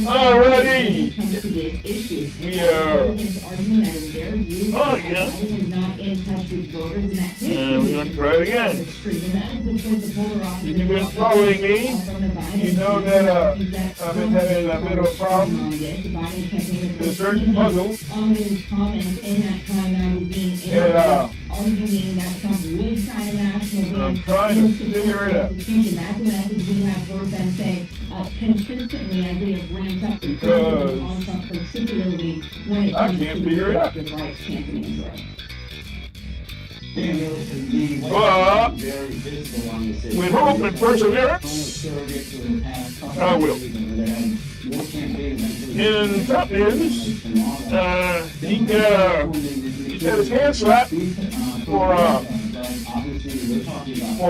Alrighty. We are. Oh, yeah. And we're going to try it again. If you've been following me, you know that I've been having a bit of a problem with certain puzzles. And I'm trying to figure it out. Because I can't figure it out. But with hope and perseverance, I will. In top news, he had his hand slapped for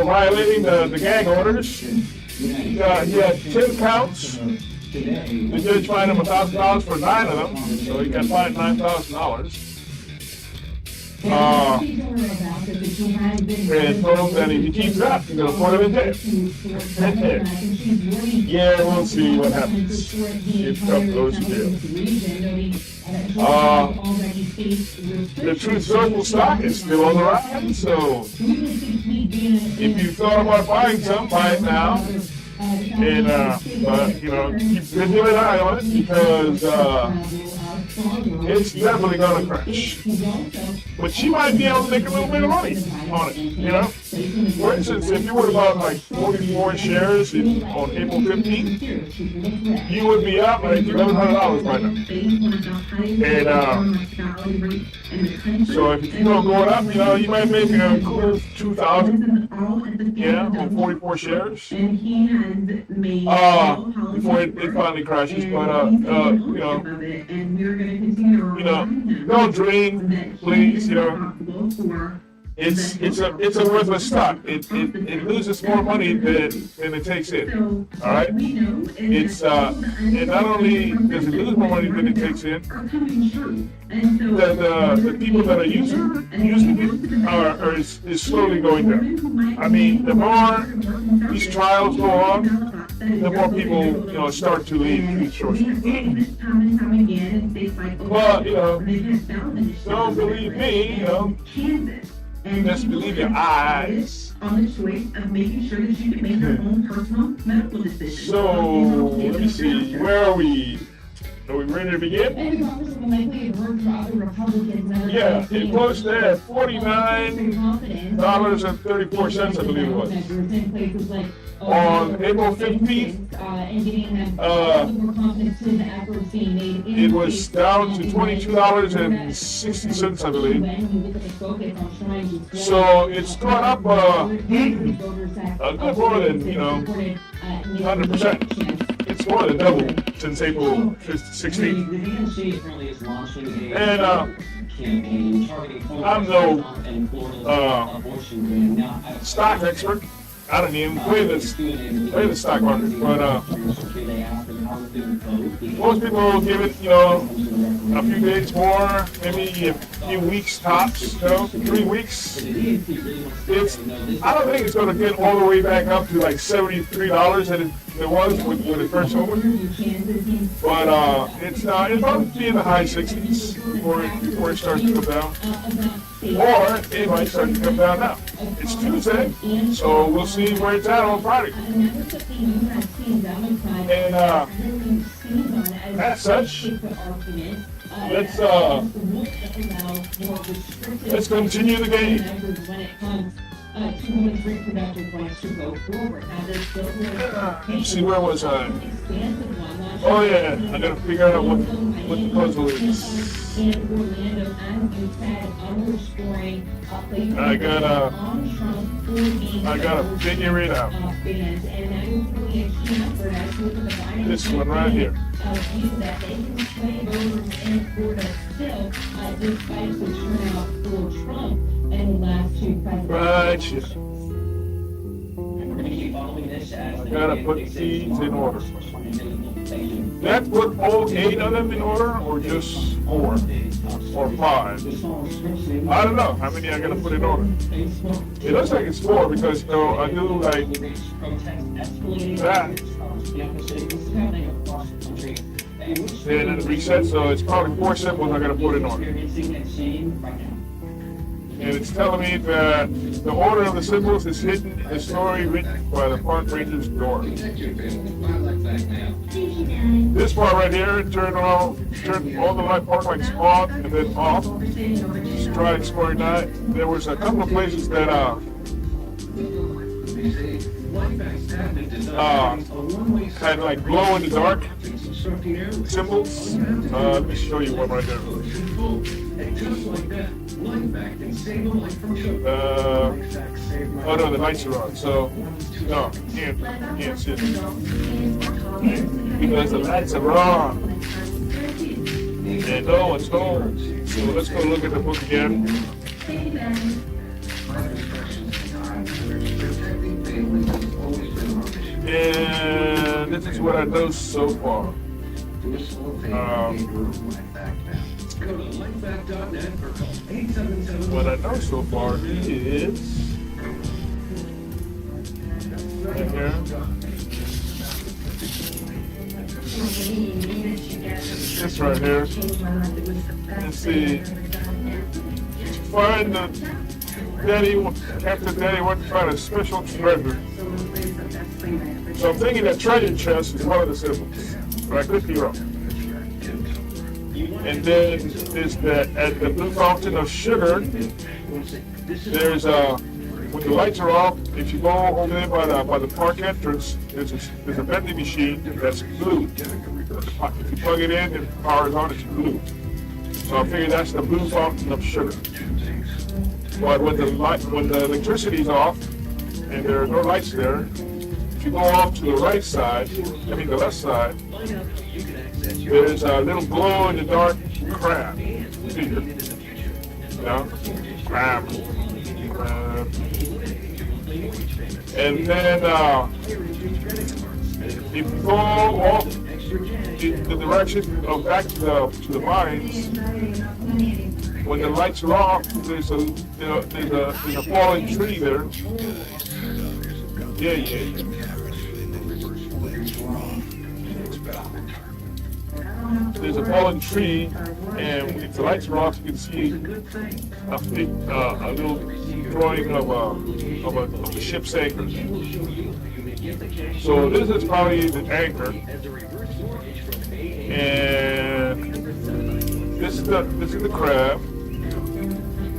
violating the gag orders. He had 10 counts. The judge fined him $1,000 for 9 of them, so he got fined $9,000. And told him that if he keeps up, he's going to put him in jail. Yeah, we'll see what happens if Trump goes to jail. The Truth Social stock is still on the rise, so if you thought about buying some, buy it now. And, keep a good eye on it because it's definitely going to crash. But she might be able to make a little bit of money on it, you know? For instance, if you would have bought like 44 shares on April 15th, you would be up like $1,100 right now. And so if you keep on going up, you might make a cool 2,000, yeah, on 44 shares. Before it finally crashes, but don't dream, please. It's a worthless stock. It loses more money than it takes in. All right. It's and not only does it lose more money than it takes in, the people that are using it is slowly going down. I mean, the more these trials go on, the more people start to leave these sources. But don't believe me. Just believe your eyes. On the choice of making sure that you can make your own personal medical decisions. So, let me see. Where are we? Are we ready to begin? Yeah, it closed at $49.34, I believe it was. On April 15th, it was down to $22.60, I believe. So it's gone up a good more than 100%. It's more than double since April 16th. And I'm no stock expert. I don't even play the stock market, but most people will give it, a few days more, maybe a few weeks tops, 3 weeks. I don't think it's going to get all the way back up to like $73 that it was when it first opened, but it's probably be in the high 60s before it starts to come down, or it might start to come down now. It's Tuesday, so we'll see where it's at on Friday. And as such, let's continue the game. Let's see, where was I? Oh yeah, I gotta figure out what the puzzle is. I gotta figure it out. This one right here. Right here. I gotta put these in order. That put all 8 of them in order, or just 4 or 5? I don't know how many I gotta put in order. It looks like it's 4 because I do like that. and then reset. So it's probably 4 symbols I gotta put in order. And it's telling me that the order of the symbols is hidden in the story written by the park ranger's door. This part right here, turn all the park lights on and then off. Just try exploring that. There was a couple of places that kind of like glow in the dark symbols. Let me show you one right there. Oh no, the lights are on, so no, can't see it. Because the lights are on. And no one's home. So let's go look at the book again. And this is what I know so far. What I know so far is right here. This right here. Let's see. Find the Captain Daddy went to find a special treasure. So I'm thinking that treasure chest is one of the symbols, but I could be wrong. And then there's at the Blue Fountain of Sugar. There's when the lights are off, if you go over there by the park entrance, there's a vending machine that's blue. If you plug it in and the power is on, it's blue. So I figure that's the Blue Fountain of Sugar. But when the electricity's off and there are no lights there, if you go off to the right side, the left side, there's a little glow in the dark crab figure. Crab. And then if you go off in the direction of back to the mines, when the lights are off, there's a fallen tree there. Yeah. There's a fallen tree, and if the lights are off, you can see a little drawing of the ship's anchor. So this is probably the anchor, and this is the crab.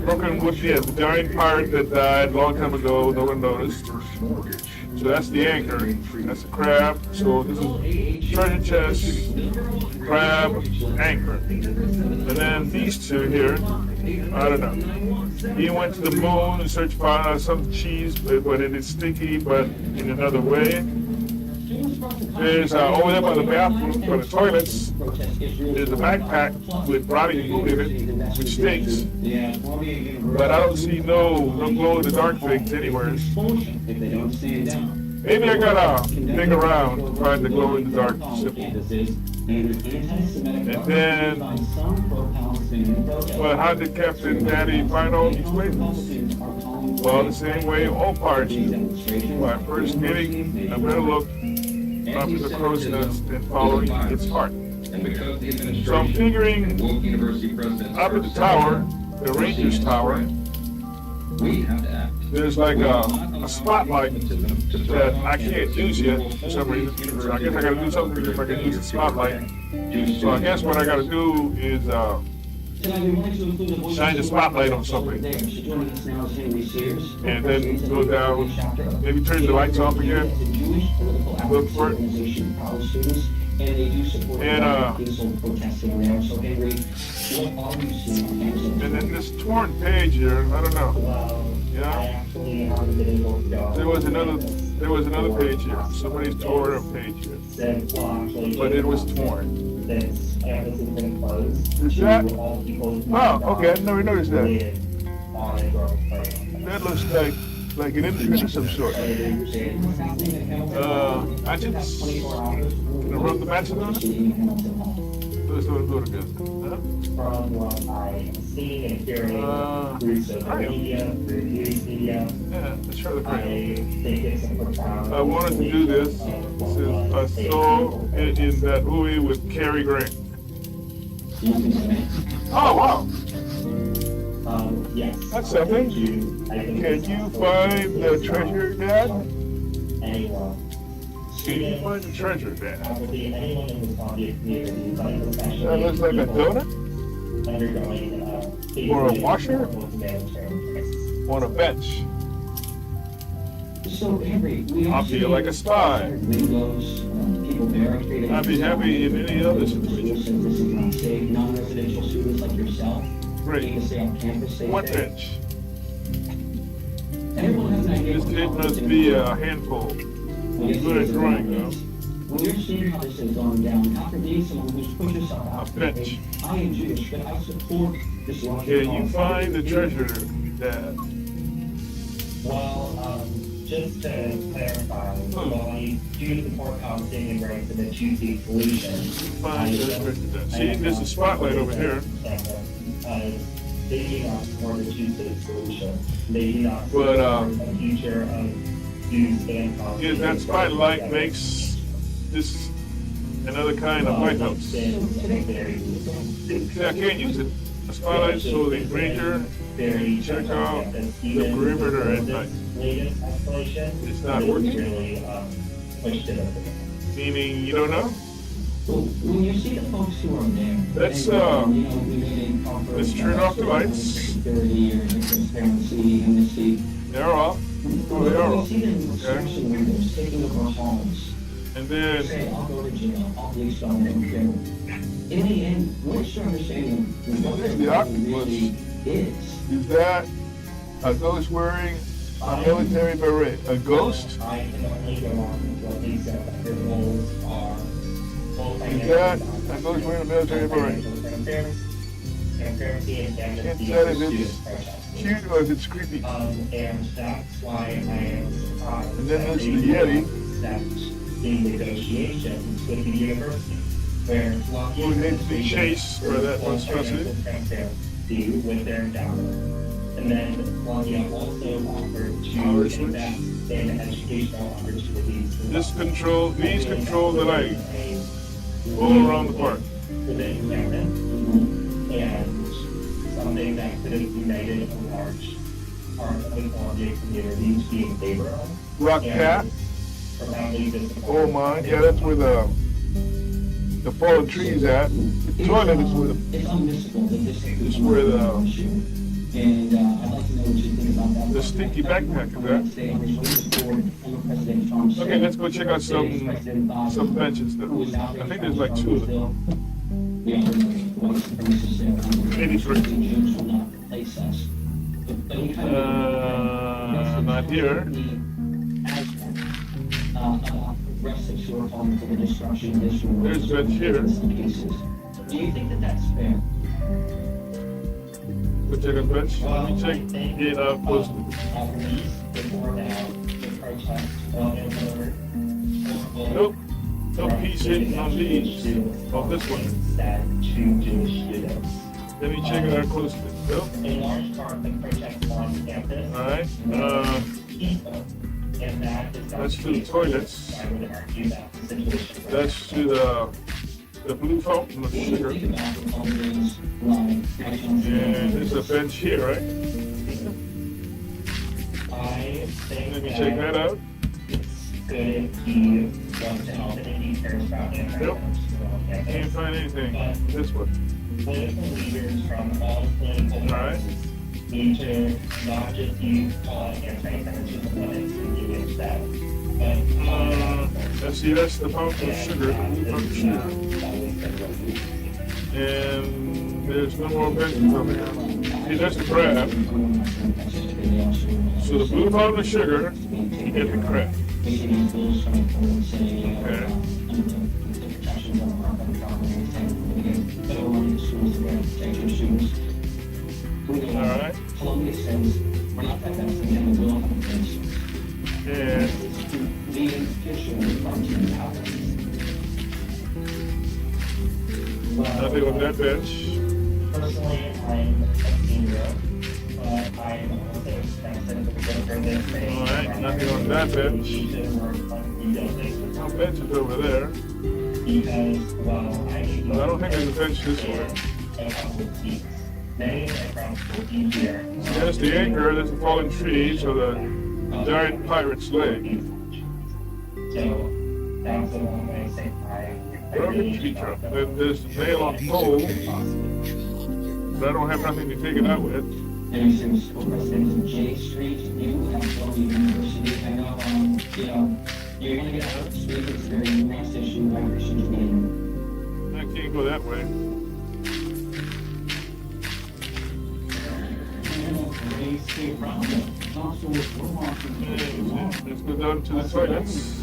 Broken wood, the giant pirate that died a long time ago. No one noticed. So that's the anchor. That's the crab. So this is treasure chest, crab, anchor. And then these two here, I don't know. He went to the moon and searched for some cheese, but it is stinky, but in another way. There's over there by the bathroom, by the toilets, there's a backpack with rotting food in it, which stinks. But I don't see no glow in the dark things anywhere. Maybe I gotta dig around to find the glow in the dark symbol. And then, well, how did Captain Daddy find all these labels? Well, the same way all pirates do. By first getting a better look up at the crow's nest and following its heart. So I'm figuring up at the tower, the Ranger's Tower, there's like a spotlight that I can't use yet for some reason. So I guess I gotta do something if I can use the spotlight. So I guess what I gotta do is shine the spotlight on something. And then go down, maybe turn the lights off again, look for it. And then this torn page here, I don't know. Yeah. There was another page here. Somebody's tore a page here. But it was torn. Is that? Oh, okay, I never noticed that. That looks like an imprint of some sort. I just gonna rub the matches on it. Let's do it again. From what I am seeing and hearing through social media, through news media, let's try the I think it's a profound. I wanted to do this. This is in that movie with Cary Grant. You can submit. Oh wow, Yes. that's something. Can you find the treasure, Dad? Anyone. Can you find the treasure, Dad? Probably anyone in the Soviet community, but especially That looks like a donut undergoing or a washer humanitarian crisis. on a bench. So Henry, we I'll feel like a spy. windows, people barricaded. I'd be happy in any other situation. This is not safe. Non-residential students like yourself need Great. to stay on campus. Stay What safe. bench? Everyone has an idea. This what it college must is be for. a handful. We get Good to drawing, the though. When you're seeing how this is going down, after being someone who's put yourself out A there, bench. I am Jewish, but I support this law. Can you find the treasure, Dad? Well, just to clarify, while I do support housing and rights and the choosy solution, Find the treasure, Dad. See, there's a spotlight over here. They do not support the choosy solution. They do not But, support a future of Jews and Yeah, that spotlight makes this another kind of White House. See, I can't use it. A spotlight so the ranger can check out the perimeter at night. Latest escalation. It's not working? Really pushed it up. Meaning you don't know? Well, when you see the folks who are there, Let's, and, you know, we made a proper let's turn off the lights. Security or transparency, amnesty. They're off. Oh, they are We off. see them in Okay. restriction windows, taking over homes. And They then, say, I'll go to jail, I'll be stoned and killed. In the end, what's your understanding of what This is that the octopus. really is? is that a ghost wearing a military beret? A ghost? I can only go on what they said that their goals are. Is that a ghost wearing a military beret? Transparency and Can't amnesty tell for if student it's protesters. cute or if it's creepy. And that's why I am surprised. And then that there's they the do not Yeti. accept the negotiations with the university, where Lucky Who needs to be chased for that monstrosity? transparency with their endowment. And then Lucky also offered to Power switch. invest in educational opportunities. These control the light all around the park. Within campus, and something that could have united a large part of the Columbia community to be in favor of. Rock And Cat. profoundly disappointed. Oh my, yeah, that's where the fallen trees at. The toilet is where It's unmissable that this is where and I'd like to know what you think about that. the stinky backpack is at. Stay on his way to forward, former President Trump said- Okay, let's go check out some benches though. I think there's like 2 of them. 83. Not here. There's bench here. Do you think that that's fair? Go check out bench. Let me check it up close. Nope. No piece hitting on these. On this one. Let me check it out closely. Nope. In large part, the protest on campus. Alright. And that is That's to the toilets. I would argue that the situation. That's to the blue fountain of sugar. And there's a bench here, right? I think Let me check that out. it's good if you want to help and he cares about it. Nope. Can't find anything. This one. Political leaders from all political Alright. parties need to not just use anti-Semitism when it's convenient to them, but Let's see, that's the fountain of sugar. Blue fountain of sugar. And there's no more benches over here. See, that's the crab. So the blue fountain of sugar, you get the crab. Okay. Alright. Columbia says we're not that best again, we will have a place. And The official frontier powers. nothing on that bench. Personally, I'm a senior, but I'm also expensive to go for this thing. Alright, nothing on that bench. We need to work on rebuilding. No benches over there. Because, well, I need I don't think there's a bench this way. a couple of weeks. Many across the easier. There's the anchor, there's the fallen tree, so the giant pirate's leg. So, that's the one way I say hi. Broken tree trunk. Then there's the nail on pole, but I don't have nothing to take it out with. There's some school residents in J Street, you have to go to university, I know, you're gonna get out of speak, it's very next issue, migration to be. I can't go that way. Let's go down to the toilets.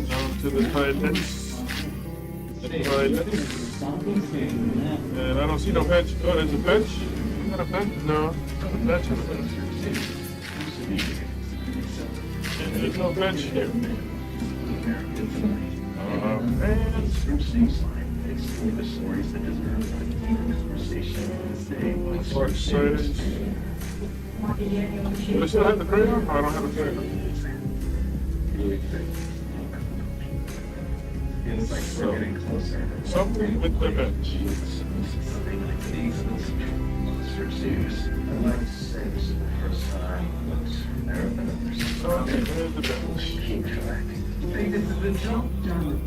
Down to the toilets. The toilets. And I don't see no bench. Oh, there's a bench. Is that a bench? No, not a bench. And there's no bench here. The stories that deserve conversation. So excited. Do I still have the crayon? I don't have a crayon. Feels like we're getting closer. Something with the bench. Something like these monster zoos. I'd like to say this is the first time, but there have been others. Something with the bench. Keep track. Think this is the jump, darling.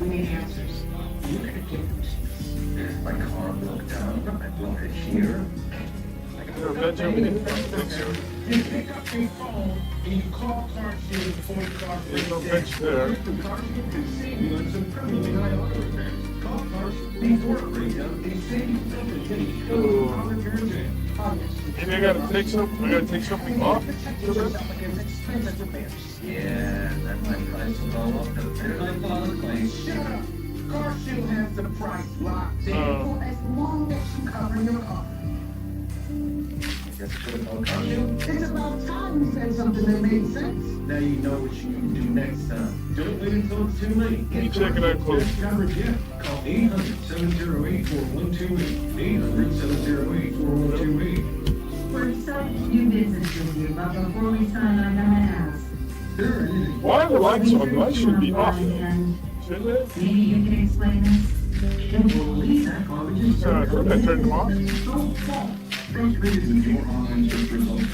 We need answers. You're gonna get them. My car broke down. I brought it here. Is there a bench over there? I think so. You pick up your phone and you call car shield before you start. There's no bench there. Car shield can save you on some criminally high auto repairs. Call car shield before it breaks down. They save you from the Maybe I gotta take something off? Yeah, that might price it all up to the fair. Shut up! Car Shield has the price locked in for as long as you cover your car. Guess what about Car Shield? It's about time you said something that made sense. Now you know what you need to do next time. Don't wait until it's too late. You check it out close. Coverage yet. Call 800-708-4128. 800-708-4128. We're excited to do business with you, but before we sign, I gotta ask. There it is. Why are the lights on? The lights should be off. And Shouldn't they? maybe you can explain this? I turned them off. Trust me, your online search results.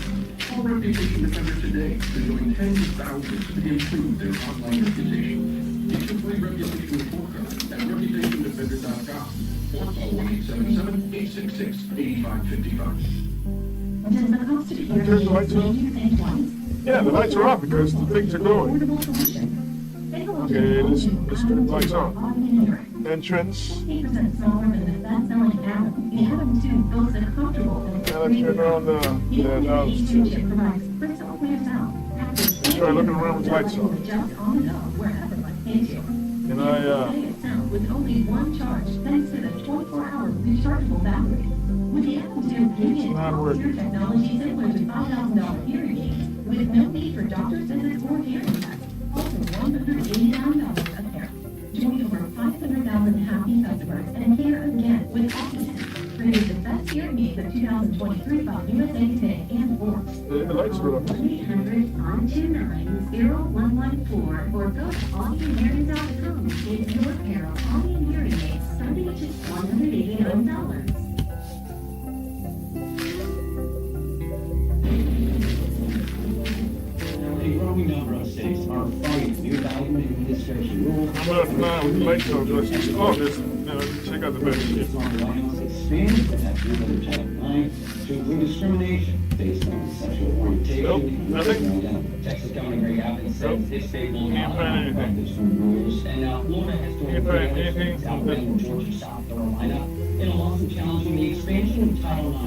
Call Reputation Defender today to join tens of thousands to improve their online reputation. Get your free reputation report card at reputationdefender.com or call 1-877-866-8555. Does the cost of hearing Turn the lights on. you think twice? Yeah, the lights are off because the things are going. Affordable solution. Take a look Okay, at let's turn the lights on. Oblivion hearing. Entrance. 8% smaller than the best-selling Atom. The Atom 2 boasts a comfortable and Now let's turn on now it's two. chip provides crystal clear sound. Try looking around with lights on. Just on and off wherever life takes you. Can I, Play it sound with only one charge thanks to the 24-hour rechargeable battery. With the Atom 2, you get not top-tier working. technology similar to $5,000 hearing aids with no need for doctor's visits or hearing tests. Also $189 a pair. Join over 500,000 happy customers and hear again with Oblivion. Create the best hearing aids of 2023 by USA Today and Forbes. the lights are off. 1-800-529-0114 or go to audiohearing.com and get your pair of Audio hearing aids starting at just $189. A growing number of states are fighting new value administration rules. I'm not now with the lights on. Oh, there's, check out the bench. It's on violence expanding protections under Title IX to include discrimination based on sexual orientation. Nope, nothing. and identity. Texas Governor Greg Abbott says this state will Can't not find anything. practice from rules. And now Florida has Can't joined find anything. Alabama, Georgia, South Carolina in a lawsuit challenging the expansion of Title IX.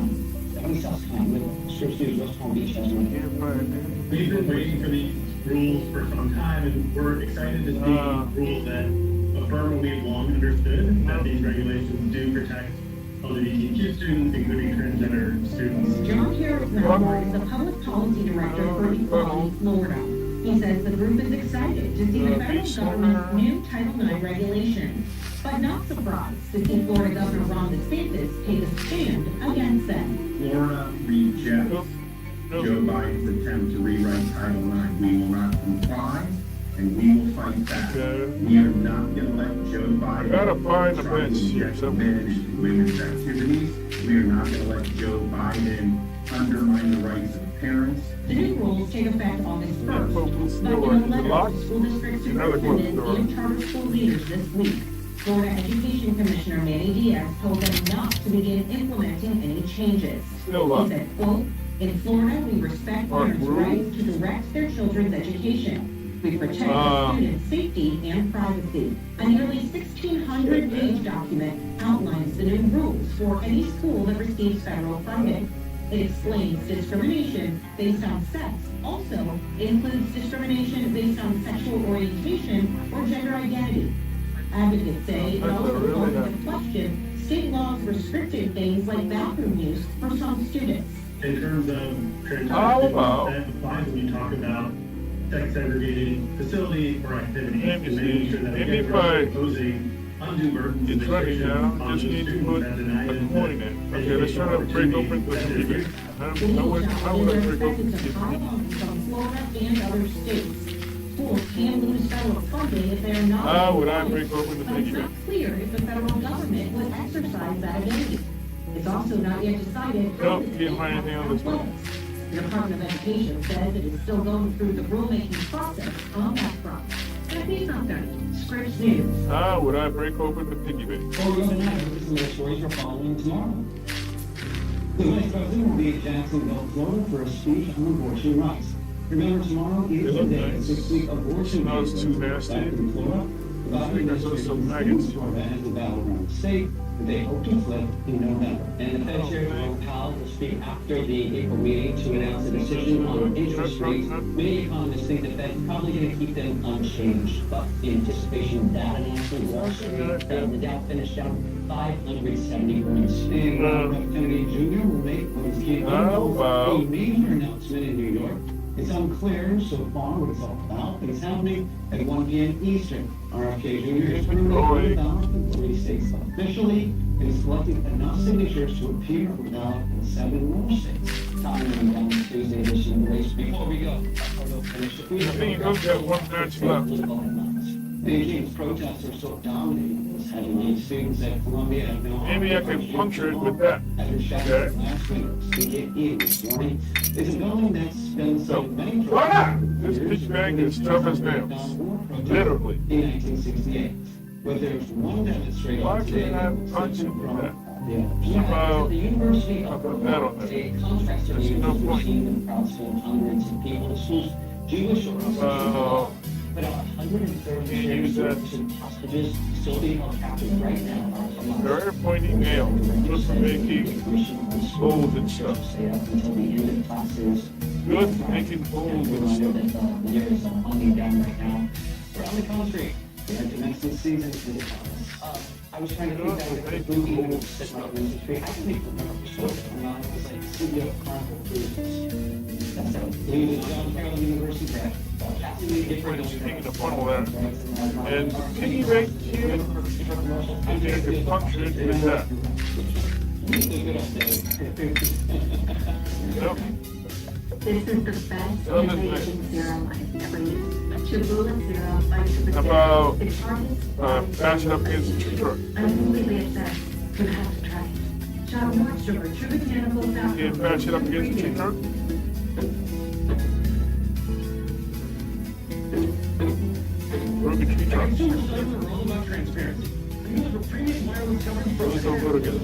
Stephanie Susskind with Scripps News West Palm Beach has one. Can't find anything. We've been waiting for these rules for some time, and we're excited to see rules that affirm what we've long understood, that these regulations do protect LGBTQ students, including transgender students. John Harris Miller is the public policy director for Equality Florida. He says the group is excited to see the federal government's new Title IX regulation, but not surprised to see Florida Governor Ron DeSantis take a stand against them. Florida rejects Nope. Joe Biden's attempt to rewrite Title IX. We will not comply, and we will fight back. Okay. We are not going to let Joe Biden Gotta find the try to bench here inject somewhere. men into women's activities. We are not going to let Joe Biden undermine the rights of parents. The new rules take effect August Yeah, 1st. folks, But store in a is letter locked. to school district Another closed superintendents door. and charter school leaders this week, Florida Education Commissioner Manny Diaz told them not to begin implementing any changes. Still He locked. said, quote, "In Florida, we respect Our parents' rules? rights to direct their children's education. We protect the students' safety and privacy." A nearly 1,600-page document outlines the new rules for any school that receives federal funding. It explains discrimination based on sex also includes discrimination based on sexual orientation or gender identity. Advocates say it That's also really calls nice. into question state laws restricting things like bathroom use for some students. In terms of How transgender about- that applies when you talk about sex segregated facility or activity, Let me and making see. sure that Maybe again, if we're not I- imposing undue burdens and It's running restrictions now, on just those need to students put that deny a them point in it. the Okay, let's try to break educational open the opportunity TV. that How The would new I break challenges open are the expected to TV? pile on from Florida and other states. Schools can lose federal funding if they are not. How would I compliant, break open the but it's TV? not clear if the federal government would exercise that ability. It's also not yet decided how Nope, the can't find anything on this one. The Department of Education says it is still going through the rulemaking process on that front. Stephanie Duncan, Scripps News. How would I break open the piggy bank? Before we go tonight, this is the stories we're following tomorrow. The Vice President will be at Jacksonville, Florida for a speech on abortion rights. Remember, tomorrow is the look day nice. the 6-week abortion No, it's ban too goes nasty. back in Florida. The Biden think there's also some maggots. administration Florida has the battleground state that they hope to flip in November. And the Fed Chair Jerome Powell will speak after the April meeting to announce a decision on interest rates. Many economists think the Fed's probably going to keep them unchanged, but the anticipation of that announcement, Wall Street, the Dow finished down 570 points. And Robert Kennedy Jr. will make Wednesday wow. a major announcement in New York. It's unclear so far what it's all about, but it's happening at 1 p.m. Eastern. RFK Jr. is going to make the ballot in 40 states officially and is collecting enough signatures to appear on the ballot in 7 more states. Time down Tuesday edition of the race. Before we go, we'll finish it. I think you both got 1 match left. Beijing's protests are so dominating this heavyweight students at Columbia have no Maybe I can puncture it with that. After shutting Okay. last week, CKE this morning is a building that's been So, so many why not? This pitch bag is tough as nails. Literally. In 1968. But there's one demonstrator Why today can't I punch it with that? Yeah, at the University I'll of put that on there. a contract to the There's no point. university and crowds full of hundreds of people. The school's Jewish or but 130 Can't use that. hostages still being held captive right now. Very pointy nail. Good for making holes and stuff. Stay up until the end of classes. Good for making holes and stuff. The year is winding down right now. Around the country, the commencement season is upon us. I was trying to think that if the movie was set up in the street, I can make the show that it's like CEO of Carnival Cruises. That's a leaving John Carroll University grad. We're just taking the funnel there. And piggy bank here, maybe I can puncture it with that. Yep. This is the best Other innovation thing. serum I've ever used. Chabula serum by Super How about, It's hardest, bash it up against the tree trunk? I'm completely obsessed. You have to try it. Shot moisture, true botanical fat. Can't bash it up against the tree trunk? Ruby tree trunks. Those don't go together.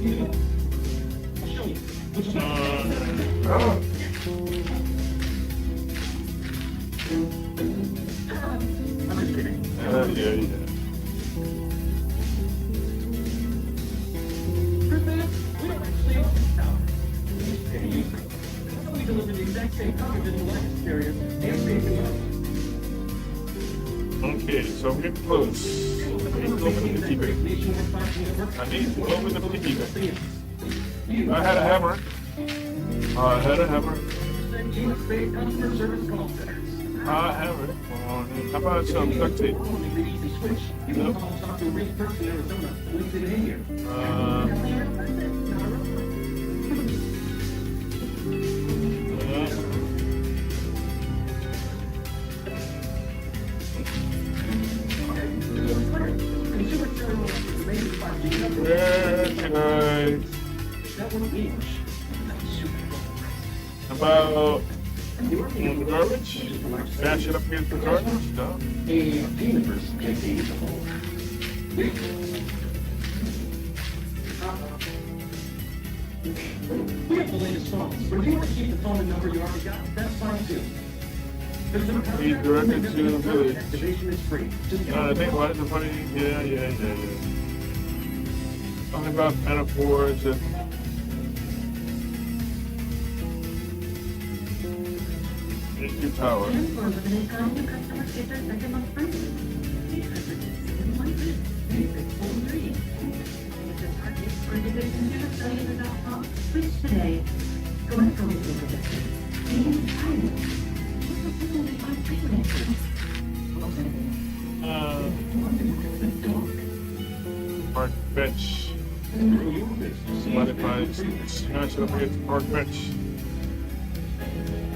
Yeah. Okay, so I'm getting close. I need to open the piggy bank. I need to open the piggy bank. I had a hammer. I had a hammer. I have it. How about some duct tape? Nope. Very nice. About the garbage? Smash it up against the garbage? No. A universe contains a whole. We have the latest phones, but if you want to keep the phone number you already got, that's fine too. He's directed to the village. Activation is free. Just I think what the funny, yeah. Something about metaphors and your tower. And for a limited time, new customers get their second month free. Switch today. Go ahead, Park bench. Somebody finds smash it up against the park bench.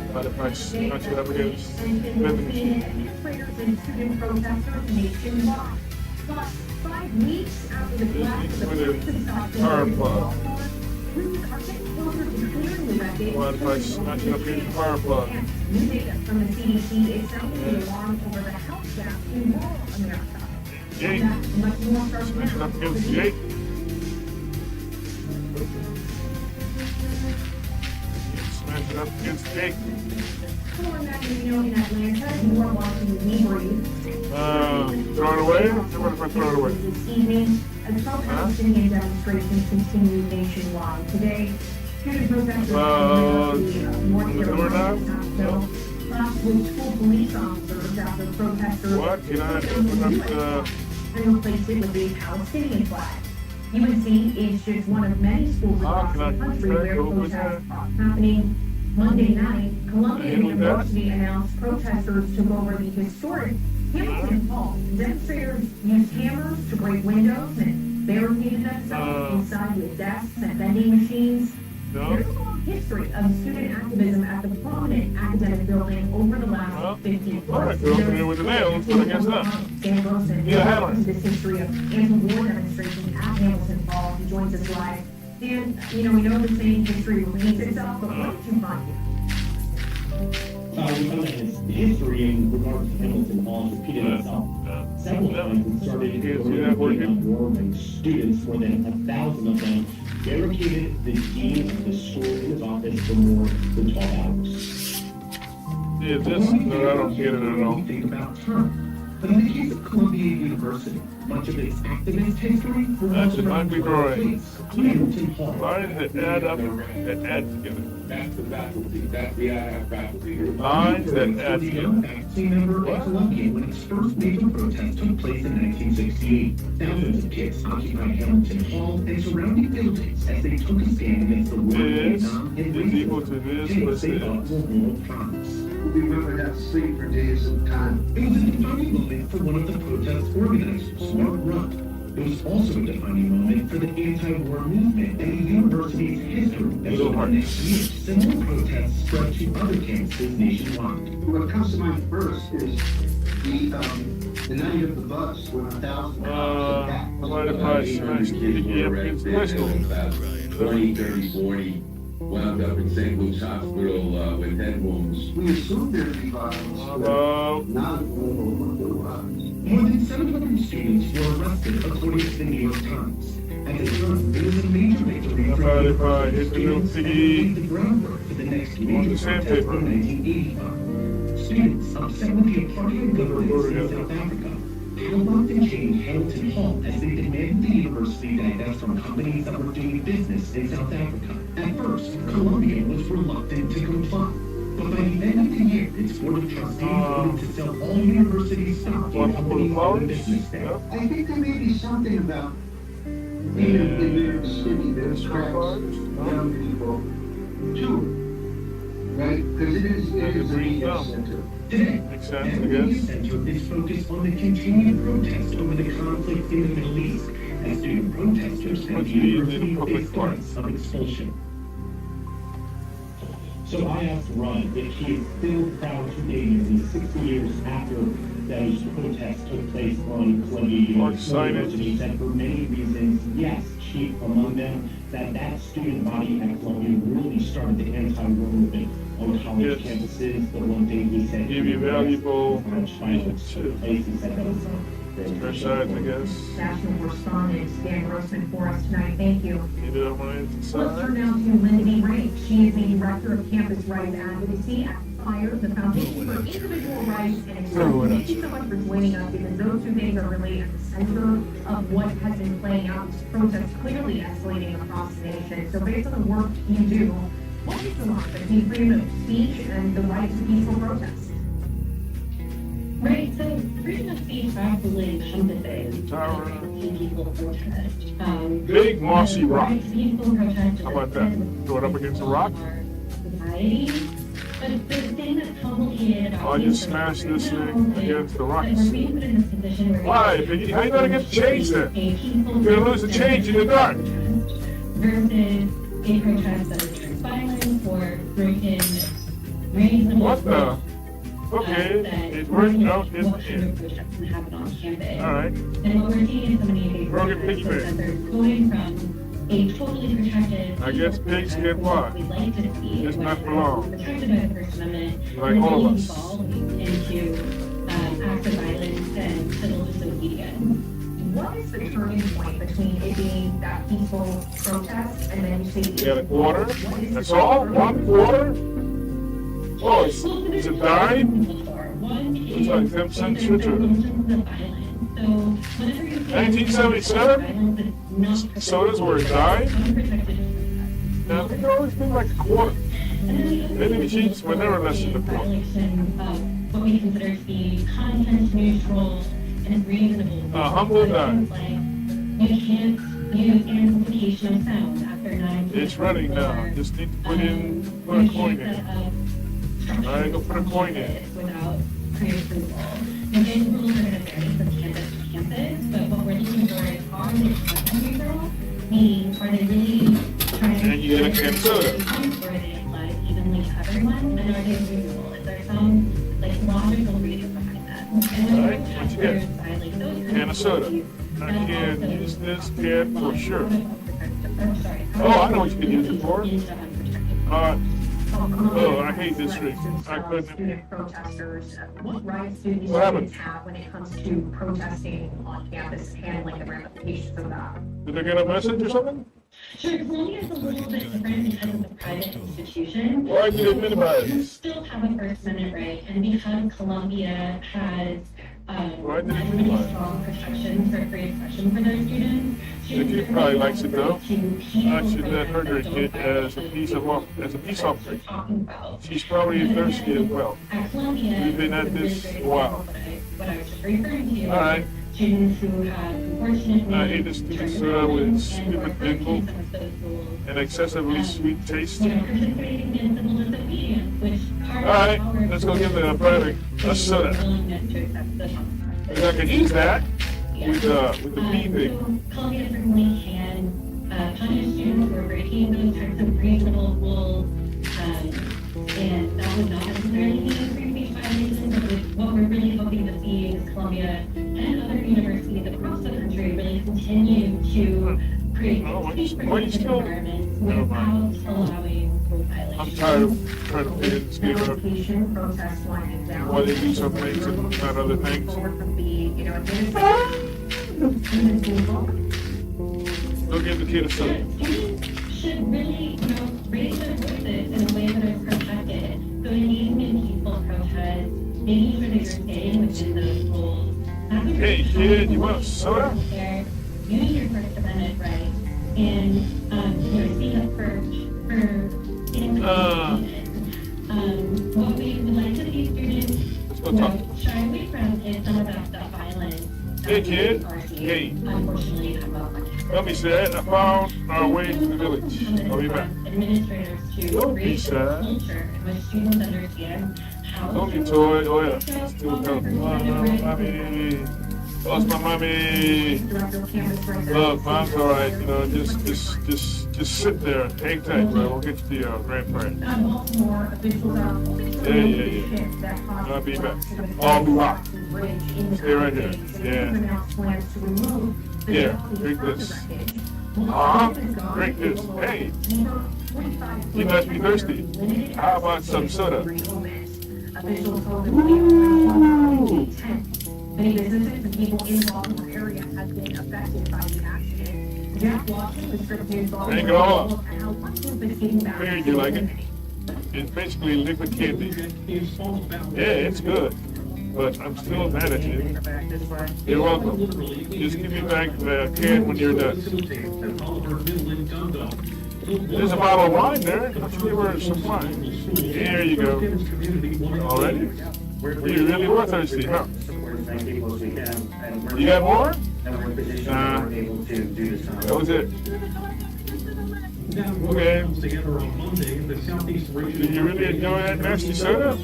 Somebody finds smash it up against vending machine. Players and student protesters nationwide. But 5 weeks after the blast of the With first a power plug. crews are getting closer to clearing the wreckage. Somebody finds smash it up against the power plug. New data from the CDC is sounding the alarm over the health gap in rural America. Gate. Much more starts Smash it now. up against the gate. Smash it up against the gate. Someone that you know in Atlanta, you are watching Me Breathe. Throw it away? What if I throw it away? This evening, as protesting and demonstrations continue nationwide. Today, student protesters North the Carolina doorknob? hospital clashed with school police officers after protesters What? Can I open up the... and replaced it with a Palestinian flag. UNC is just one of many schools across the country where protests are happening. Monday night, Columbia University announced protesters took over the historic Hamilton Hall. Demonstrators used hammers to break windows and barricaded themselves inside with desks and vending machines. There's a long history of student activism at the prominent academic building over the last 50 years. All right, we're opening it with the nails, but I guess not. This history of anti-war demonstrations at Hamilton Hall. He joins us live. And, we know the same history repeats itself, but what did you find here? We found that his history in regards to Hamilton Hall has repeated itself several times and started war when students, more than 1,000 of them, barricaded the dean of the school in his office for more than 12 hours. Yeah, this, no, I don't get it at all. Think about time. But in the case of Columbia University, much of its activist history That's it, might be drawing. Hamilton Hall. Lines that add up and add together. That's the faculty. That's the faculty here. Lines that add The together. young faculty member at Columbia when its first major protest took place in 1968. Thousands of kids occupied Hamilton Hall and surrounding buildings as they took a stand against the war in This Vietnam and is equal to racism. this Days plus they this. thought were world crimes. We would have to sleep for days at a time. It was a defining moment for one of the protest organizers, Mark Rudd. It was also a defining moment for the anti-war movement and the university's history. As over the next year, similar protests spread to other campuses nationwide. What comes to mind first is the night of the bus when 1,000 cops attacked. What if I smash the against the pistol? 20, 30, 40 wound up in St. Luke's Hospital with head wounds. We assumed there'd be violence, Hello? but not at the level of what there was. More than 700 students were arrested, according to the New York Times. At the time, it was a major victory for About the if I hit the little students and thingy laid the groundwork for the next major protest sandpaper. in 1985. Students upset with the apartheid government in South Africa padlocked and chained Hamilton Hall as they demanded the university divest from companies that were doing business in South Africa. At first, Columbia was reluctant to comply. But by the end of the year, its board of trustees voted to sell all university stock in companies doing business there. I think there may be something about being in New York City that attracts young people to it, right? Because it is a media center. Today, Makes sense, I the media guess. center is focused on the continued protest over the conflict in the Middle East, as student protesters and the university face threats of expulsion. So I asked Ron if he is still proud today, nearly 60 years after those protests took place on Columbia University. He said for many reasons, yes, chief among them, that student body at Columbia really started the anti-war movement on college campuses. The one thing he said, give you valuable violence took place. He said that was fresh eyes, I guess. National correspondent Dan Grossman for us tonight. Thank you. Get it on my Let's side. turn now to Linda B. Rank. She is the director of campus rights advocacy at FIRE, the Foundation for Individual Rights and Expression. Thank you so much for joining us, because those two things are really at the center of what has been playing out. This protest clearly escalating across the nation. So based on the work you do, what is the line between freedom of speech and the right to peaceful protest? Right, so freedom of speech actually encompasses Tower. peaceful protest. Big mossy rock. Right to peaceful protest. How about that? Throw it up against a rock? Society. But the thing that's complicated about Oh, you smashed this thing against the rocks. we're being put in this position where Why? Biggie? How you gonna get the change then? You're gonna lose the change in the dark. Versus a protest that is towards violence or broken reasonable. What the? Okay, it worked out in What the kind of end. protests can happen on campus. Alright. And what we're seeing in so many of these Broken protests piggy is bank. that they're going from a totally protected. I guess pigs can fly. We like to see It's when not for long. protected by the First Amendment. Like and all of really us. evolving into acts of violence and civil disobedience. What is the turning point between it being that peaceful protest and then you say? You got a quarter? That's all? 1 quarter? Oh, it's a dime? It's like 10 cents or two. 1977? Sodas were a dime? Now, they always been like a quarter. Vending machines were never less than a quarter. What we consider to be content neutral and reasonable. Humble dime. You can't use amplification of sound after 9. It's running now. Just need to put a coin in. Alright, go put a coin in. Without pre-approval. And those rules are going to vary from campus to campus, but what we're looking for is, are they content neutral? Meaning, are they really trying to... And you get a can of soda. Or are they applied evenly to everyone? And are they reasonable? Is there some, logical reason behind that? And Alright, what you get? violate those Can of soda. I and can also use this can for sure. Sorry. Oh, I know what you can use it for. Into unprotected Oh, I hate this trick. I couldn't. Student protesters, what rights do these What happened? students have when it comes to protesting on campus, handling the ramifications of that? Did they get a message or something? Sure, Columbia is a little bit different because it's a private institution. Why did it You minimize? still have a First Amendment right, and because Columbia has Why did it really minimize? strong protections for free expression for their students. Vicky probably likes it though. I I should let her drink it as a peace offering. Talking about. She's probably thirsty as well. At Columbia, We've been at this a while. What I was just referring to. Alright. Students who have unfortunately. I hate the students with stupid dingle and excessively sweet taste. Participating in civil disobedience, which part of Alright, our let's go give the product a soda. willingness to accept the Because I can eat that with the bee thing. So Columbia certainly can punish students for breaking those types of reasonable rules, and that would not necessarily be a free speech violation, but what we're really hoping to see is Columbia and other universities across the country really continue to create speech-protected environments without allowing those violations. I'm tired of trying to fit in this game up. Education protest winding down. Why they do some things and not other things. Forward from the, administration. Go give the kid a soda. Students should really, raise their voices in a way that is protected. So engaging in peaceful protest, making sure that you're staying within those rules. Hey kid, you want a soda? Use your First Amendment right, and speak up for what we would like to see students Let's go talk. shy away from is some of that violence. Hey kid, are seeing, hey. unfortunately, come up on campus. Let me say that. I found our way to the village. I'll be back. Administrators to Don't be create a sad. culture in which students understand how Don't to be toy. Oh yeah. Still coming. Oh no, mommy. Lost my mommy. Look, mom's all right. You know, just sit there. Hang tight, bro. We'll get you the grandparents. Yeah. I'll be back. I'll be back. Stay right here. Yeah. Drink this. Drink this. Hey, you must be thirsty. How about some soda? Many businesses and people involved in the area have been affected by the accident. Jeff Watson with Script News Drink it all up. and how Watson is getting back. Figured you like it. It's basically liquid candy. Yeah, it's good. But I'm still mad at you. You're welcome. Just give me back the can when you're done. There's a bottle of wine there. Let's give her some wine. There you go. Already? You really were thirsty, huh? You got more? Nah. That was it. Okay. Did you really enjoy that nasty soda?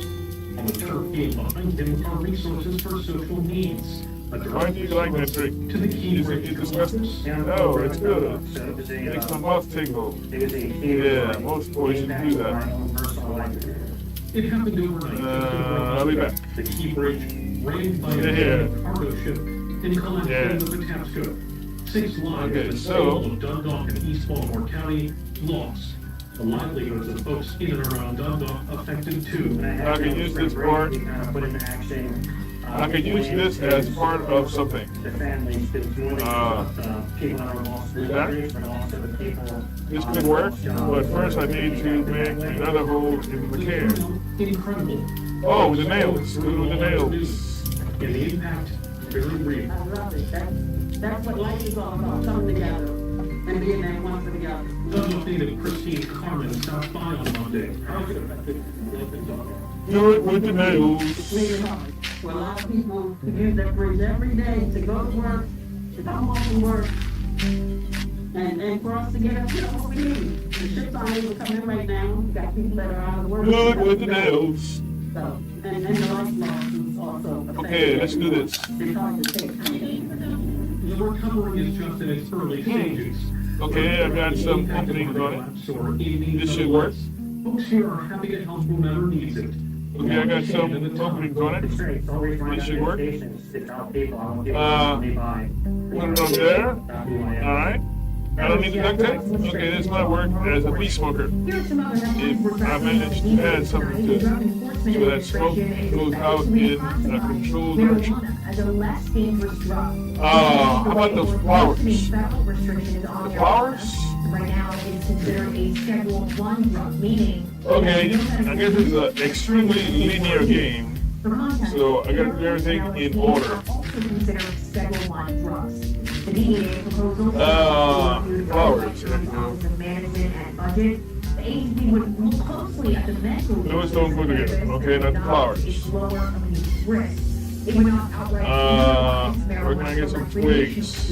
Why do you like that drink? Is it disgusting? No, it's good. It makes my mouth tingle. Yeah, most boys should do that. It happened overnight. I'll be back. The Key Bridge raised by a cargo ship and collapsed into the Patapsco. 6 lives of Dundalk and East Baltimore County lost. The livelihoods of folks in and around Dundalk affected too. I can use this part. I can use this as part of something. This could work, but first I need to make another hole in the can. Incredible. Oh, with the nails. Do it with the nails. And the impact very real. I love it. That's what life is all about, coming together and being that one for the other. Dundalk native Christine Carmen stopped by on Monday. Do it with the nails. It's really hard. For a lot of people to use that bridge every day to go to work, to come home from work, and for us to get up, you know what we need. The ships aren't able to come in right now. We got people that are out of work. Do it with the nails. So, and the life loss is also affected. Okay, let's do this. It's hard to take. The recovery is just in its early stages. Okay, I've got some openings on it. This should work. Folks here are happy to help whomever needs it. Okay, I got some openings on it. This should work. Put it on there. Alright. I don't need the duct tape? Okay, this might work as a weed smoker. If I manage to add something to it, so that smoke goes out in a controlled direction. How about the flowers? The flowers? Right now, it's considered a Schedule 1 drug, meaning... Okay, I guess it's an extremely linear game. So I gotta do everything in order. Also considered Schedule 1 drugs. The DEA proposal... flowers. Of management and budget. The agency would look closely at the medical... Those don't go together. Okay, not the flowers. It's lower abuse risk. It would not outright... Where can I get some twigs?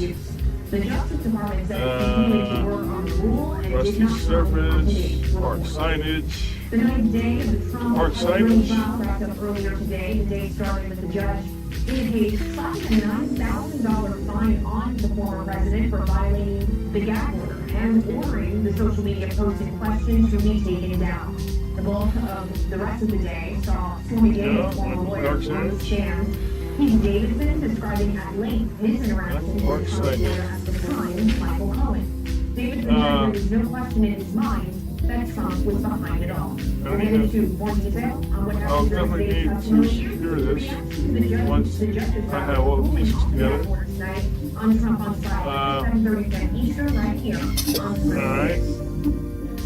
The Justice Department said it continued to work on the rule and it did Rusty not surface, park signage. The ninth day of the Trump Park signage. trial wrapped up earlier today. The day started with the judge indicating slapping a $9,000 fine on the former president for violating the gag order and ordering the social media post in question to be taken down. The bulk of the rest of the day saw Stormy Daniels' former lawyer on the stand. Pete Davidson describing at length his interaction with Trump's lawyer at the time, Michael Cohen. Davidson said there was no question in his mind that Trump was behind it all. We'll get into more detail on what happened during today's testimony. Once I have all the pieces together. On Trump on Friday, 7:30 Eastern, right here. Alright.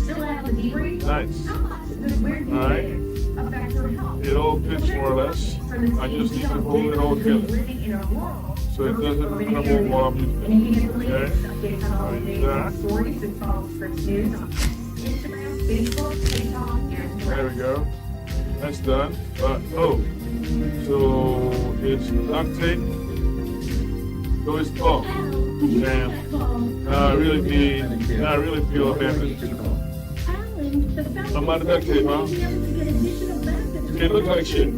Still out of the debrief? Nice. How much does this weird Alright. affect your health? It all fits more or less. I just need to hold it all together. So it doesn't crumble while I'm using it. Okay? I'll use that. There we go. That's done. So it's duct tape. So it's, damn. I really feel abandoned. I'm out of duct tape, huh? It looks like shit.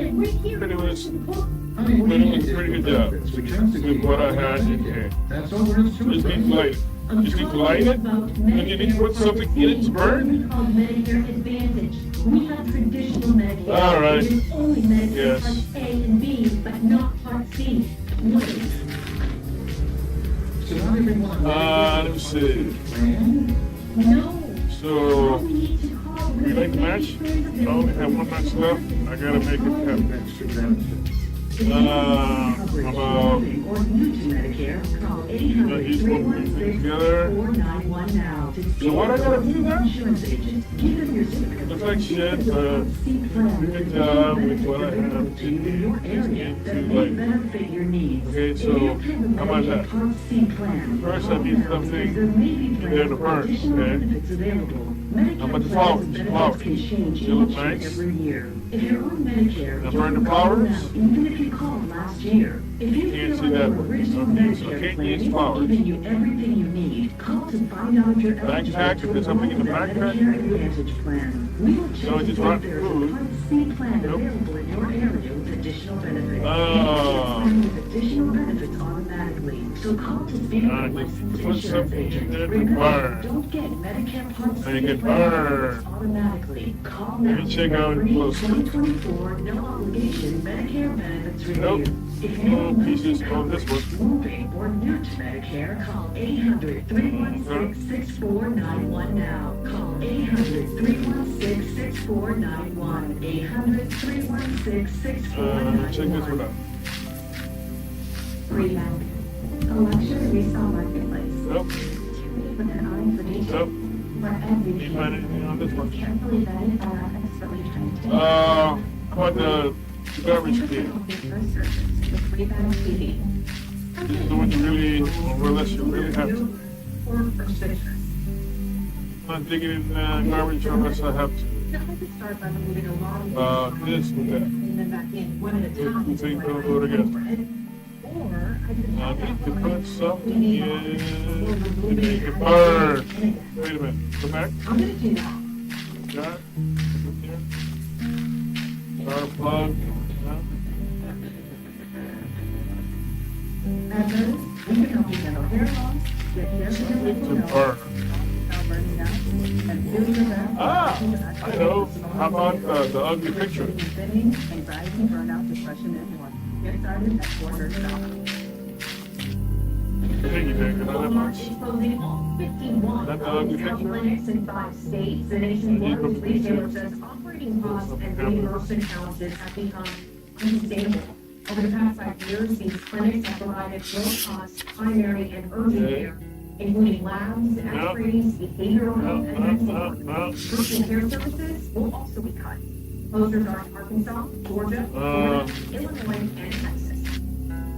pretty much doing a pretty good job with what I had in here. That's all there is to Just it. need to light it. Just need to light it, and you need to put something in it to burn. Called Medicare Advantage. We have traditional Medicare. All right. It is only Medicare Yes. Part A and B, but not Part C. What is? So not everyone. Let me see. No. So, We need to call we like the match? I only have one match left. I gotta make it happen. Extra benefit. About Or new to Medicare, call these one together. 800-316-491 now to So what I gotta do now? insurance agent. Give them your certificate. Looks like shit, but good job with what I have. In your area that To, may like, better fit your needs. okay, so how about that? Part C plan. First, I need something There may be there to plans burn, with additional okay? benefits available. How about the flowers? Flowers. Can change They look each nice. and every year. If you're on Medicare, Now you burn the can call flowers? now, even if you called last year. If you Can't feel see like that your one. original Okay, so Medicare can't plan use isn't flowers. giving you everything you need, call to find out if you're eligible Backpack, to if there's something in the enroll backpack? Medicare Advantage plan. We will check No, to just see run if there's a food. Part C plan Nope. available in your area with additional benefits. Oh. With additional benefits automatically. So call to speak with a Just licensed put insurance something in agent. there to Remember, burn. don't get Medicare Part So you C can plan burn. automatically. Call Let now. me check out Free close. 2024, no obligation Medicare benefits Nope. review. If you No don't pieces on this one. moving or new to Medicare, call 800-316-6491 now. Call 800-316-6491. 800-316-6491. Check this one out. Freeland, a luxury resale marketplace. Nope. With an eye for detail. Nope. Where every Can't find anything on this one. carefully vetted by our expertly trained team. How about the garbage can? With Rebound TV. The one you really, or unless you really have to. Or for citrus. I'm not digging in garbage unless I have to. Now, I could start by removing a lot of This with that. and then back in one at a time. So you don't go together. Or I could I have need that to one put something we need in to make it burn. Wait a minute. Come back. I'm gonna do that. Got it? Here. Start plug. No? At first, we can help you get over hair loss, get hair To healing, burn. without burning out, and feel your best. I know. How about the ugly picture? Thinning, anxiety, burnout, depression, and more. Get started at $400. Piggyback, not that much. Closing all 51 That the ugly health picture? clinics in 5 states. The nation's largest retailer says operating costs and reimbursement challenges have become unsustainable. Over the past 5 years, these clinics have provided low-cost primary and urgent care, including labs, x-rays, behavioral health, and mental health. Personal care services will also be cut. Closures are in Arkansas, Georgia, Florida, Illinois, and Texas.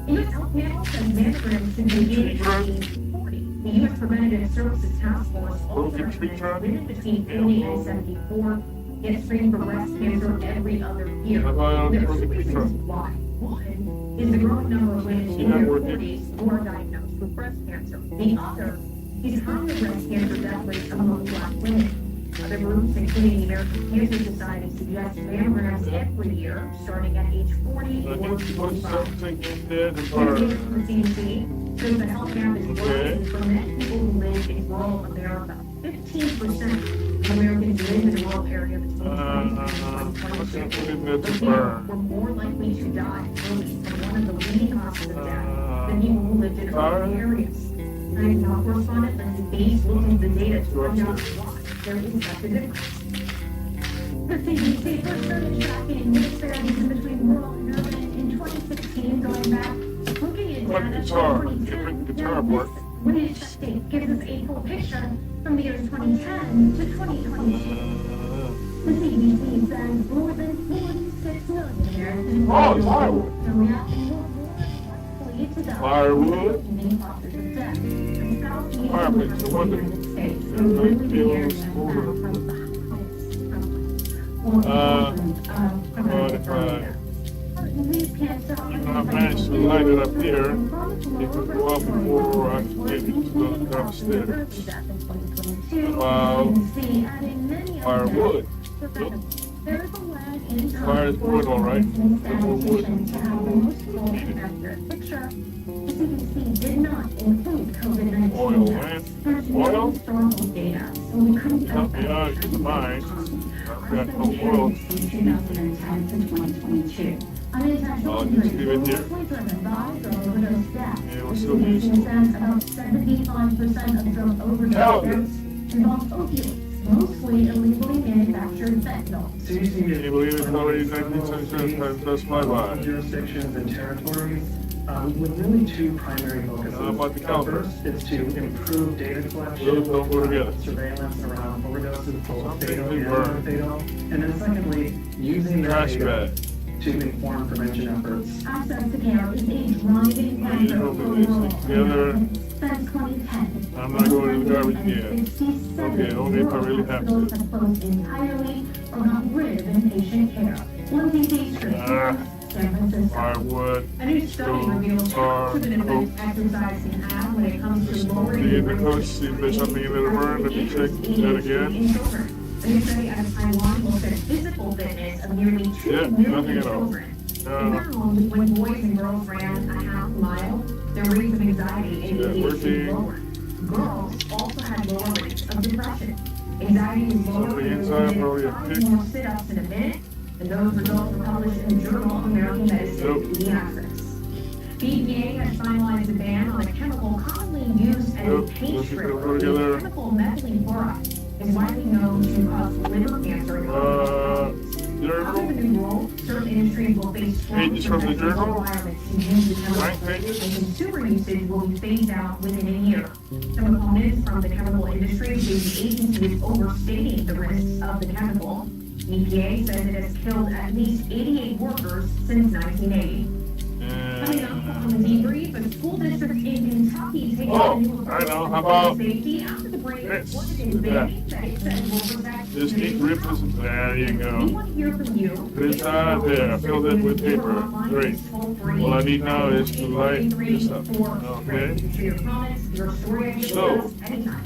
The U.S. Health Panel says mammograms since the beginning of 1940. The U.S. Preventative Services Task Force also recommends women between 40 and 74 get screened for breast cancer every other year. How about There are the two picture? reasons why. One is the growing number of women See in that their working? 40s who are diagnosed with breast cancer. The other is higher breast cancer death rates among Black women. Other groups, including the American Cancer Society, suggest mammograms every year, starting at age 40 I or need to put 45. something in there to Data burn. from the CDC shows the health gap is worsening for many people who live in rural America. 15% of Americans live in a rural area between 2010 and 2022. Put But to people burn. were more likely to die early from one of the leading causes of death than people who lived in urban areas. Science Health correspondent Lindsay Bees looked into the data to find out why there is such a difference. The CDC first started tracking disparities in between rural and urban in 2016, going back, looking at What data guitar? from Give me 2010. the guitar Now, part. this Winnipeg State gives us a full picture from the years 2010 to 2022. The CDC says more than 46 million Americans Oh, it's firewood. are reacting more likely to die. Firewood? Main causes of death. And Southeast Fireplace, no wonder. United States It are might really be a the little areas that smoother. have the highest But if I you know, I managed to light it up here, it could go up before I could get to go upstairs. Wow. Firewood. There is a lag Fire is wood, all right. More wood. To have the most accurate picture, the CDC did not include COVID-19 Oil, deaths. man. There's no Oil? historical data, so we couldn't Help me out, get the mine. I've got no oil. From 2010 to 2022. I'll just leave it here. Yeah, we'll still use it. About 75% of drug overdose Tell me. deaths involve opioids, mostly illegally manufactured fentanyl. Can you believe it's already 1977 times that's my life? Jurisdictions and territories, with really two primary focuses. How about the calendar? First is to improve data collection, Those don't go together. surveillance around overdoses, both fatal Something and burn. non-fatal. And then secondly, using that Trash data bag. to inform prevention efforts. Access to care is a driving Maybe factor hold for these rural together. Americans. Since 2010, I'm not going to the garbage can. 67 Okay, only if I really have to. hospitals have closed entirely or got rid of inpatient care. One of these eight states, San Francisco. Firewood, A new study stone, reveals tar, how positive coke. exercise can have when it comes to lowering See the in the risk coach, of see if there's something in there to burn. Let me check that again. in children. A new study out of Taiwan looked at physical fitness of nearly 2 Yeah, million nothing at all. children. It found when boys and girls ran a half mile, their rates of anxiety and Yeah, ADHD working. lowered. Girls also had lower rates of depression. Anxiety is lower Something when they inside, did probably a 5 pig. more sit-ups in a minute, and those results were published in the Journal of American Medicine, Nope. Pediatrics. The EPA has finalized a ban on a chemical commonly used as a Nope. paint Those people stripper. go together. The chemical methylene chloride is widely known to cause liver cancer and Journal, under the new rule, certain industries will face strong Pages from the protective journal? requirements to use the chemical, 9 pages? and consumer usage will be phased out within a year. Some opponents from the chemical industry say the agency is overstating the risks of the chemical. EPA says it has killed at least 88 workers since 1980. Coming up on the debrief, a school district in Kentucky takes Oh, a new I know. How approach about to safety after the break. this? What is it Yeah. that it says will protect Just eat ripples. There you We go. want to hear from you. Put it inside there. Fill it with paper. Great. All I need now is to light this up. Okay. Your comments, your story ideas, So. anytime.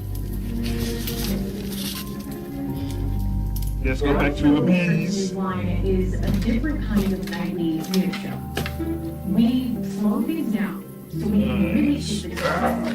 Let's go back to the bees. Line is a different kind of nightly news show. We slow things down so we can really take the time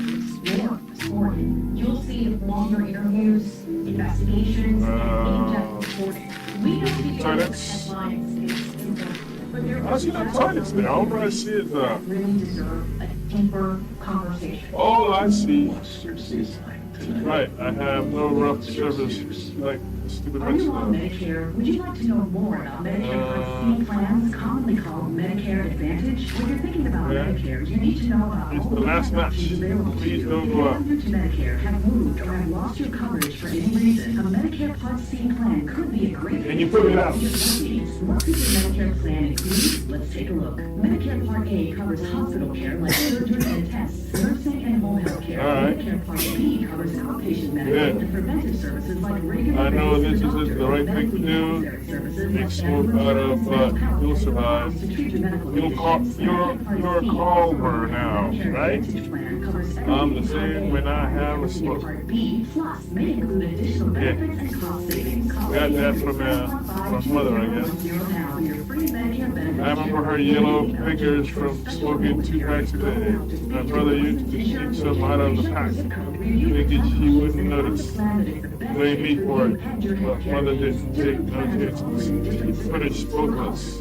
to explore the story. You'll see longer interviews, investigations, and in-depth reporting. We don't give you Silence. headlines, it's important, but there I are see the toilets there. All I see is that really deserve a deeper conversation. all I see. Monsters inside tonight. Right, I have no rough service like stupid Are you on Mexico. Medicare? Would you like to know more about Medicare Part C plans, commonly called Medicare Advantage? When you're thinking about Yeah. Medicare, you need to know about It's all the last match. options available to Please you. don't If go you're out. new to Medicare, have moved, or have lost your coverage for any reason, a Medicare Part C plan could be a great And you put it out. What does your Medicare plan include? Let's take a look. Medicare Part A covers hospital care like surgery and tests, nursing and home health care. All right. Medicare Part B covers outpatient medical Good. and preventive services like regular I know visits this to is the doctors, right thing to do. necessary services Make like smoke out of, you'll survive. You'll you're calmer now, right? I'm the same when I have a smoke. Yeah. Got that from mother, I guess. I remember her yellow fingers from smoking 2 packs a day. My brother used to shoot some out of the pack, thinking she wouldn't notice. Blame me for it, but mother didn't take no chances. She finished smokeless.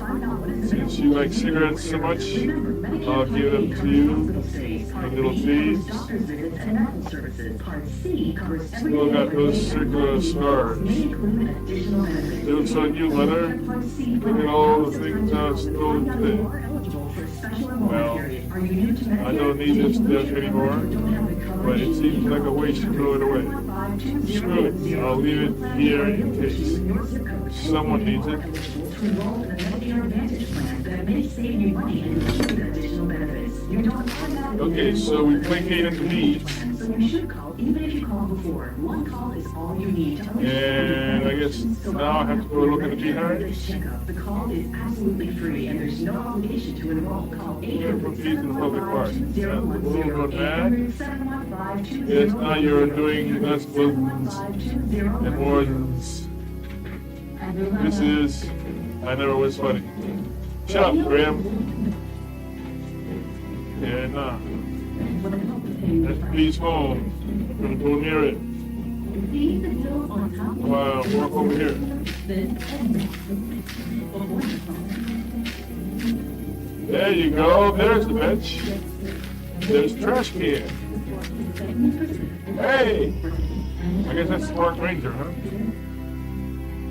Since you like cigarettes so much, I'll give them to you, my little thieves. Still got those circular scars. Jokes on you, mother. Look at all the things I've stolen today. Well, I don't need this stuff anymore, but it seems like a waste to throw it away. Screw it, I'll leave it here in case someone needs it. Okay, so we placated the bees. So you should call, even if you called before. One call is all you need to And I guess now I have to go look at the beehives. The call is absolutely free and there's no obligation to enroll. Call Put these in the public park. And the balloon run mad. Yes, now you're doing less balloons and more. This is I never was funny. Shut up, Graham. Yeah, nah. That's Please phone. I'm gonna go near it. Walk over here. There you go. There's the bench. There's the trash can. Hey! I guess that's the park ranger, huh?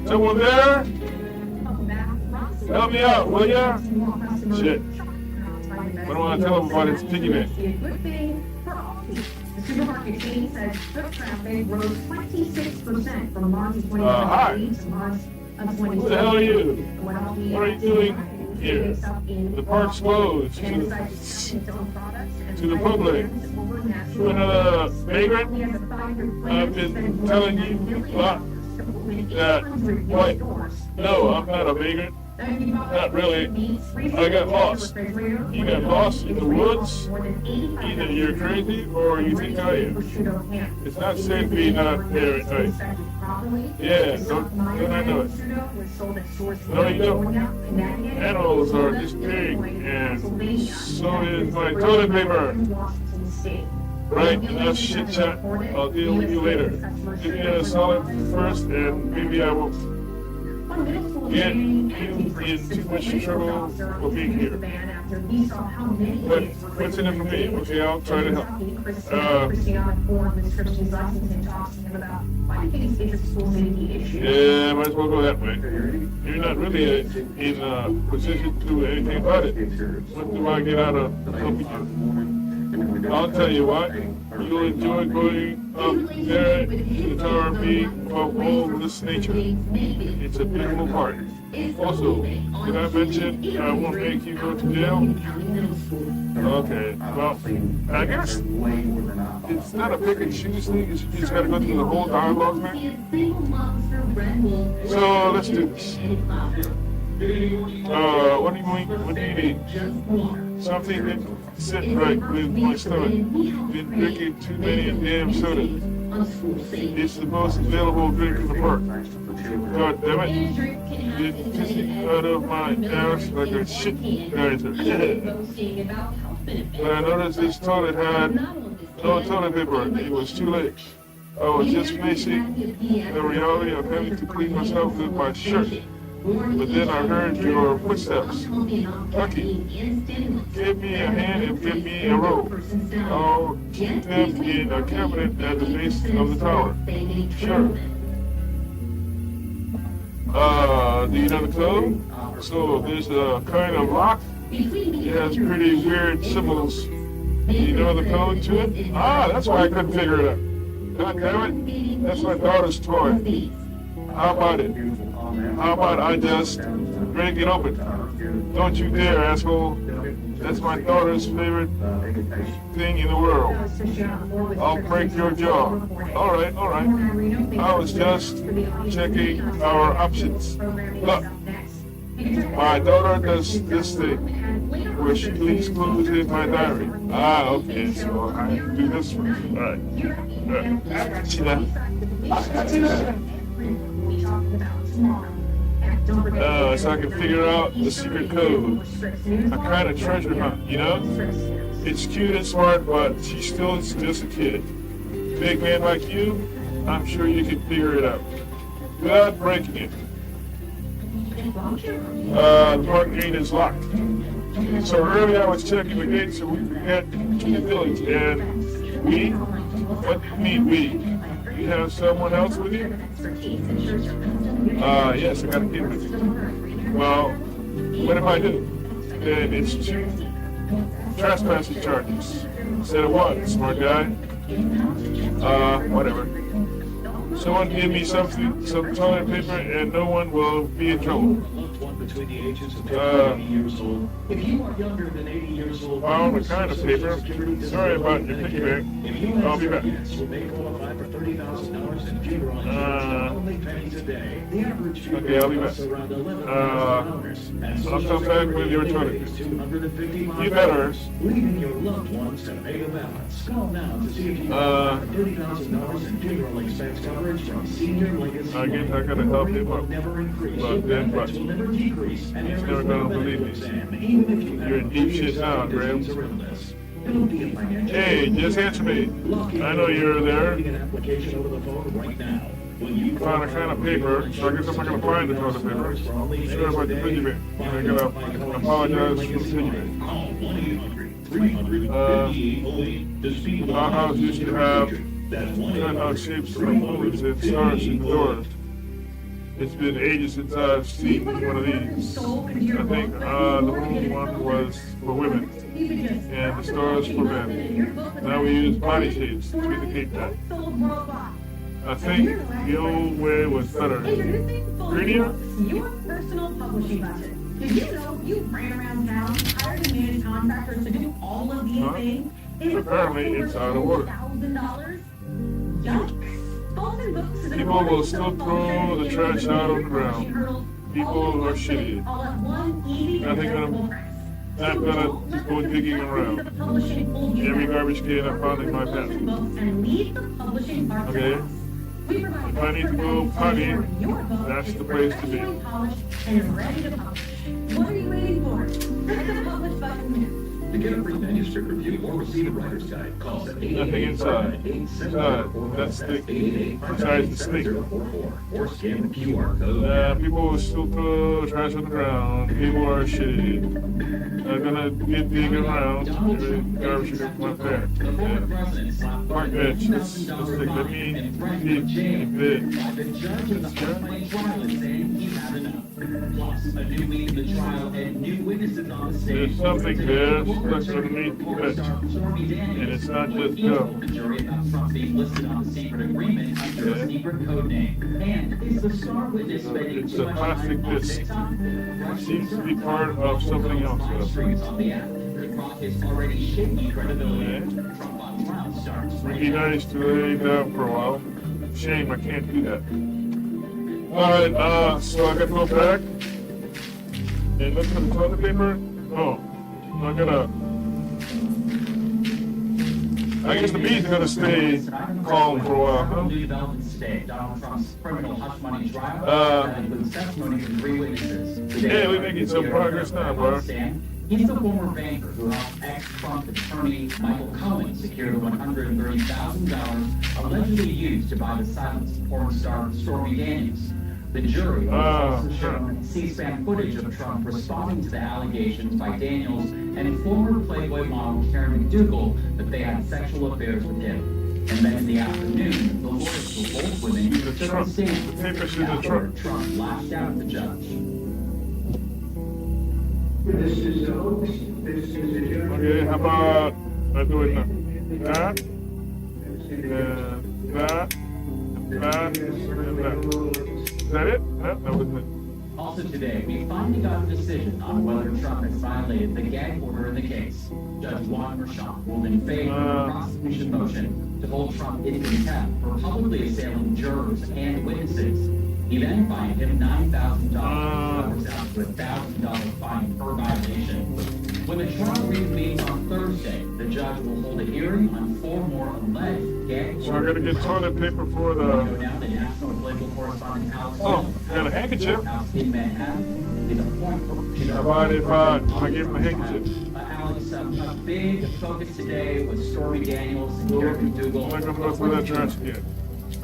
Someone there? Help me out, will ya? Shit. I don't want to tell them about its piggyback. The supermarket chain says foot traffic rose 26% from March of 2023 hi. to March of 2024. Who the hell are you? What are you doing here? The park's closed to the public. To another vagrant? I've been telling you that, what? No, I'm not a vagrant. Not really. I got lost. You got lost in the woods? Either you're crazy or you think I am. It's not safe being out there at night. Yeah, don't I know it? No, you don't. Animals are disappearing, and so is my toilet paper. Right, enough shit chat. I'll deal with you later. Give me a solid first, and maybe I will get you in too much trouble for being here. But what's in it for me? Okay, I'll try to help. Yeah, might as well go that way. You're not really in a position to do anything about it. What do I get out of helping you? I'll tell you what, you'll enjoy going up there to the tower and being of all this nature. It's a beautiful park. Also, did I mention I won't make you go to jail? Okay, well, I guess it's not a pick and choose thing, you just gotta go through the whole dialogue, man. So, let's do this. What do you need? Something that sit right with my stomach. Been drinking too many damn sodas. It's the most available drink in the park. God damn it. Been pissing out of my ass like a shit geyser. But I noticed this toilet had no toilet paper. It was too late. I was just facing the reality of having to clean myself with my shirt. But then I heard your footsteps. Lucky, give me a hand and give me a rope. I'll keep them in a cabinet at the base of the tower. Sure. Do you know the code? So there's a kind of lock. It has pretty weird symbols. Do you know the code to it? Ah, that's why I couldn't figure it out. God damn it. That's my daughter's toy. How about it? How about I just break it open? Don't you dare, asshole. That's my daughter's favorite thing in the world. I'll break your jaw. All right. I was just checking our options. Look, my daughter does this thing where she leaves clues in my diary. Ah, okay, so I have to do this one. All right. I got you now. So I can figure out the secret code. A kind of treasure hunt, you know? It's cute and smart, but she still is just a kid. Big man like you, I'm sure you can figure it out. Without breaking it. The park gate is locked. So earlier I was checking the gate so we could get to the village, and we? What do you mean we? You have someone else with you? Yes, I got a kid with you. Well, what if I do? Then it's 2 trespassing charges instead of 1, smart guy. Whatever. Someone give me some toilet paper and no one will be in trouble. Between the ages of 10 and 80 years old. If you are younger than 80 years old, found a kind of paper. Sorry about your piggyback. I'll be back. You may qualify for $30,000 in funeral insurance, only pennies a day. The average okay, I'll be back. around I'll come back with your toilet. You better. Leaving your loved ones to pay the balance. Call now to see if you can $30,000 in funeral expense coverage from Senior Legacy. I guess I gotta help him up. Never increase. But then what? Will never decrease. decrease, and He's there never is gonna no believe medical me. exam, even if you You're in deep shit now, Graham. It'll be a financial. Hey, just answer me. I know you're there. An application over the phone right now. When you Found a can of paper, so I guess I'm not gonna find the toilet paper. I'm sure about the piggy bank. I gotta apologize for the piggy bank. Call 1-800-358 to speak with Our house used to have That's cutout shapes for moons and stars in the doors. It's been ages since I've seen one of these. I think the moon one was for women and the stars for men. Now we use body shapes to indicate that. I think the old way was better. Greenier? Your personal publishing budget. Did you know you ran around town, hired and managed contractors to do all of these things? Apparently it's out of work. $1,000? Yikes. Golden Books is a People will still throw the trash out on the ground. People are shitty. Not gonna just go digging around. Every garbage can I found in my path. Okay? If I need to go potty, that's the place to be. And ready to publish. What are you waiting for? Click the publish button. To get a free manuscript review or receive a writer's guide, call us at Nothing inside. Inside. That's the besides the snake. or scan the QR code. People will still throw trash on the ground. People are shitty. I'm gonna get digging around. Every garbage can come up there. Mark Edge. Let's take let me keep it. The judge in the Hush trial is saying he had enough. Plus, a new week in the trial and new witnesses on the stage. There's something there stuck underneath the edge. And it's not just gum. The jury about Trump being listed on the secret agreement under a secret code name. And is the star witness spending It's too a much plastic time on disc. TikTok? It seems to be part of something else. Strings on the app. The clock is already shaky credibility. Trump on trial starts. It'd be nice to lay down for a while. Shame I can't do that. Alright, so I gotta go back and look for the toilet paper. Oh, I'm gonna. I guess the bees are gonna stay calm for a while, huh? New developments today. Donald Trump's criminal hush money trial that includes testimony from 3 witnesses. Yeah, we're making some progress now, bro. He's the former banker who helped ex-Trump attorney Michael Cohen secure the $130,000 allegedly used to buy the silenced porn star Stormy Daniels. The jury also shown C-SPAN footage of Trump responding to the allegations by Daniels and former Playboy model Karen McDougal that they had sexual affairs with him. And then in the afternoon, the lawyers for both women took a stand after Trump lashed out at the judge. This is a hoax. This is a joke. Okay, how about I do it now? That, and that, and that, and that. Is that it? That was it. Also today, we finally got a decision on whether Trump has violated the gag order in the case. Judge Juan Merchan ruled in favor of the prosecution motion to hold Trump in contempt for publicly assailing jurors and witnesses. He then fined him $9,000, that works out to a $1,000 fine per violation. When the trial reconvenes on Thursday, the judge will hold a hearing on 4 more alleged gag So I gotta get toilet paper for the. Now the national political correspondent Alex got a handkerchief. in Manhattan is a point. How about if I give him a handkerchief? Alex, a big focus today with Stormy Daniels and Karen McDougal. I'm not gonna go through that trash again.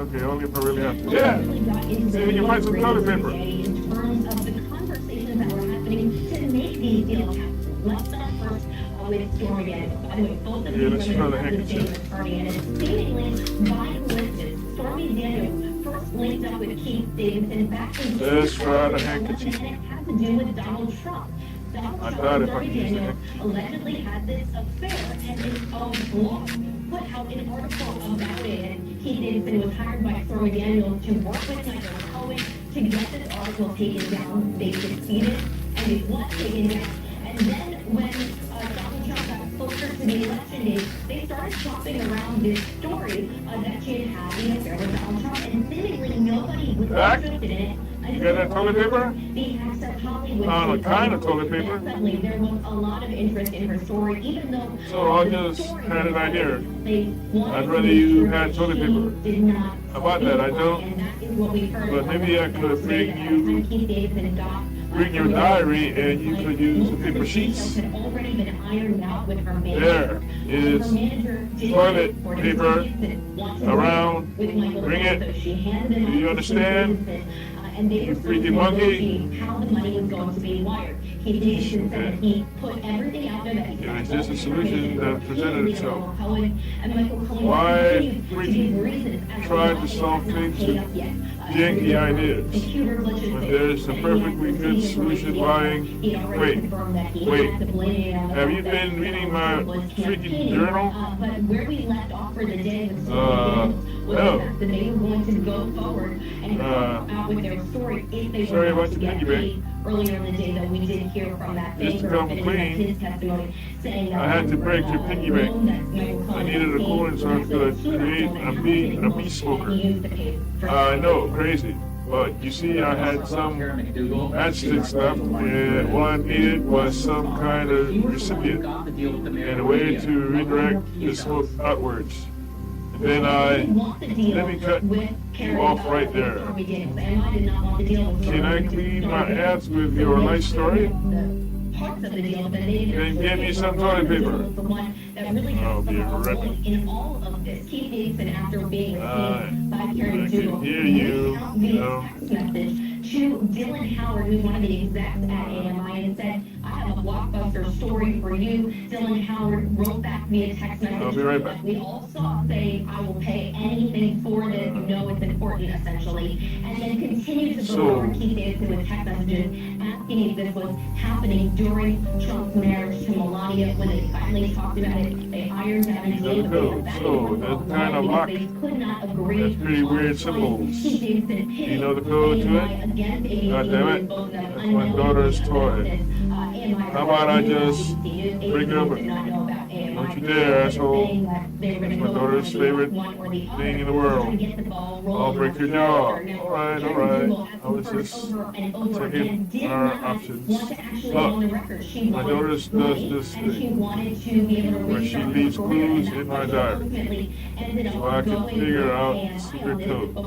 Okay, only if I really have to. Yeah! See if you can find some toilet paper. In terms of the conversations that were happening to make these deals happen. Let's start first with Stormy Daniels. By the way, both of these women have the same attorney, and it's seemingly by coincidence. Stormy Daniels first linked up with Keith Davidson back in Let's try the handkerchief. and it had to do with Donald Trump. Donald Trump and Stormy Daniels allegedly had this affair, and its own blog put out an article about it. And Keith Davidson was hired by Stormy Daniels to work with Michael Cohen to get this article taken down. They succeeded, and it was taken down. And then when Donald Trump got closer to the election day, they started shopping around this story that she had had an affair with Donald Trump, and seemingly nobody was interested in it. You got that toilet paper? The access Hollywood. Oh, the kind of toilet paper. Suddenly, there was a lot of interest in her story, even though. So I just had an idea. I'd rather you had toilet paper. How about that? I don't. But maybe I could bring you bring your diary and you could use the paper sheets. had already been ironed out with her manager. There is Her manager did toilet report it paper that want to around. with Michael Bring Dell, it. so she handed him Do you off understand? to and they You were supposed to freaking monkey. negotiate how the money was going to be wired. He did and said that he put everything out there that he It was just a solution that presented itself. Cohen, and Michael Cohen Why continued to give reasons as try to why solve he has not things paid with up yet. janky ideas? Computer glitches When that- there's a that he perfectly had good received solution from the lying. he already Wait, confirmed that he wait. had to blame it on the Have fact you that been reading my was freaking campaigning. journal? But where we left off for the day was No. the fact that they were going to go forward and come out with their story if they Sorry were about going to the get piggy bank. paid. Earlier in the day, though, we did hear from that Just to banker come that in clean, his testimony saying that I had to break your piggy bank. loan that Michael I Cohen needed a paid coolant so I as could student create loan a and bee housing smoker. loan he used to pay for I know, crazy. But you see, I had some matchstick stuff, and what I needed was some kind of recipient and a way to redirect the smoke outwards. And then let me cut you off right there. Can I clean my ass with your life story? Then give me some toilet paper. I'll be right. In all of this, Keith Davidson, after being received by Karen I can Dugal, hear you. via text message to Dylan Howard, who's one of the execs at AMI, and said, I have a blockbuster story for you. Dylan Howard wrote back via text message. I'll be right back. We all saw saying, I will pay anything for this, you know it's important, essentially. And then continued to go over Keith Davidson with text messages, asking if this was happening during Trump's marriage to Melania. When they finally talked about it, they ironed out a deal. So, that's kind of luck. They could not agree. That's pretty weird symbols. Do you know the code to it? God damn it. That's my daughter's toy. How about I just bring it over? Don't you dare, asshole. That's my daughter's favorite thing in the world. I'll break your jaw. Alright, alright. I was just checking our options. Look, my daughter does this thing where she leaves clues in my diary so I can figure out the secret code. What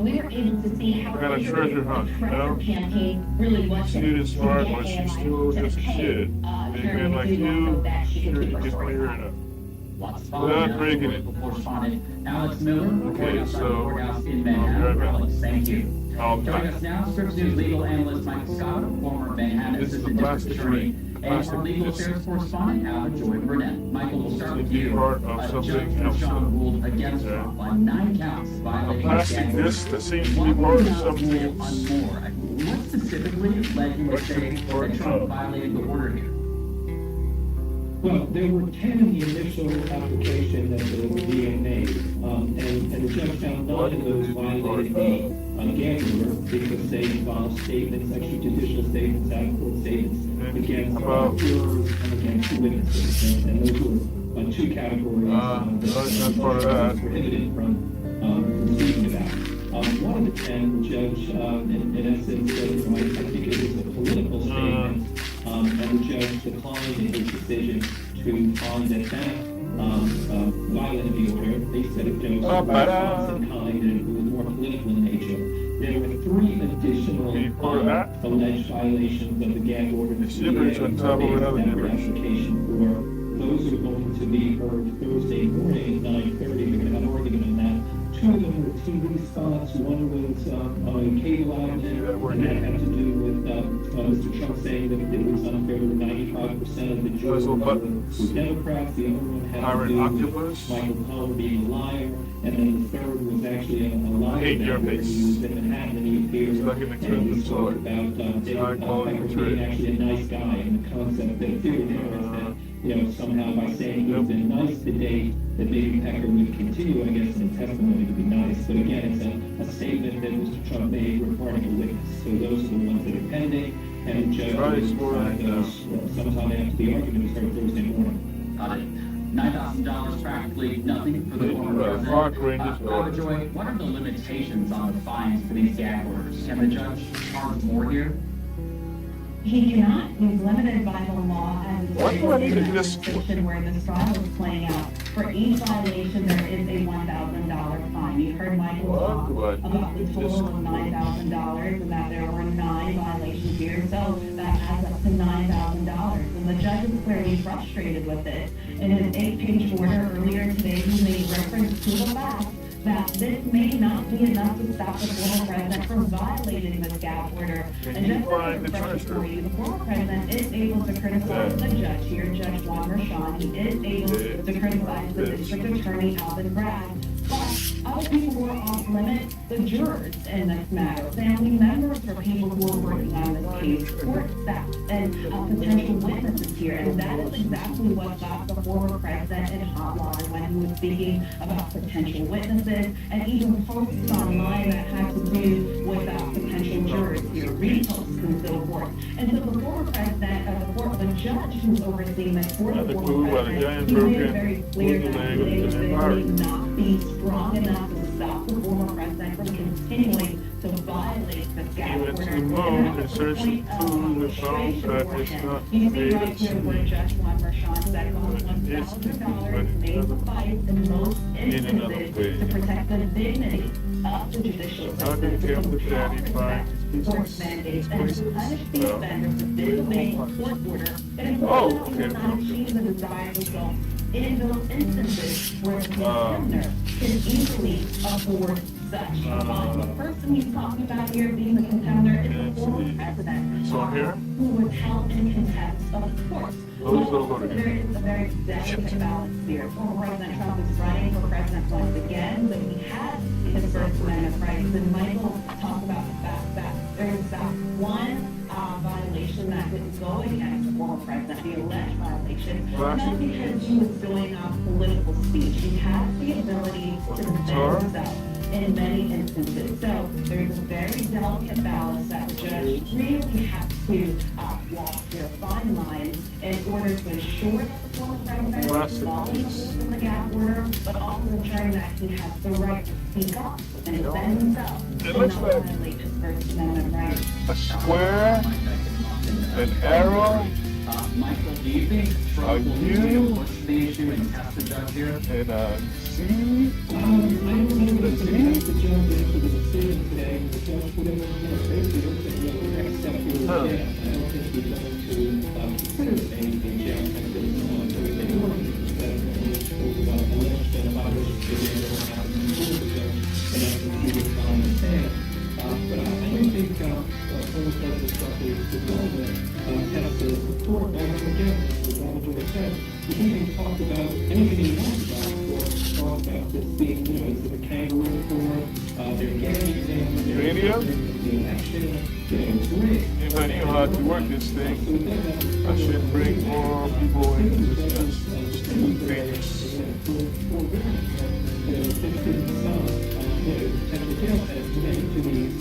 kind of treasure hunt, you know? Student smart, but she's still just a kid. Big men like you, sure you get clear enough. Without breaking it. Alex Miller, Okay, so courthouse in Manhattan. I'll be right back. Thank you. I'll be Joining back. us now, Scripps News legal analyst Michael Scott, former Manhattan This is assistant the district plastic attorney, ring. and our Plastic legal this. affairs correspondent, Alan Joy Burnett. Michael, we'll start with you. Part of A something judge else. Trump ruled against Yeah. Trump on 9 counts, A violating plastic the disc that seems to be What part of was something the else. on more? What specifically led you to say that Trump violated the order here? Well, there were 10 in the initial application that the VA made, and the judge found 9 of those violated the gag order because they involved statements, extrajudicial statements, out-of-court statements against jurors and against witnesses, and those were 2 categories that's not part of that. prohibited from speaking about. One of the 10, the judge, in essence, said, I think it was a political statement, and the judge declined in his decision to find that violated the order. They said it was responsive kind and it was more political in nature. There were 3 additional alleged violations of the gag order. The gibberish on top of another gibberish. Application for those are going to be heard Thursday morning at 9:30. We're going to have an argument on that. 2 of them were TV spots. One was on a cable outlet, and that had to do with Mr. Trump saying that it was unfair that 95% of the jurors were Democrats. The other one had to do with Michael Cohen being a liar. And then the third was actually a liar that he was in Manhattan, and he appeared and he spoke about David Becker being actually a nice guy, and the concept that theory there is that, somehow by saying he's been nice today, that maybe Pecker would continue, I guess, in testimony to be nice. But again, it's a statement that Mr. Trump made regarding a witness. So those are the ones that are pending, and the judge will decide those sometime after the argument is heard Thursday morning. Got it. $9,000 practically nothing for the former president. Joy, what are the limitations on the fines for these gag orders? Can the judge charge more here? He cannot. He's limited by the law as Why do I need to do this? jurisdiction where this trial is playing out. For each violation, there is a $1,000 fine. You heard Michael talk about the total of $9,000 and that there were 9 violations here. So that adds up to $9,000. And the judge is clearly frustrated with it. In his 8-page order earlier today, he made reference to the fact that this may not be enough to stop the former president from violating this gag order. And just as a refresher for you, the former president is able to criticize the judge here, Judge Juan Merchan. He is able to criticize the district attorney, Alvin Bragg. But other people who are off limit, the jurors in this matter, family members for people who are working on this case, court staff, and potential witnesses here. And that is exactly what got the former president in hot water when he was speaking about potential witnesses and even posts online that had to do with potential jurors here, reposts and so forth. And so the former president, the judge who's overseeing this for the former president, he made it very clear that they would not be strong enough to stop the former president from continuing to violate this gag order. And that's the point of frustration for him. You see right here where Judge Juan Merchan said $1,000 may suffice in most instances to protect the dignity of the judicial system, to comply with court mandates, and to punish the offenders of disobeying a court order. And unfortunately, not achieve the desired result in those instances where the contender can easily afford such. The person he's talking about here being the contender is the former president, who was held in contempt of court. There is a very delicate balance here. Former President Trump is running for president once again, but he has his First Amendment rights. And Michael talked about the fact that there is about one violation that didn't go against the former president, the alleged violation, and that's because he was doing political speech. He has the ability to defend himself in many instances. So there's a very delicate balance that the judge really has to walk their fine line in order to ensure that the former president is following the rules in the gag order, but also ensuring that he has the right to speak up and defend himself and not violate his First Amendment rights. A square, an arrow, Michael, do you think Trump will be push the issue and test the judge here? and a C. I don't think the judge after the decision today, the judge put in basically the next step here is jail. I don't think he's going to consider anything jail. I think there's any ordinance that goes about alleged violations of the jail that happen before the judge and after he was on the stand. But I don't think former President Trump is going to test the court. Again, as Andrew said, he can talk about anything he wants about the court. Talk about this being, is it a kangaroo court? They're getting the election. It's rigged. If I knew how to work this thing, I should bring more people in to discuss things. And the jail has related to these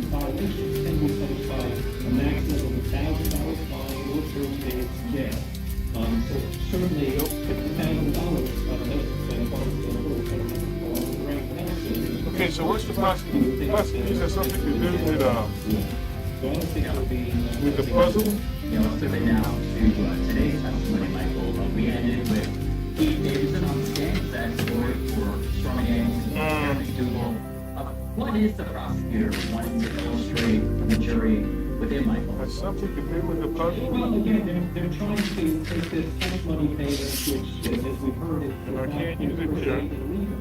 violations can be punished by a maximum of $1,000 fine or 30 days jail. So certainly $50,000 Okay, so what's the prosecution? Is that something to do with the puzzle? Specific now to today's testimony, Michael, we ended with Pete Davidson on the stand, that story for storming gangs and what is the prosecutor wanting to illustrate for the jury within Michael? Has something to do with the puzzle? Well, again, they're trying to take this hush money payment, which, as we've heard, is illegal,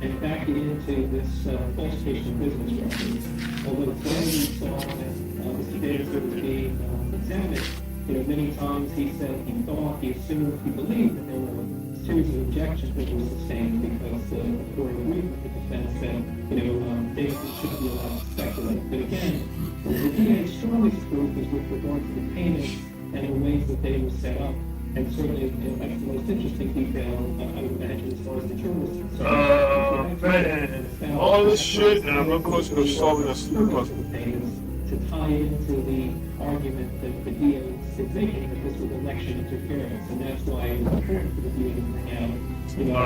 and back it into this falsification of business records. Although it's when we saw that Mr. Davidson was being examined, many times he said he thought, he assumed, he believed that there were a series of objections that were sustained because during the week the defense said, Davidson shouldn't be allowed to speculate. But again, the DA's strongest proof is with regard to the payments and the ways that they were set up. And certainly, that's the most interesting detail, I would imagine, as far as the journalists are concerned. Man, all this shit, and I'm not close to solving a sleep puzzle. To tie into the argument that the DA is making that this was election interference, and that's why it was important for the DA to bring out,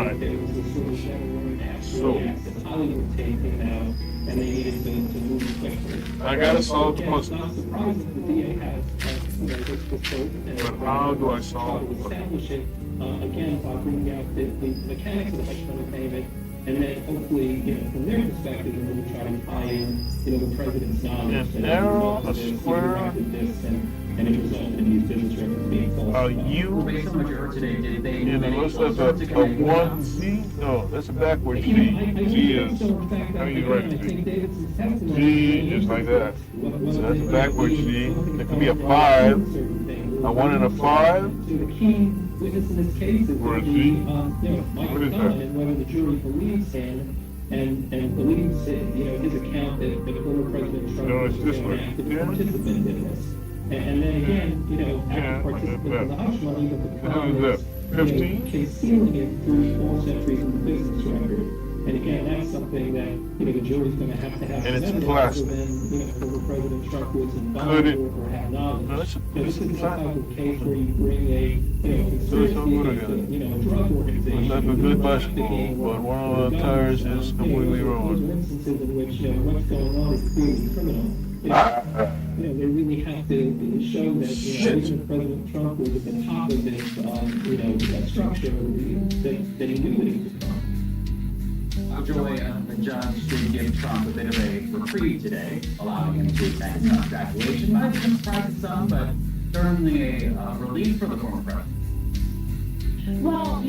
that there was this sort of never-word after Hollywood tape came out, and they needed to move quickly. I gotta solve the puzzle. It's not surprising the DA has the scope. But how do I solve try to it? establish it, again, by bringing out the mechanics of the electronic payment, and then hopefully, from their perspective, we're going to try to tie in, the president's knowledge. And narrow a square. And it resulted in these business records being false. Based on what you heard today, did they? Yeah, it looks like a 1Z. No, that's a backwards Z. Z is, I mean, you're right. Z is like that. So that's a backwards Z. It could be a 5. A 1 and a 5. So the key witness in this case is Or a the, Z. Michael What is Cohen, that? and whether the jury believes him and believes his account that former President Trump No, it's was this an way. active Yeah. participant in this. And then again, Yeah, active participant in the hush money, but the problem How is, is that? 15? concealing it through false entries in the business record. And again, that's something that, the jury's going to have And it's evidence plastic. other than, former President Trump was Could involved it- or have knowledge. No, This is the type plastic. of case where you bring a, conspiracy against a drug organization. It's like a good bicycle, but one of the tires is completely Those are wrong. instances in which, what's going on is clearly criminal. They really have to show that, even President Trump was at the top of this, that structure, that he knew that he was wrong. Joy, the judge did give Trump a bit of a reprieve today, allowing him to attend his son's graduation. Might have been a surprise to some, but certainly a relief for the former president. Well,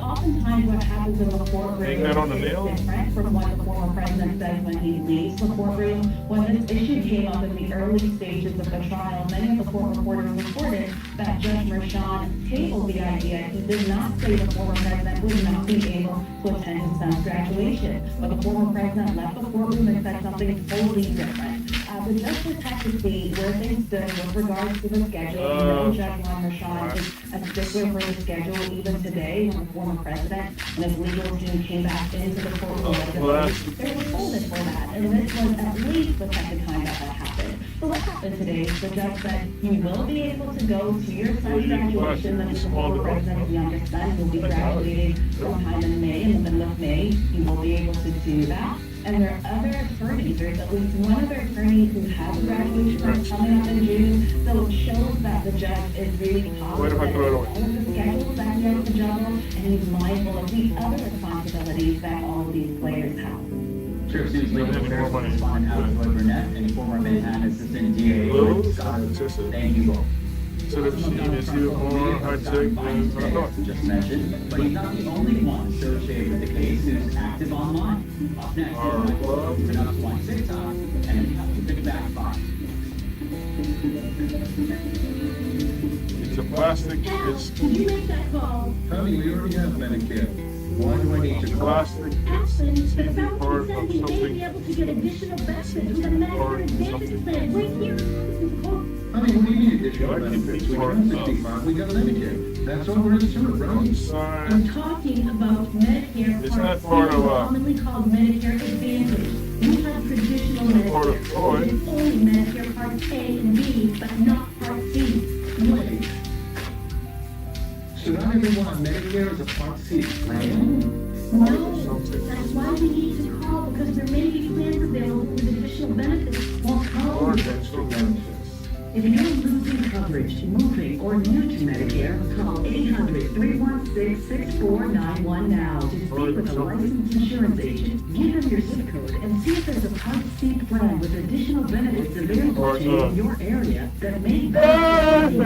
oftentimes what happens in the courtroom Hang that on the nail? is different from what the former president says when he leaves the courtroom. When this issue came up in the early stages of the trial, many of the court reporters reported that Judge Merchan tabled the idea. He did not say the former president would not be able to attend his son's graduation, but the former president left the courtroom and said something totally different. The judge would have to see where things stood with regards to the schedule. Judge Merchan is a stickler for the schedule even today when the former president and his legal team came back into the courtroom. They were folded for that, and this was at least the second time that happened. So what happened today is the judge said you will be able to go to your son's graduation. That is the former president's youngest son will be graduating sometime in May, in the middle of May. He will be able to do that. And there are other attorneys, there's at least one other attorney who has a graduation coming up in June. So it shows that the judge is really positive of all of the schedules that he has to juggle, and he's mindful of the other responsibilities that all of these players have. Sheriff's News legal affairs correspondent Alex Burnett and former Manhattan Assistant DA Lloyd Scott. Thank you both. So the machine is here more high tech than I thought. Just mentioned, but he's not the only one associated with the case who's active online. Up next, we've been up to on TikTok and Big Back 5. It's a plastic. It's Did you make that call? Honey, we already have Medicare. Why do I need to call? plastic. Ashton, the TV fountain part said of you may be something. able to get additional benefits with the Medicare Advantage plan. Right here. This is called. Honey, what do you mean additional I can benefits? be We part got of 65, we got Medicare. That's all there is to it, right? Sign. I'm talking about Medicare It's Part not C, part of, commonly called Medicare Advantage. You have traditional Part of Medicare, Troy. which is only Medicare Part A and B, but not Part C. Wait. So not everyone on Medicare is a Part C plan? No, that's why we need to call, because there may be plans available with additional benefits. Well, call. Or extra benefits. If you're losing coverage, moving, or new to Medicare, call 800-316-6491 now to speak with a licensed insurance agent. Give them your zip code and see if there's a Part C plan with additional benefits available to you in your area that may benefit you.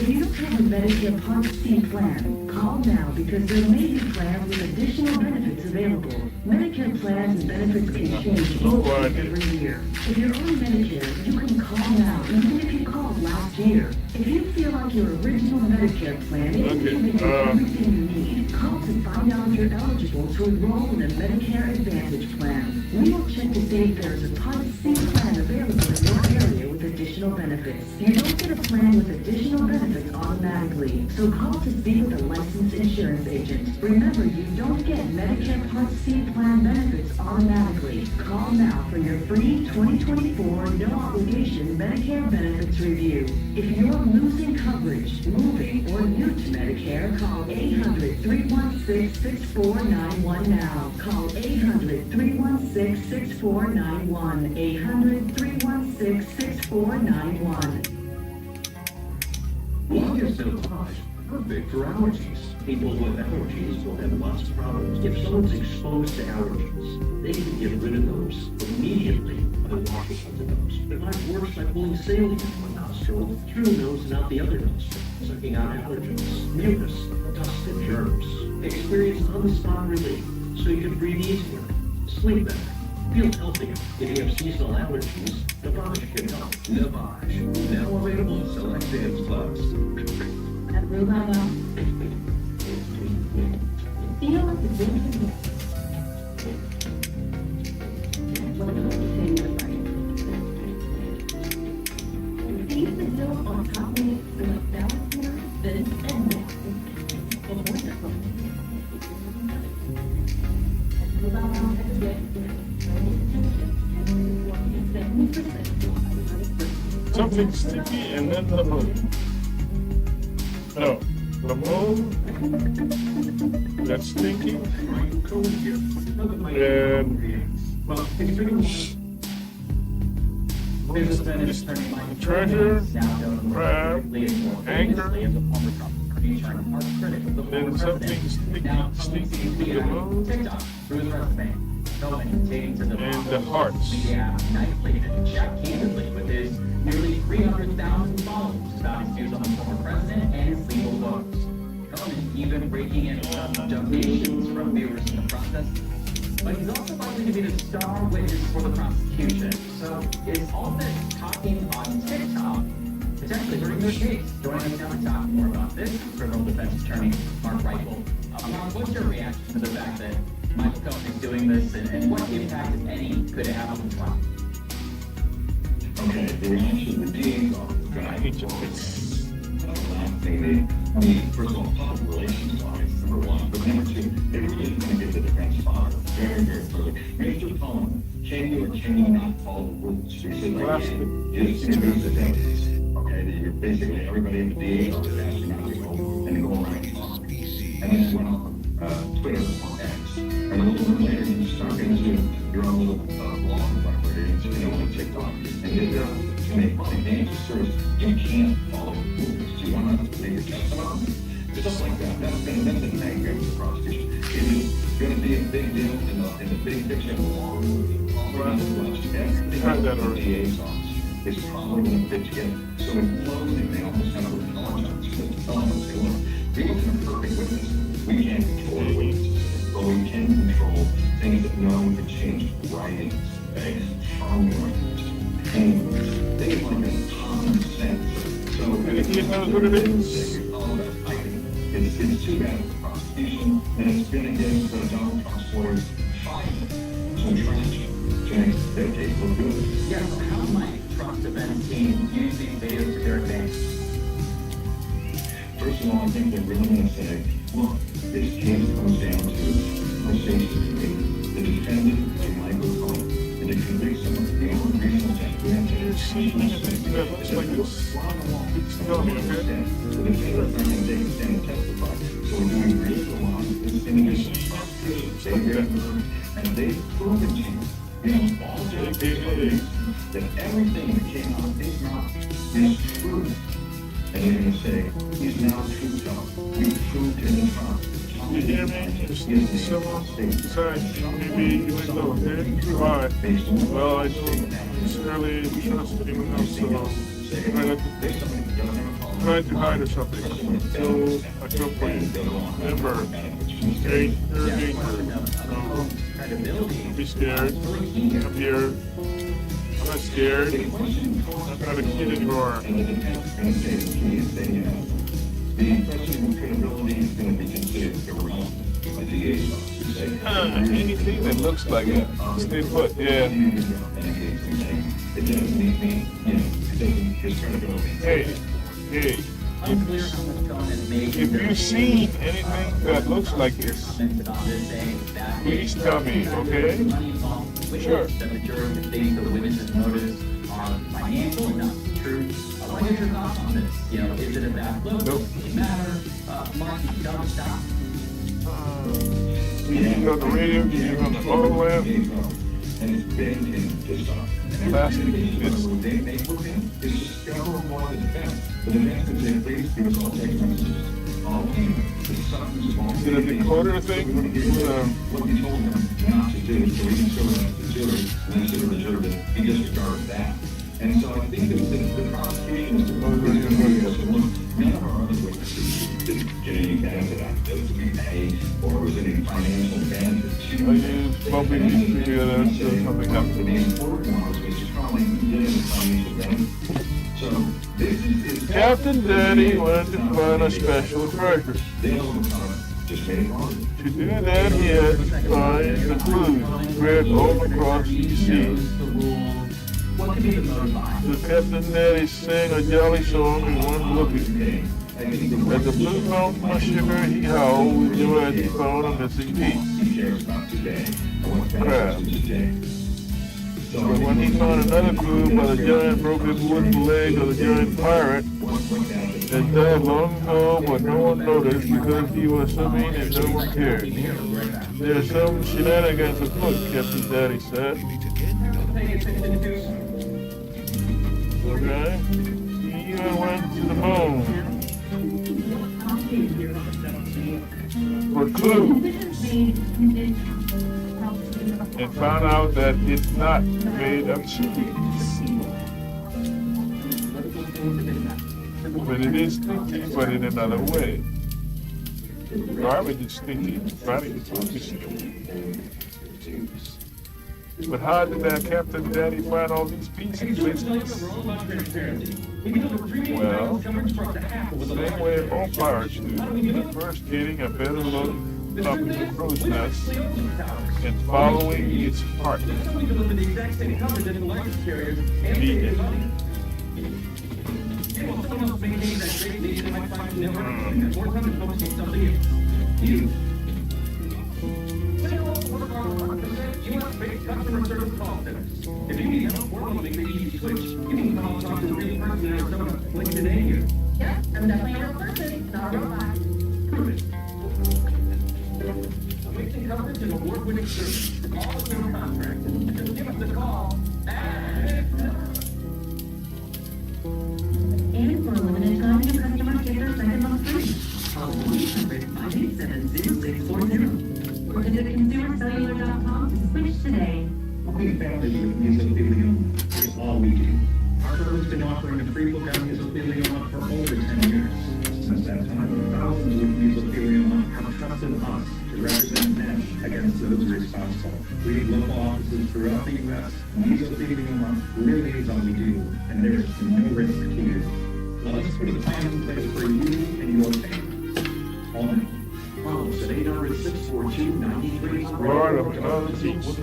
If you don't have a Medicare Part C plan, call now because there may be plans with additional benefits available. Medicare plans and benefits can change every year. If you're on Medicare, you can call now, even if you called last year. If you feel like your original Medicare plan isn't giving you everything you need, call to find out if you're eligible to enroll in a Medicare Advantage plan. We will check to see if there's a Part C plan available in your area with additional benefits. You don't get a plan with additional benefits automatically, so call to speak with a licensed insurance agent. Remember, you don't get Medicare Part C plan benefits automatically. Call now for your free 2024 no-obligation Medicare benefits review. If you're losing coverage, moving, or new to Medicare, call 800-316-6491 now. Call 800-316-6491. 800-316-6491. Why is lavage perfect for allergies? People with allergies will have lots of problems. If someone's exposed to allergens, they can get rid of those immediately by washing out the nose. It might work by pulling saline into one nostril, through the nose and out the other nostril, sucking out allergens, mucus, dust, and germs. Experience on-the-spot relief so you can breathe easier, sleep better, feel healthier. If you have seasonal allergies, lavage can help. Lavage, now available at select Sam's Clubs. That real loud. Feel like it's really what I'm saying is right. These are built on top of the balance here, this, and this. Something sticky and then the moon. No, the moon, that's stinky, and treasure, crab, anchor, then something stinky to the moon, and the hearts. Check candidly with his nearly 300,000 followers about his views on the former president and his legal woes. Cohen even breaking in some donations from viewers in the process. But he's also likely to be the star witness for the prosecution. So is all this talking on TikTok potentially hurting their case? Joining us now to talk more about this, criminal defense attorney Mark Reichel. Mark, what's your reaction to the fact that Michael Cohen is doing this, and what impact, if any, could it have on the trial? Okay, the reaction of the DA's office, I hate you. Last thing first of all, public relations wise, number one, but number two, they really going to give the defense fodder very, very clearly. Mr. Cohen, can you or can you not follow the rules? You say, like, just introduce the evidence. Okay, that you're basically everybody in the DA's office asking out to go and go around and talk. And then it went on Twitter or X. And a little bit later, you start into your own little blog, whatever it is, on TikTok. And you make fun of names of service. You can't follow the rules. You want to make a test about them? Stuff like that. That's a nightmare for the prosecution. It is going to be a big deal in the big picture of the law. Everything the DA's office is probably going to fit together. So in closing, they almost have to apologize to the felons who are people can be perfect witness. We can't control the witnesses, but we can control things that no one can change. Writings, formulas, things like that, common sense. So he knows what it is. It's too bad for the prosecution, and it's going to give the Donald Trump's lawyers some traction to make their case look good. Yeah, so how might Trump's defense team use these videos to their advantage? First of all, I think they're really going to say, look, this case comes down to conversation between the defendant and Michael Cohen, and to convict someone. The only reason that we have to See anything that looks like it's tell me, okay? so the defendant and they can stand and testify. So we're doing really a lot of this in this prosecution. And they've proven to you, all the evidence that everything that came out of his mouth is true. And they're going to say, he's now true self. You proved it in trial. You hear me? Just someone decide maybe you went low, okay? Why? Well, I don't necessarily trust anyone else, so try to hide or something. So I come for you. Remember, you're dangerous. Don't be scared. I'm here. I'm not scared. I'm not a kid anymore. The question of credibility is going to be considered irrelevant by the DA's office. Anything that looks like it. Stay put, yeah. It doesn't mean, it doesn't, his credibility. Hey. If you've seen anything that looks like this, please tell me, okay? Sure. That the jury thinks the witness's motives are financial and not true. What are your thoughts on this? Is it a bad look? Nope. Does it matter? Mark, you don't stop. You on the radio, you on the phone lamp. and it's begged him to stop. Plastic. They make with him is discover more the defense. The defense is in place through all text messages. All pain, the substance of all Is it a decoder thing? what he told him not to do, so he can show it to the jury, and instead of the jury, he disregarded that. And so I think that the prosecution is to look, none of our other witnesses didn't get any benefit out of it, to be paid, or was any financial benefit. I use bumping these together so something happens. The important one was Mr. Crowley, who did any financial benefit. So this is Captain Daddy wanted to find a special treasure. just made it harder. To do that, he had to find the clues spread all across the sea. What could be the motive? So Captain Daddy sang a jolly song in one looking. At the Blue Mountain sugar, he howled with joy as he found a missing piece. Crab. But when he found another clue by the giant broken wooden leg of the giant pirate that died long ago but no one noticed because he was so mean and no one cared. There's some shenanigans afoot, Captain Daddy said. Okay? He even went to the moon for clues and found out that it's not made of cheese. But it is stinky, but in another way. Garbage is stinky, body is stinky. But how did that Captain Daddy find all these pieces? Well, same way all pirates do. First getting a better look up the crow's nest and following its partner. Customer service call centers. If you need help or want to make an easy switch, you can call and talk to a real person or someone like today here. Yeah, I'm definitely a real person, not a robot. Prove it. Amazing coverage and award-winning service. All with no contract. Just give us a call. And for a limited time, new customers get their second month free. Call 1-800-587-0640 or visit consumercellular.com to switch today. Helping families with mesothelioma is all we do. Our firm has been offering a free book on mesothelioma for over 10 years. Since that time, thousands with mesothelioma have trusted us to represent them against those responsible. We have local offices throughout the U.S. Mesothelioma really is all we do, and there is no risk to you. Let us put a plan in place for you and your family. All in. Call us at 800-642-9300 Lord of another piece.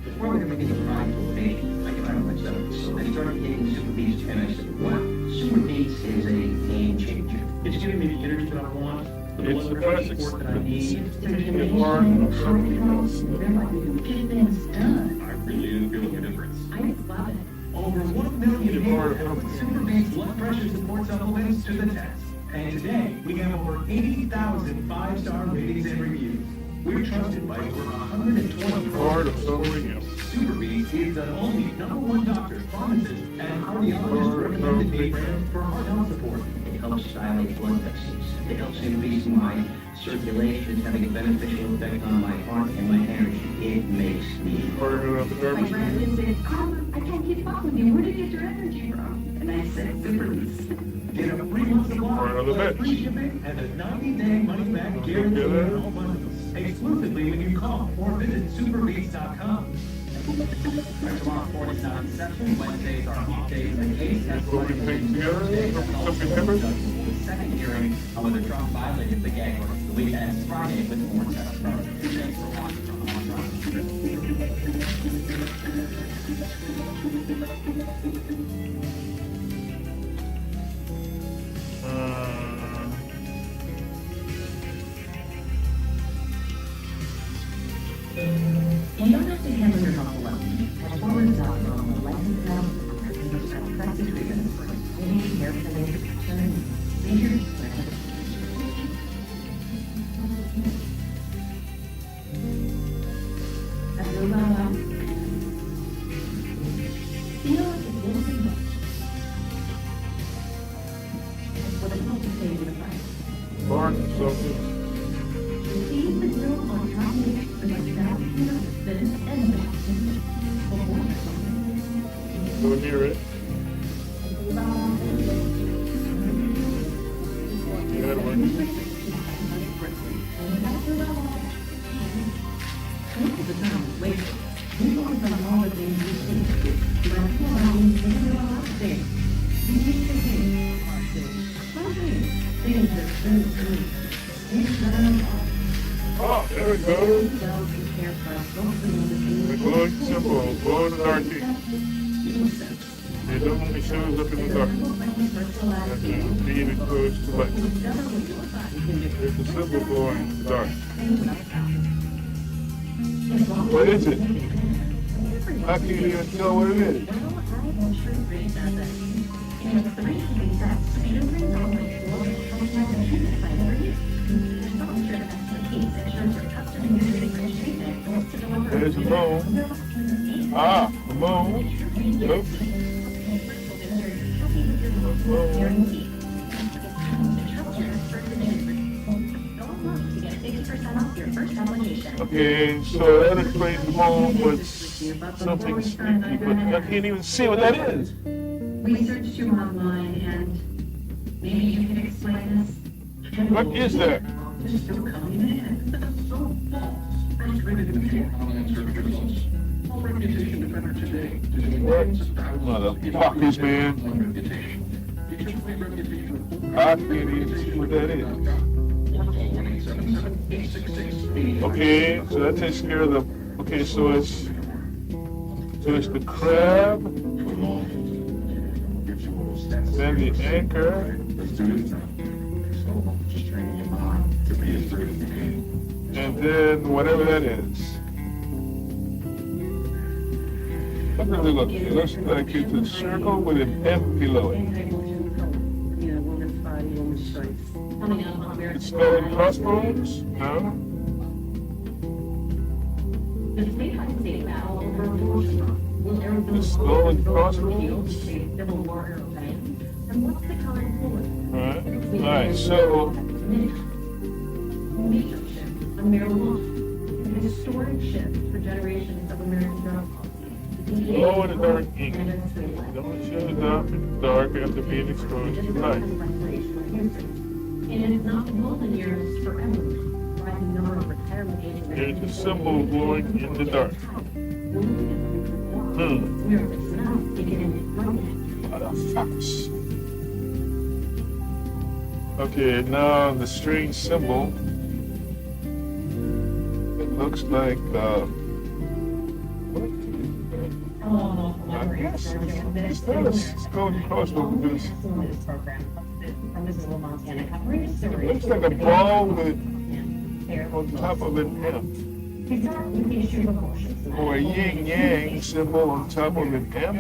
Before we begin the prideful debate, I found myself, so I started taking Super Beats, and I said, what? Super Beats is a game changer. It's giving me the energy that I want, the It's the blood classic support that I need. it's part of something else. Get things done. I really do feel the difference. I love it. Over 1 million people have put Super Beats blood pressure support supplements to the test. And today, we have over 80,000 five-star ratings and reviews. We're trusted by over 120 Part of something else. Super Beats is the only #1 doctor, pharmacist, and cardiologist recommended day brand for heart health support. It helps dilate blood vessels. It helps increase my circulation, having a beneficial effect on my heart and my energy. It makes me. Part of the My garbage. friend said, I can't keep up with you. Where did you get your energy from? And I said, Super Beats. Get a free month supply, Part of the plus mix. free shipping, and a 90-day money-back guarantee on all bundles. Exclusively when you call or visit superbeats.com. Right, tomorrow, 49 session, Wednesdays are off days in the case. That's Put things together, something different. The second hearing on whether Trump violated the gag order. The week ends Friday with more testimony. Thanks for watching from You don't have to handle your health alone. At Forward.com, a licensed medical provider prescribes effective treatments for any care related concern, major At Yoga, Oh, there we go. The glowing symbol, glow in the dark ink. It only shows up in the dark. And being exposed to light. There's a symbol glowing in the dark. What is it? I can't even tell what it is. There's a moon. Ah, a moon. Nope. Okay, so that explains the moon, but something sneaky, but I can't even see what that is. Research you online and maybe you can explain this. What is that? Motherfuckers, man. I can't even see what that is. Okay, so that takes care of the. Okay, so it's the crab, then the anchor, and then whatever that is. It looks like it's a circle with an M below it. It's spelling crossbones? No? The skull and crossbones? Alright, so... Historic shift for generations of American drug policy. Glow in the dark ink. Don't show up in the dark after being exposed to light. And it's not the golden years forever. Rising number of retirement age. There's a symbol glowing in the dark. Motherfuckers. Okay, now the strange symbol. It looks like I guess it's not a skull and crossbones because it looks like a ball with on top of an M. Or a yin yang symbol on top of an M.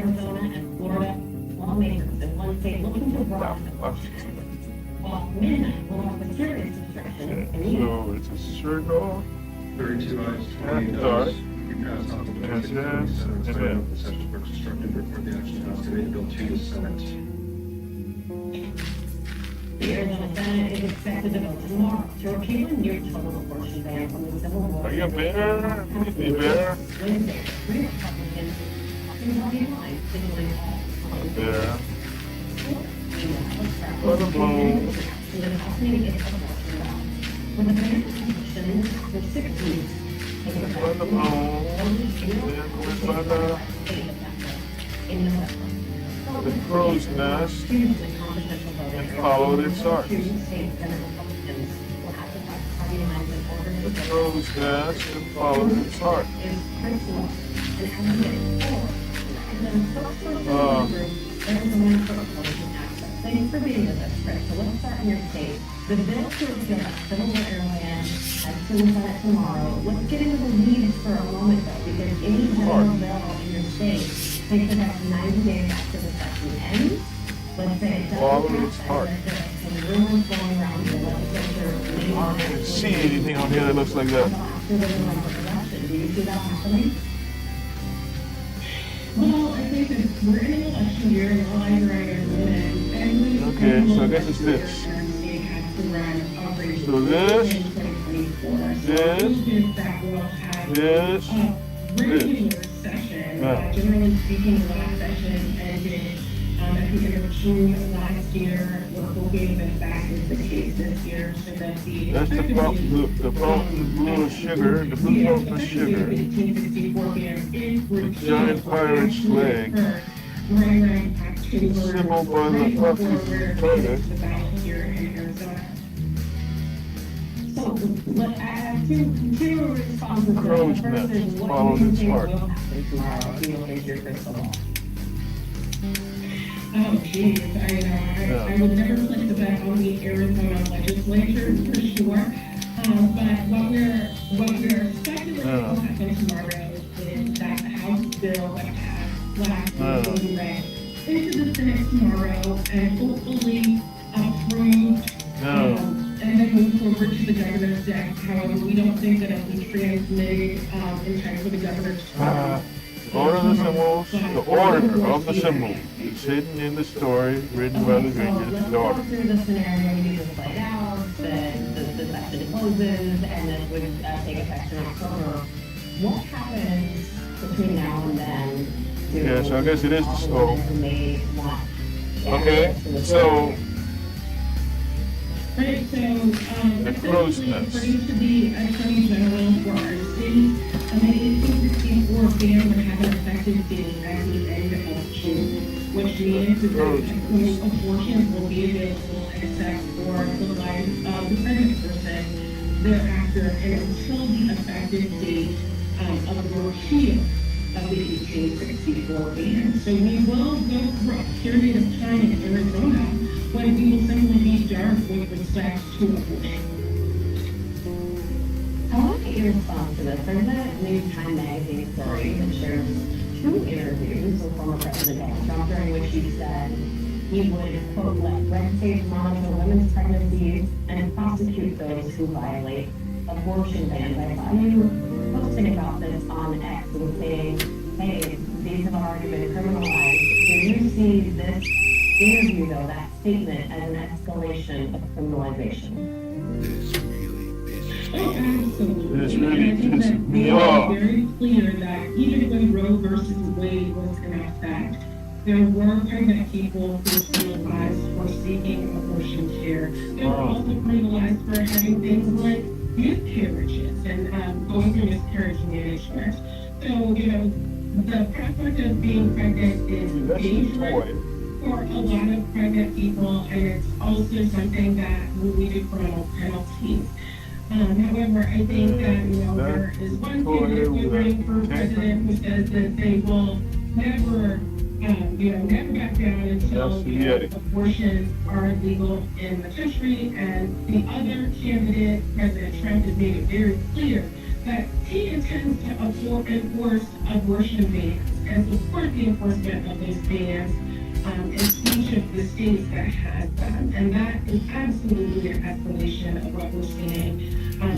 So it's a circle. 32 eyes, 28 dark. You passed on the And this, and the sessions were constructed before the action house today built to the Senate. The Arizona Senate is expected to vote tomorrow to repeal a near total abortion ban from the Civil War. Are you a bear? Is he a bear? Wednesday, 3 Republicans walking party lines signaling all Bear. What a moon. with an estimated abortion law. With the ban protection for 6 weeks, What a moon. in November. The crow's nest and followed its arcs. The crow's nest and followed its heart. Thanks for being with us, Chris. So let's start in your state. The bill to repeal that Civil War era ban has to the Senate tomorrow. Let's get into the weeds for a moment, though, because any general bill in your state takes effect 90 days after the session ends. Let's say it doesn't pass, and there's rumors going around the legislature. I don't even see anything on here that looks like that. After the November election, do you see that happening? Well, I think that we're in an election year, and all I'm and Okay, so I guess it's this. So this, regular session, generally speaking, the last session ended at the end of June last year. We're hoping that that is the case this year, so that the That's the fountain blue of sugar, the blue fountain of sugar. The giant pirate's flag. Symbol by the puppy target. So, but I have two responses. Crow's nest followed its heart. Oh, geez, I would never place the bet on the Arizona legislature for sure. But what we're speculating will happen tomorrow is that the House bill that passed last week will be read into the Senate tomorrow and hopefully approved. And then move forward to the governor's desk. However, we don't think that it'll be transmitted in time for the governor to Order of the symbols, the order of the symbol is hidden in the story written by the Gringers. The order. Through the scenario you just laid out, the session closes, and this would take effect in October. What happens between now and then? Yeah, so I guess it is the scope. Okay, so. Right, so, the crow's nest. According to the Attorney General for our state, the 1864 ban would have an effective date at the end of June, which means that abortions will be available except for the life of the pregnant person thereafter and until the effective date of the repeal of the 1864 ban. So we will go through a period of time in Arizona when we will simply be dark with respect to abortion. I want to get your response to this. There's a New Time magazine story that shares two interviews with former President Donald Trump, during which he said he would, quote, let red states monitor women's pregnancies and prosecute those who violate abortion bans. I saw you posting about this on X and saying, hey, these have already been criminalized. Do you see this interview, though, that statement, as an escalation of criminalization? Oh, absolutely. It's really I think that they are very clear that even when Roe versus Wade was in effect, there were pregnant people who were criminalized for seeking abortion care. They were also criminalized for having things like miscarriages and going through miscarriage management. So, you know, the prospect of being pregnant is dangerous for a lot of pregnant people, and it's also something that will lead to criminal penalties. However, I think that, you know, there is one candidate who's running for president who says that they will never, never back down until abortions are legal in the country. And the other candidate, President Trump, has made it very clear that he intends to enforce abortion bans and support the enforcement of those bans in each of the states that has them. And that is absolutely an escalation of what we're seeing,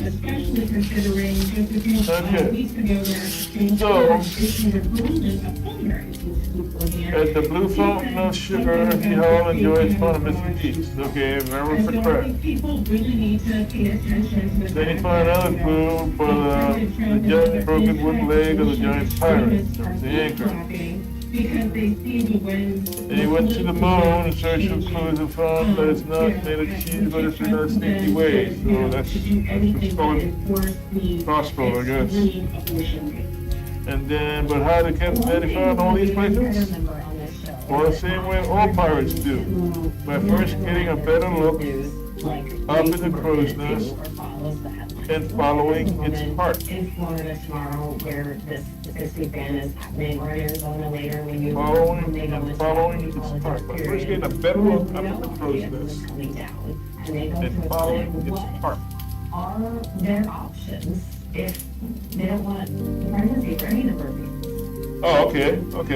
especially considering just a few weeks ago that the Supreme Court issued a ruling upholding at the Blue Fountain of Sugar, he all enjoys fun of Mr. Peace. Okay, remember for crap. People really need to pay attention to the Then he found another clue for the giant broken wooden leg of the giant pirate, the anchor. Because they see the wind. And he went to the moon in search of clues and found that it's not made of cheese, but it's in a sneaky way. So that's what's called crossbow, I guess. And then, but how did Captain Daddy find all these places? Well, the same way all pirates do. By first getting a better look up in the crow's nest and following its heart. In Florida tomorrow, where this ban is happening, or Arizona later when you following its heart. By first getting a better look up in the crow's nest and following its heart. Are there options if they don't want pregnancy for any number of reasons? Oh, okay. Right, so I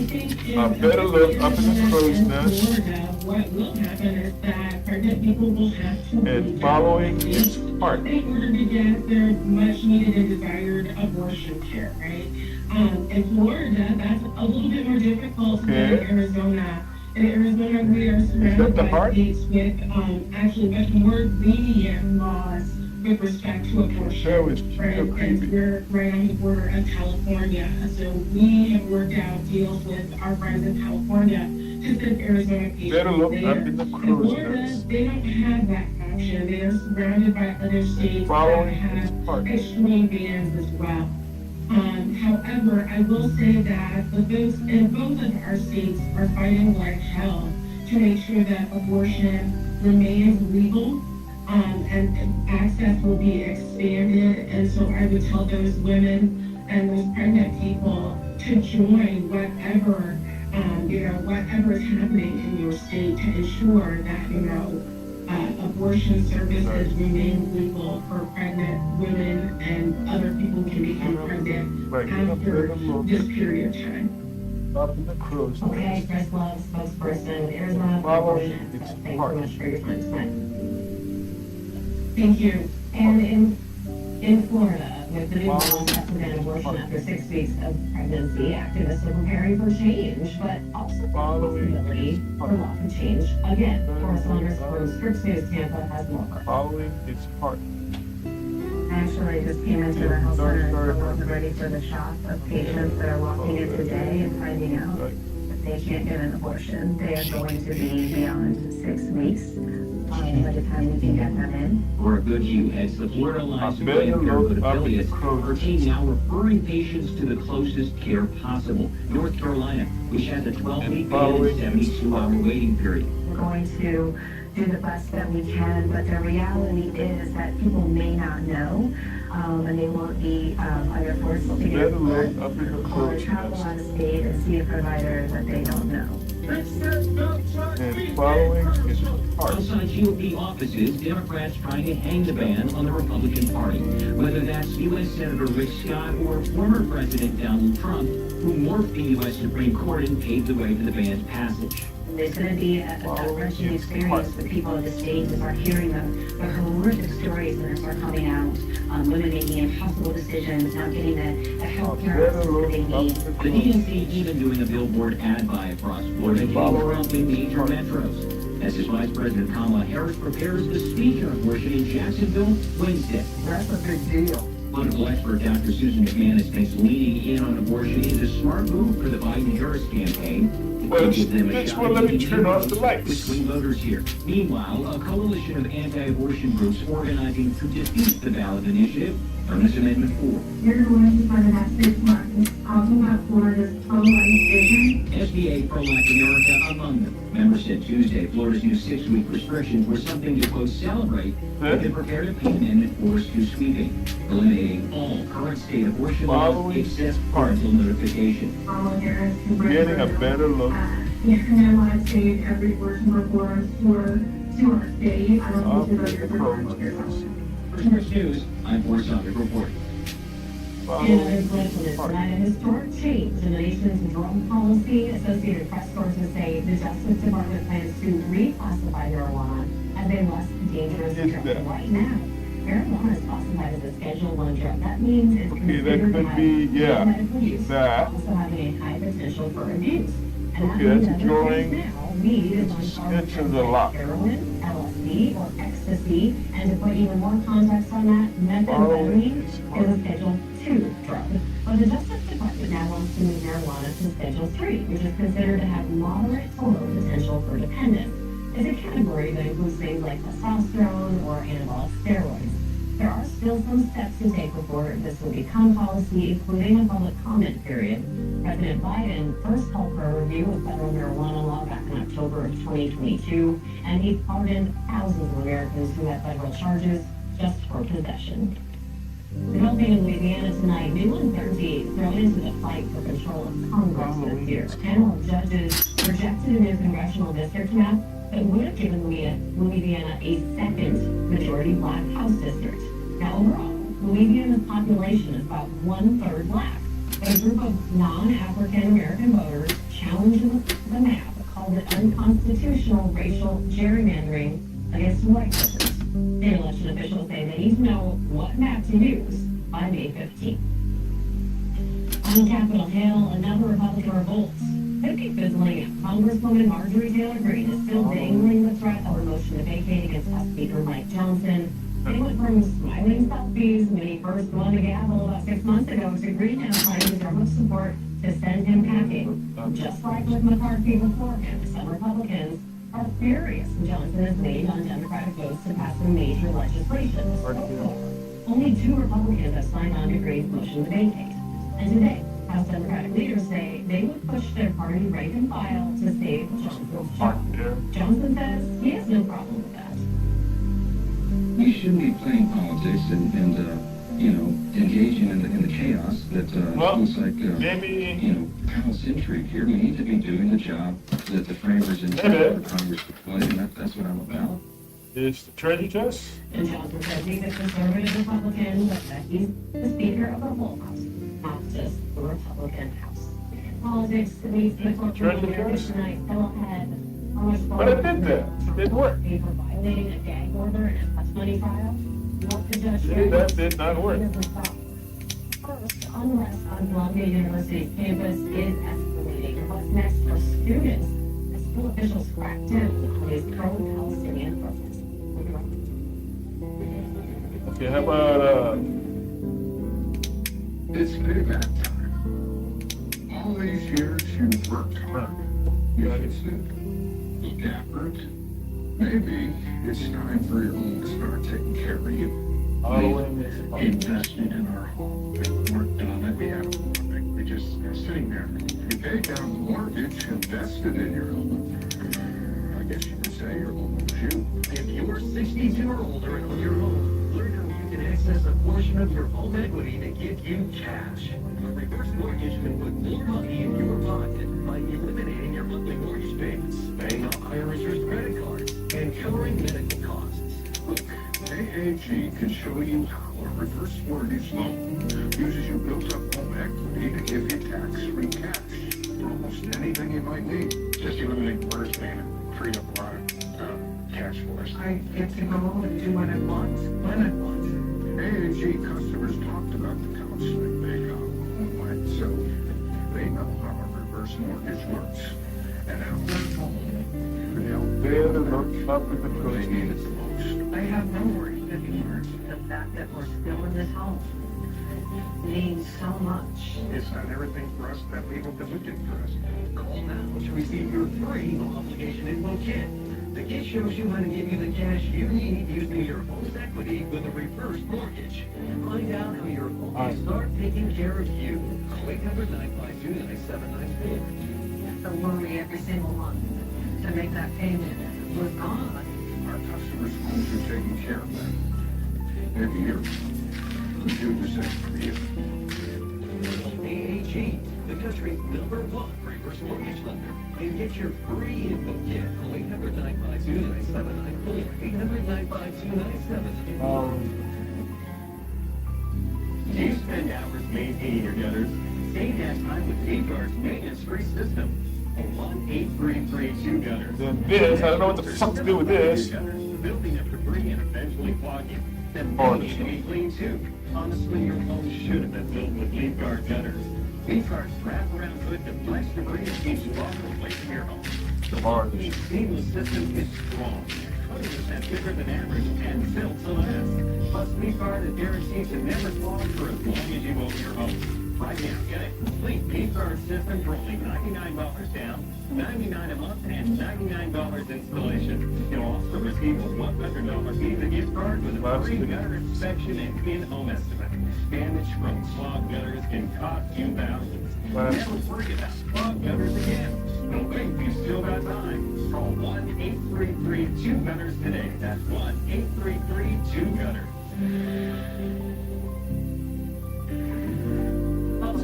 think A better look up in the crow's nest. What will happen is that pregnant people will have to and following its heart. in order to get their much needed and desired abortion care, right? In Florida, that's a little bit more difficult than Arizona. In Arizona, we are surrounded by heart? states with actually much more lenient laws with respect to abortion. That was Right, so and creepy. we're right on the border of California. So we have worked out deals with our friends in California to send Arizona patients Better look there. up in the In crow's Florida, nest. they don't have that option. They are surrounded by other states that Following have his heart. extreme bans as well. However, I will say that the votes in both of our states are fighting like hell to make sure that abortion remains legal, and access will be expanded. And so I would tell those women and those pregnant people to join whatever, whatever is happening in your state to ensure that, abortion services remain legal for pregnant women and other people can become pregnant Right. after this period of time. Up in the crow's Okay, nest. Chris Love, spokesperson, Arizona Follow Abortion its Access. Thanks heart. so much for your time tonight. Thank you. And in Florida, with the new law that prevent abortion after 6 weeks of pregnancy, activists are preparing for change, but also the possibility for law to change. Again, correspondent from Scripps News Tampa has more. Following its heart. Actually, just came into the health center and wasn't ready for the shock of patients that are walking in today and finding out that they can't get an abortion. They are going to be beyond 6 weeks by the time we can get them in. For a good few heads, the Florida Alliance of Planned Parenthood affiliates are now referring patients to the closest care possible. North Carolina, which has a 12-week and 72-hour waiting period. We're going to do the best that we can, but the reality is that people may not know, and they won't be either forced to get a blood or travel out of state and see a provider that they don't know. And following its heart. Outside GOP offices, Democrats trying to hang the ban on the Republican Party. Whether that's U.S. Senator Rick Scott or former President Donald Trump, who morphed the U.S. Supreme Court and paved the way for the ban's passage. There's going to be a gut-wrenching experience for people in the state to start hearing the horrific stories that are coming out. Women making impossible decisions, not getting the health care that they need. The DNC even doing a billboard ad buy across Florida, getting Trump in major metros. As his Vice President Kamala Harris prepares the speech on abortion in Jacksonville Wednesday. That's a big deal. Political expert Dr. Susan McManus thinks leaning in on abortion is a smart move for the Biden-Harris campaign. Well, let me turn off the lights. With swing voters here. Meanwhile, a coalition of anti-abortion groups organizing to defeat the ballot initiative, known as Amendment 4. You're going to find that 6 months, talking about Florida's pro-life vision. SBA Pro-Life America among them. Members said Tuesday Florida's new 6-week restrictions were something to, quote, celebrate, but they prepared to pay Amendment 4's too sweeping, eliminating all current state abortion laws except parental notification. Getting a better look. You know, I say every abortion report to our state. I don't think it's For Scripps News, I'm Forrest Saunders reporting. And tonight, a historic change in the nation's drug policy. Associated Press sources say the Justice Department plans to reclassify marijuana as a less dangerous drug. Right now, marijuana is classified as a Schedule I drug. That means it's considered that could be, medical use, that. also having a high potential for abuse. And Okay, that that's means drawing now weed is on par with attention a lot. heroin, LSD, or ecstasy. And to put even more context on that, methamphetamine is a Schedule II drug. But the Justice Department now wants to move marijuana to Schedule III, which is considered to have moderate to low potential for dependence. It's a category that includes things like testosterone or anabolic steroids. There are still some steps to take before this will become policy, including a public comment period. President Biden first called for a review of federal marijuana law back in October of 2022, and he pardoned thousands of Americans who had federal charges just for possession. Developing in Louisiana tonight, new uncertainty thrown into the fight for control of Congress this year. A panel of judges rejected a new congressional district map that would have given Louisiana a second majority black House district. Now, overall, Louisiana's population is about 1/3 black, but a group of non-African American voters challenged the map, called it unconstitutional racial gerrymandering against white voters. State election officials say they need to know what map to use by May 15th. On Capitol Hill, another Republican revolts. Could be fizzling out. Congresswoman Marjorie Taylor Greene is still dangling the threat of a motion to vacate against House Speaker Mike Johnson. They went from smiling selfies when he first won the gavel about 6 months ago to Greene now finding Trump's support to send him packing. Just like with McCarthy before him, some Republicans are furious Johnson has leaned on Democratic votes to pass some major legislation. Only 2 Republicans have signed on to Greene's motion to vacate. And today, House Democratic leaders say they would push their party rank and file to save Johnson's job. Johnson says he has no problem with that. We shouldn't be playing politics and engaging in the chaos that looks like, palace intrigue here. We need to be doing the job that the framers intended for Congress to play, and that's what I'm about. It's the treasure chest. And Johnson says he's a conservative Republican, but that he's the Speaker of the whole House, not just the Republican House. Politics leads people to America tonight still ahead. But it did that. It didn't work. For violating a gag order in a hush money trial. What the judge See, that did not work. First, unrest on Columbia University's campus is escalating. What's next for students as school officials crack down on these pro-Palestinian protests? Okay, how about, It's payback time. All these years you've worked hard. You looked after it. Maybe it's time for your home to start taking care of you. We invested in our home. We worked on it. We have we just sitting there. You paid down the mortgage, invested in your home. I guess you could say your home was you. If you're 62 or older and own your home, learn how you can access a portion of your home equity to give you cash. A reverse mortgage can put more money in your pocket by eliminating your monthly mortgage payments, paying off higher interest credit cards, and covering medical costs. Look, AAG can show you how a reverse mortgage loan uses your built-up home equity to give you tax-free cash for almost anything you might need. Just eliminate mortgage payment, free up a lot of cash for us. I get to go home and do what I want, when I want. AAG customers talked about the counseling they got online, so they know how a reverse mortgage works and how their home can help they're the up with the when they need it the most. I have no worries anymore. The fact that we're still in this home means so much. It's not everything for us that people can look at for us. Call now to receive your free no obligation info kit. The kit shows you how to give you the cash you need using your home's equity with a reverse mortgage. Find out how your home can start taking care of you. Call 800-952-9794. The worry every single month to make that payment was gone. Our customers' homes are taking care of them. Maybe you're do the same for you. AAG, the country's #1 reverse mortgage lender. And get your free info kit. Call 800-952-9794. 800-952-9794. Do you spend hours maintaining your gutters? Save that time with Safeguard's maintenance-free system. 1-833-2-GUTTERS. Then this, I don't know what the fuck to do with this. Building up debris and eventually clogging. Then they need to be clean too. Honestly, your home should have been built with Safeguard gutters. Safeguard's wraparound hood deflects debris and keeps water from placing your home. The seamless system is strong, 20% thicker than average, and built to last. Plus, Safeguard is guaranteed to never clog for as long as you own your home. Right now, get a complete Safeguard system for only $99 down, $99 a month, and $99 installation. You'll also receive a $100 Visa gift card with a free gutter inspection and in-home estimate. Damage from clogged gutters can cost you thousands. Never worry about clogged gutters again. Don't wait, you've still got time. Call 1-833-2-GUTTERS today. That's 1-833-2-GUTTERS.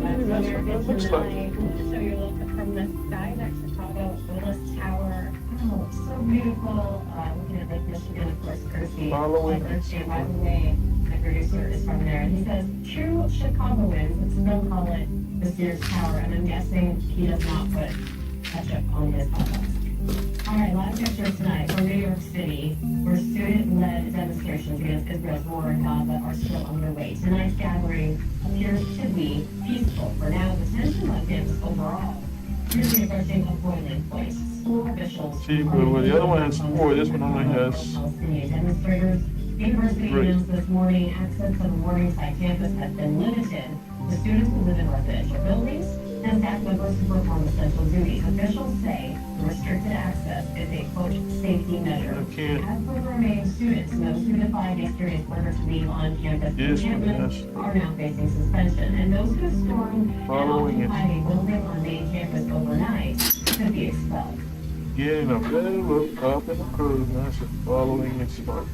American tonight. To show you a little bit from the sky, that Chicago Willis Tower. Oh, so beautiful. Looking at Lake Michigan, of course, courtesy of Richie. By the way, my producer is from there. And he says, true Chicagoans would still call it the Sears Tower. And I'm guessing he does not put ketchup on his hot dogs. All right, a lot of pictures tonight from New York City, where student-led demonstrations against Israel's war in Gaza are still underway. Tonight's gathering appears to be peaceful. For now, the tension on campus overall Here's the approaching of boiling place. School officials. See, well, the other one has 4. This one only has Palestinian demonstrators. University 3. announced this morning access to the Morningside campus has been limited to students who live in residential buildings and staff members who perform essential duties. Officials say the restricted access is a, quote, safety measure. As for the remaining students, those who defied yesterday's order to leave on-campus encampment are now facing suspension, and those who stormed and occupied a building on main campus overnight could be expelled. Getting a better look up in the crow's nest and following its spark.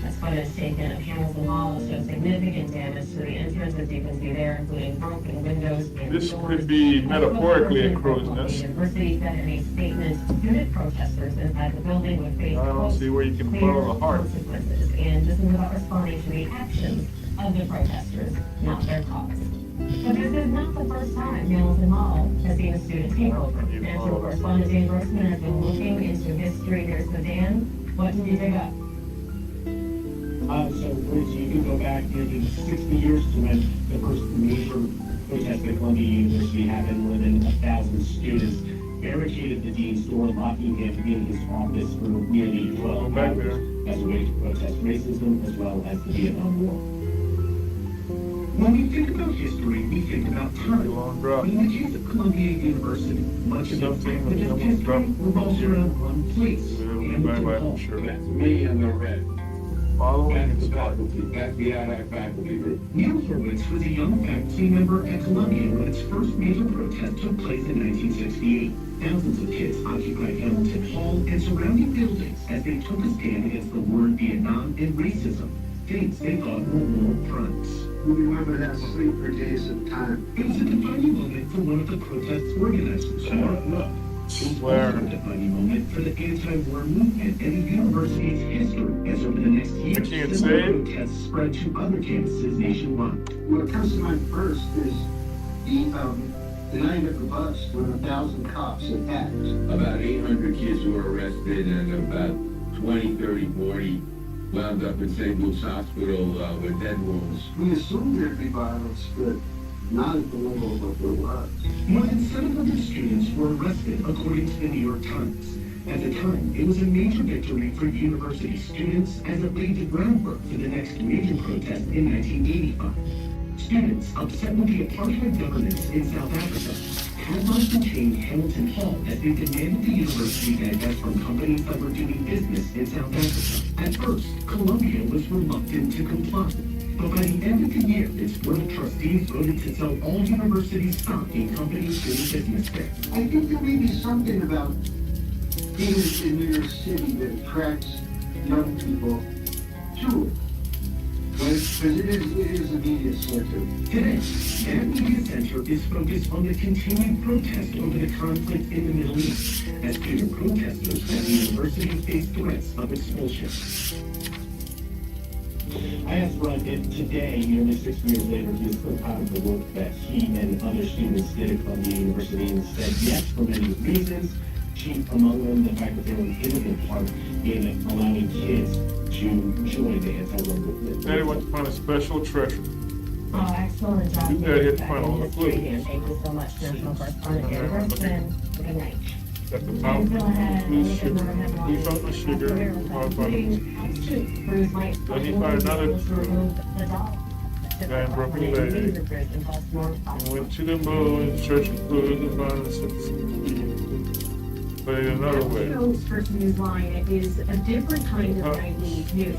As footage taken of Hamilton Hall shows significant damage to the entrance, as you can see there, including broken windows and This doors. could be metaphorically a crow's The nest. university said in a statement, student protesters inside the building would face I don't see where you can follow the heart. consequences, and this is about responding to the actions of the protesters, not their cause. But this is not the first time Hamilton Hall has seen a student takeover. National correspondent Dan Grossman has been looking into history. Here's the Dan. What did you dig up? So Bruce, you can go back nearly 60 years to when the first major protest at Columbia University happened. More than 1,000 students barricaded the dean's door, locking him in his office for nearly 12 hours as a way to protest racism as well as the Vietnam War. When we think about history, we think about time. But in the case of Columbia University, much of the history revolves around one place, Hamilton Hall. That's me in the red. Following its faculty. That's the anti-faculty group. Neil Horowitz was a young faculty member at Columbia when its first major protest took place in 1968. Thousands of kids occupied Hamilton Hall and surrounding buildings as they took a stand against the war in Vietnam and racism, things they thought were war crimes. We remember that sleep for days at a time. It was a defining moment for one of the protest's organizers, Mark Look. It was also a defining moment for the anti-war movement and the university's history, as over the next year, similar protests spread to other campuses nationwide. What comes to mind first is the night of the bus when 1,000 cops attacked. About 800 kids were arrested and about 20, 30, 40 wound up in St. Luke's Hospital with dead wounds. We assumed there'd be violence, but not at the level of what there was. More than 700 students were arrested, according to the New York Times. At the time, it was a major victory for university students as it laid the groundwork for the next major protest in 1985. Students upset with the apartheid governance in South Africa had marched and chained Hamilton Hall as they demanded the university divest from companies that were doing business in South Africa. At first, Columbia was reluctant to comply. But by the end of the year, its board of trustees voted to sell all university stock in companies doing business there. I think there may be something about being in New York City that attracts young people to it. Because it is a media center. Today, that media center is focused on the continued protest over the conflict in the Middle East, as student protesters at the university face threats of expulsion. I asked Ron if today, nearly 60 years later, he is still proud of the work that he and other students did at Columbia University, and said yes for many reasons. Chief among them, the fact that they were an integral part in allowing kids to join the anti-war movement. Daddy went to find a special treasure. Oh, excellent job. You gotta hit the final one. Thank you so much, National Correspondent Dan Grossman. Good night. At the top, blue sugar, blue chocolate sugar, then he found another guy in broken leg. And went to the moon in search of food and found but in another way. Joe's first news line is a different kind of naive news.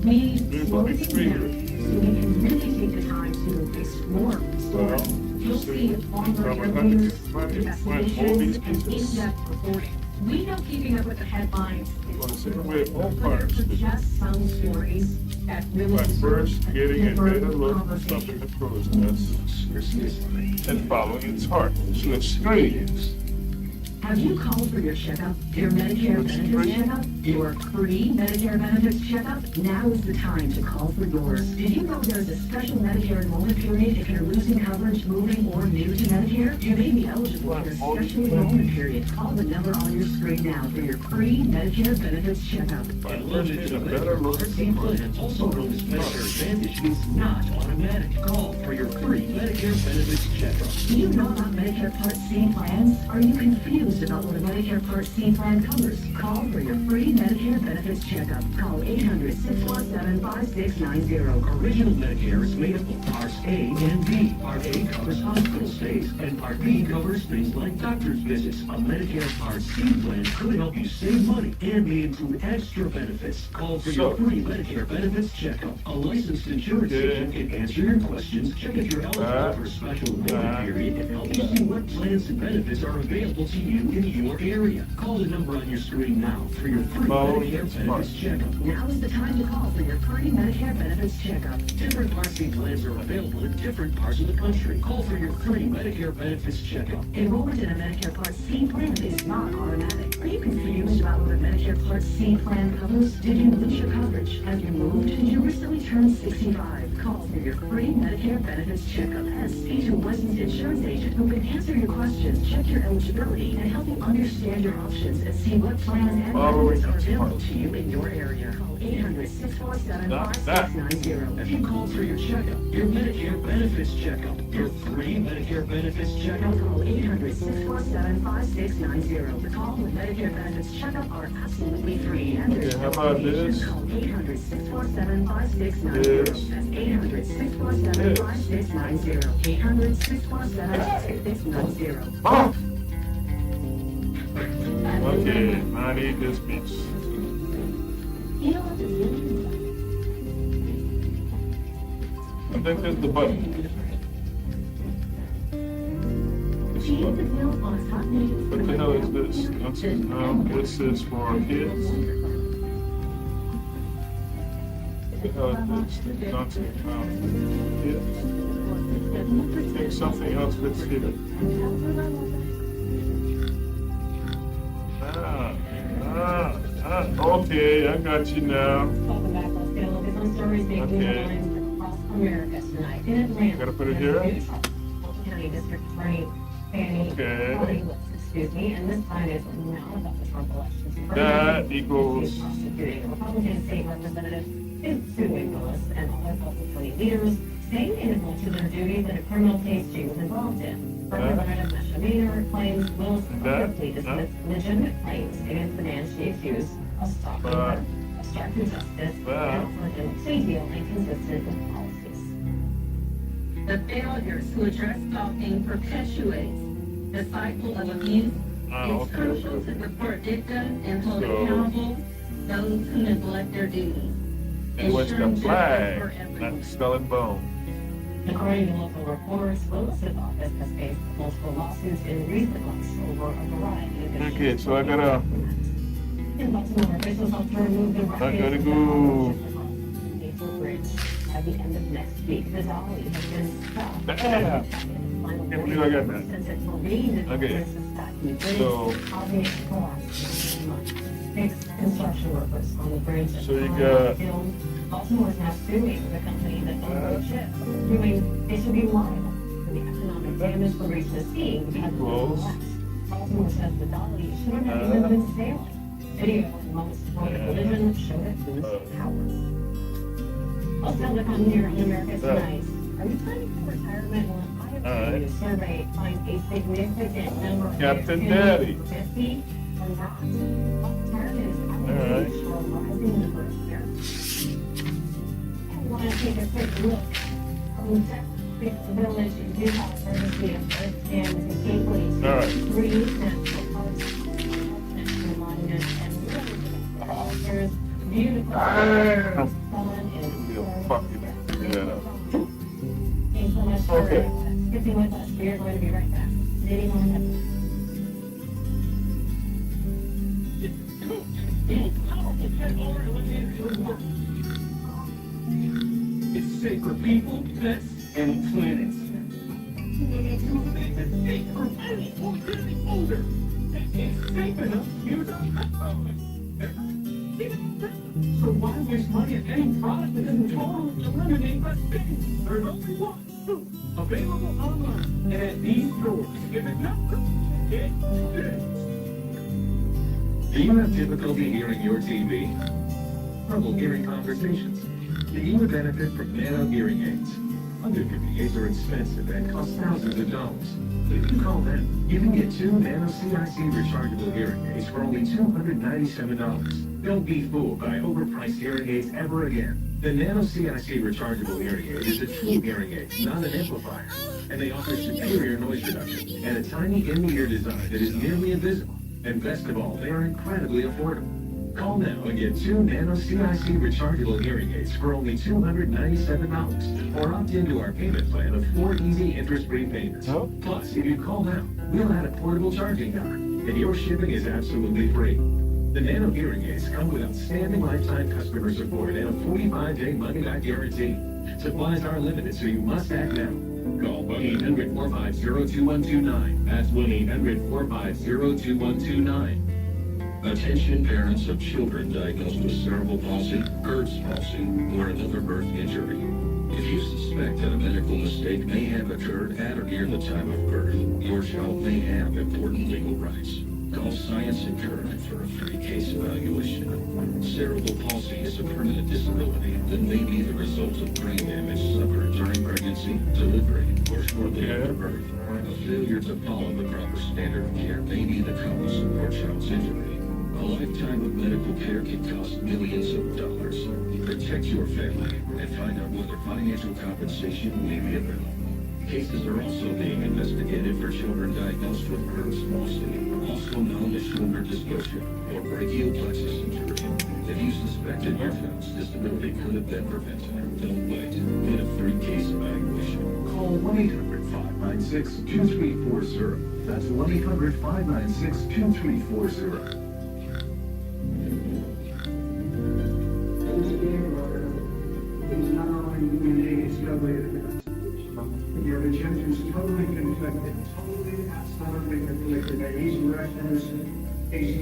We slow things down so we can really take the time to explore the story. You'll see longer interviews, investigations, and in-depth reporting. We know keeping up with the headlines is but they're just some stories that really By first getting a better look at something that crow's nest and following its heart. So it's strange. Have you called for your checkup, your Medicare benefits checkup, your pre-Medicare benefits checkup? Now is the time to call for yours. Did you know there's a special Medicare enrollment period if you're losing coverage, moving, or new to Medicare? You may be eligible for a special enrollment period. Call the number on your screen now for your pre-Medicare benefits checkup. Enrollment in a Medicare Part C plan, also known as Medicare Advantage, is not automatic. Call for your pre-Medicare benefits checkup. Do you know about Medicare Part C plans? Are you confused about what a Medicare Part C plan covers? Call for your free Medicare benefits checkup. Call 800-647-5690. Original Medicare is made up of Parts A and B. Part A covers hospital stays, and Part B covers things like doctor's visits. A Medicare Part C plan could help you save money and may include extra benefits. Call for your free Medicare benefits checkup. A licensed insurance agent can answer your questions, check if you're eligible for a special enrollment period, and help you see what plans and benefits are available to you in your area. Call the number on your screen now for your free Medicare benefits checkup. Now is the time to call for your free Medicare benefits checkup. Different Part C plans are available in different parts of the country. Call for your free Medicare benefits checkup. Enrollment in a Medicare Part C plan is not automatic. Are you confused about what a Medicare Part C plan covers? Did you lose your coverage? Have you moved? Did you recently turn 65? Call for your free Medicare benefits checkup. Speak to a licensed insurance agent who can answer your questions, check your eligibility, and help you understand your options and see what plans and benefits are available to you in your area. Call 800-647-5690. If you call for your checkup, your Medicare benefits checkup, your free Medicare benefits checkup, call 800-647-5690. The call with Medicare benefits checkup are absolutely free. And there's how about this? Call 800-647-5690. That's 800-647-5690. 800-647-5690. Oh! Okay, I need this piece. You know what this is? I think that's the button. This She button. the bill on a hot news. What the hell is this? This is for kids. What the hell is this? Nonsense. Kids. I think something else fits here. Okay, I got you now. Welcome back, let's get a look at some stories making headlines across America tonight. In Atlanta, Gotta put it here? Fulton County District Attorney Fannie excuse me, and this time it's not about the Trump elections. That equals. Prosecuting a Republican state representative is suing Willis and other Fulton County leaders, saying integral to their duties in a criminal case she was involved in. Representative Misdemeanor claims Willis publicly dismissed legitimate claims against the man she accused of stalking her, obstructing justice, and offered a plea deal inconsistent with policies. The failure to address stalking perpetuates the cycle of abuse. It's crucial to support victims and hold accountable those who neglect their duties. And what's the flag? Not skull and bone. According to local reports, Willis's office has faced multiple lawsuits in recent months over a variety of issues. Okay, so I gotta. In Baltimore, officials hope to remove the I gotta go. April Bridge by the end of next week. The dolly has been stopped. Damn! Can't believe I got that. Okay, so. Construction workers on the bridge. So you got. Baltimore is now suing the company that owned the ship, arguing they should be liable for the economic damage from reaching the sea because of the collapse. Baltimore says the dolly should have never even been sailing. Video of the moments before the collision showed it lose power. Also, to come here in America tonight. Are you planning for retirement? Well, an IFA survey finds a significant number of Captain Daddy. 50 or not. Retirement is a rising number of Americans. I want to take a quick look from the village in Utah, courtesy of Earth and the Gateway. Three national parks, monuments, and there's beautiful sun and thanks so much for skipping with us. We are going to be right back. Sitting on It's safe for people, pets, and planets. It's safe for planet older. It's safe enough to use a iPhone. So why waste money on any product that doesn't totally eliminate a thing? There's only one. Available online and at these stores. If it not, it is. Do you have difficulty hearing your TV? Trouble hearing conversations? Then you would benefit from Nano hearing aids. Other hearing aids are expensive and cost thousands of dollars. If you call them, you can get 2 Nano CIC rechargeable hearing aids for only $297. Don't be fooled by overpriced hearing aids ever again. The Nano CIC rechargeable hearing aid is a true hearing aid, not an amplifier. And they offer superior noise reduction and a tiny in-the-ear design that is nearly invisible. And best of all, they are incredibly affordable. Call now and get 2 Nano CIC rechargeable hearing aids for only $297, or opt into our payment plan of 4 easy interest-free payments. Plus, if you call now, we'll add a portable charging dock, and your shipping is absolutely free. The Nano hearing aids come with outstanding lifetime customer support and a 45-day money-back guarantee. Supplies are limited, so you must act now. Call 1-800-450-2129. That's 1-800-450-2129. Attention parents of children diagnosed with cerebral palsy, Erb's palsy, or another birth injury. If you suspect that a medical mistake may have occurred at or near the time of birth, your child may have important legal rights. Call Science and Current for a free case evaluation. Cerebral palsy is a permanent disability that may be the result of brain damage suffered during pregnancy, delivery, or shortly after birth. A failure to follow the proper standard of care may be the cause of your child's injury. A lifetime of medical care can cost millions of dollars. Protect your family and find out whether financial compensation may be available. Cases are also being investigated for children diagnosed with Erb's palsy, also known as shoulder dystocia or brachial plexus injury. If you suspected your child's disability could have been prevented, don't wait. Get a free case evaluation. Call 1-800-596-2340. That's 1-800-596-2340. It's not only unique, it's totally your agenda is totally conflicted, totally absolutely conflicted. That he's Russians, he's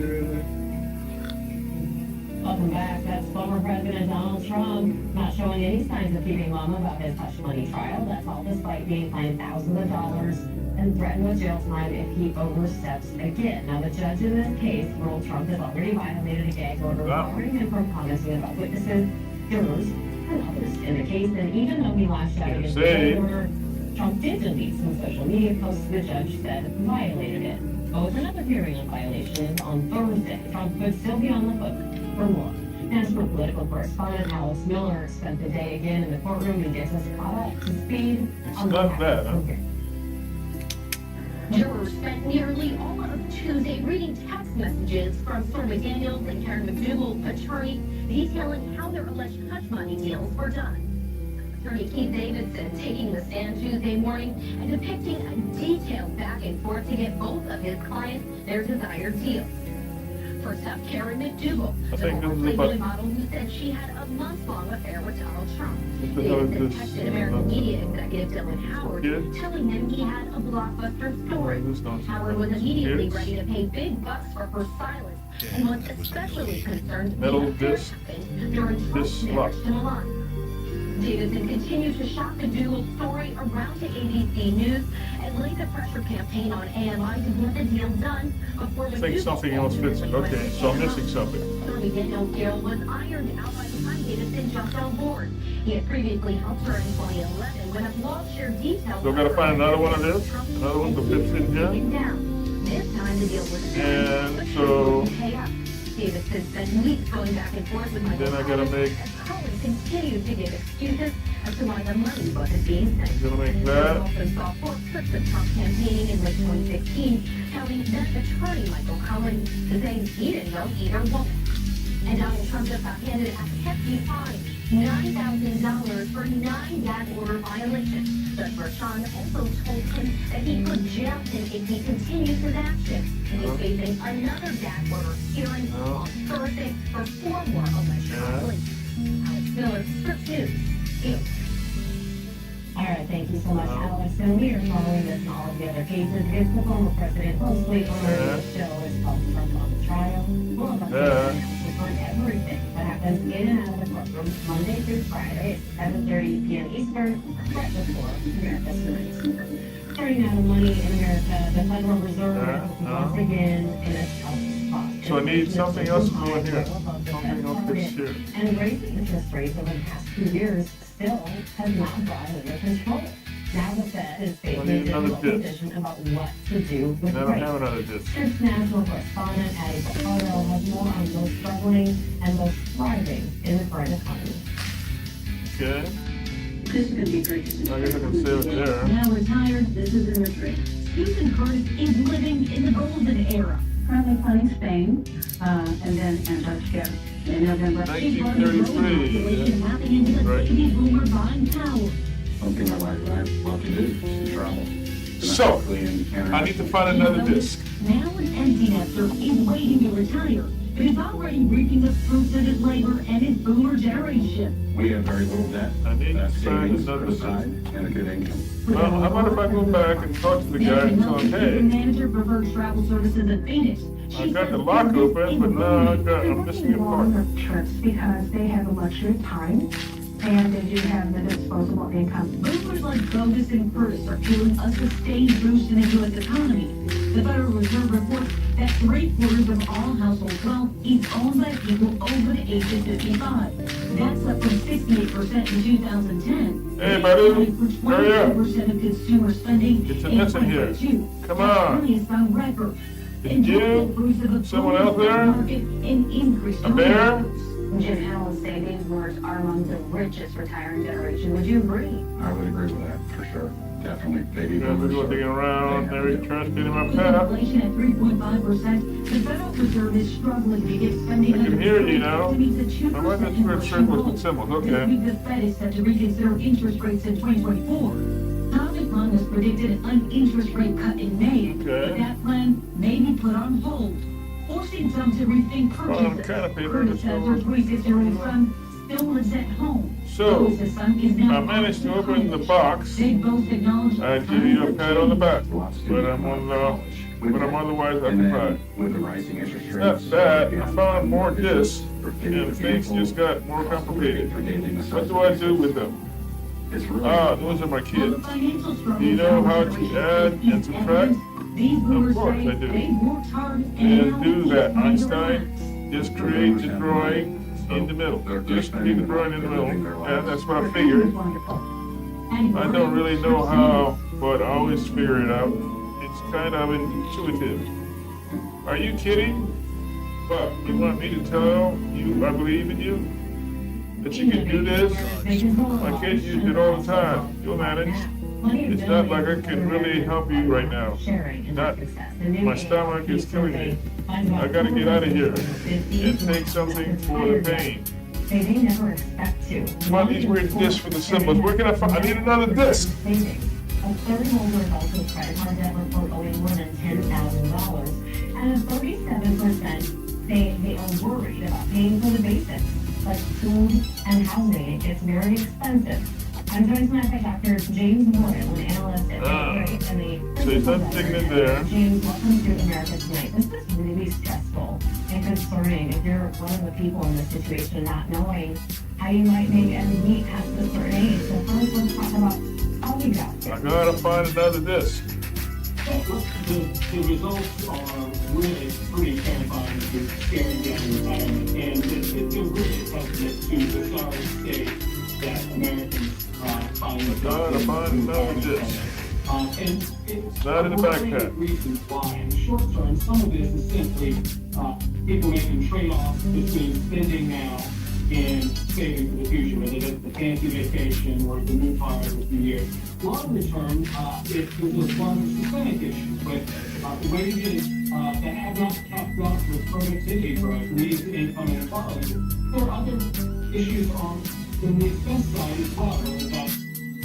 Welcome back. That's former President Donald Trump not showing any signs of keeping mum about his hush money trial. That's all despite being fined thousands of dollars and threatened with jail time if he oversteps again. Now, the judge in this case ruled Trump has already violated a gag order requiring him from commenting about witnesses, jurors, and others in the case. And even though he lashed out against the gag order, Trump did delete some social media posts the judge said violated it. Oh, it's another hearing on violations on Thursday. Trump could still be on the hook for more. As for political correspondent Alice Miller spent the day again in the courtroom and gets us caught up to speed on the Jurors spent nearly all of Tuesday reading text messages from Stormy Daniels and Karen McDougal's attorney detailing how their alleged hush money deals were done. Attorney Keith Davidson taking the stand Tuesday morning and depicting a detailed back and forth to get both of his clients their desired deals. First up, Karen McDougal, the former Playboy model who said she had a months-long affair with Donald Trump. Davidson texted American media executive Dylan Howard, telling him he had a blockbuster story. Howard was immediately ready to pay big bucks for her silence and was especially concerned during Trump's marriage to Melania. Davidson continues to shock the Dougal story around to ABC News and laid the pressure campaign on AMI to get the deal done before the I think something else fits it. Okay, so I'm missing something. Stormy Daniels' deal was ironed out by the time Davidson jumped on board. He had previously helped her in 2011 when a blog shared details. So I've got to find another one of this, another one that fits in here. This time the deal was and so Davidson spent weeks going back and forth with Michael. Then I gotta make. Cohen continued to give excuses as to why the money wasn't being sent. I'm gonna make that. Also saw 4 clips of Trump campaigning in late 2016, telling then attorney Michael Cohen to say he didn't know either woman. And Donald Trump just got handed a hefty fine, $9,000 for 9 gag order violations. Judge Rashan also told him that he could jail him if he continues his actions. And he's facing another gag order hearing on Thursday for 4 more alleged violations. Alex Miller, Scripps News. All right, Thank you so much, Alex. And we are following this and all of the other cases because the former president closely on our show is called Trump on the Trial. We'll have updates on everything that happens in and out of the courtroom Monday through Friday at 7:30 p.m. Eastern, right before America's Earnings. Turning out of money in America, the Federal Reserve once again in a tough spot. So I need something else to go in here. Something else this here. And raising interest rates over the past 2 years still has not brought it under control. Now the Fed is facing a difficult decision about what to do with I don't have another rates. disc. Scripps national correspondent Addie Bacaro has more on those struggling and those thriving in the current economy. Okay. This is gonna be great. I guess I can save it there. Now retired, this is in the trade. Susan Curtis is living in the golden era. Currently playing Spain, and then Antarctica in November. 1933. Mapping into the baby boomer buying power. Something I like that I love to do is travel. So, I need to find another disc. Now an empty nester is waiting to retire, but is already reaping the fruits of his labor and his boomer generation. We have very little debt. I need to That's find savings another put disc. aside and a good income. Well, how about if I go back and talk to the guy and tell him, The hey, manager prefers travel services at Phoenix. I got the lock open, but now I'm missing a part. Trips because they have a luxury of time and they do have the disposable income. Boomers like Bogus and Curtis are feeling a sustained boost in the U.S. economy. The Federal Reserve reports that 3/4 of all household wealth is owned by people over the age of 55. That's up from 68% in 2010. Hey, buddy, hurry up. 22% of consumer spending It's a in mess in here. 2022. Come That's on. highest on record. Did you? Someone out there? A bear? Jim Allen say these boomers are among the richest retiring generation. Would you agree? I would agree with that, for sure. Definitely. Baby Guys are boomers. going digging around, every trash can in my With path. inflation at 3.5%, the Federal Reserve is struggling to get spending I can under hear you control now. to meet the 2% I like that square inflation circles goal. with symbols, This okay. week, the Fed is set to reconsider interest rates in 2024. Tom economists predicted an interest rate cut in May, but Okay. that plan may be put on hold, forcing some to rethink Well, I'm purchases. kind of paying Curtis says her 26-year-old son still lives at home. So, His son is now I managed to open the box. They both acknowledge I give you a pat on the back, but I'm otherwise And occupied. then with the rising interest It's rates. not bad. I found more discs, and things just got more complicated. What do I do with them? It's really Ah, those are my Well, the kids. financial Do struggles you know how of to add and subtract? These boomers Of course say I do. they worked hard And now do they that, can Einstein. relax. Just create the drawing in the middle. Just create the drawing in the middle. And that's what I figured. I don't really know how, but I always figure it out. It's kind of intuitive. Are you kidding? But you want me to tell you I believe in you? That you can do this? My kids use it all the time. You'll manage. It's not like I can really help you right now. Not, my stomach is killing me. I gotta get out of here and take something for the pain. Say they never expect to. Come on, these weird discs for the symbols. Where can I find? I need another disc. Savings. A third holder is also credit card debt report owing more than $10,000. And 37% say they are worried about paying for the basics, like food and housing. It's very expensive. I'm joined tonight by Dr. James Morgan, an analyst at Rate and the... So he's not digging in there. James, welcome to America Tonight. This is really stressful and concerning if you're one of the people in this situation not knowing how you might make ends meet past a certain age. So first, let's talk about oblivion. I gotta find another disc. The results are really pretty terrifying. It's staring down the environment, and it's really a testament to the sorry state that Americans find Gotta find another disc. And it's Not in the backpack. reasons why. In the short term, some of this is simply people making trade-offs between spending now and saving for the future, whether it's the fancy vacation or the new car every few years. Longer term, it was a larger systemic issue, but the wages that have not kept up with productivity growth leads to income inequality. There are other issues on the expense side as well, whether that's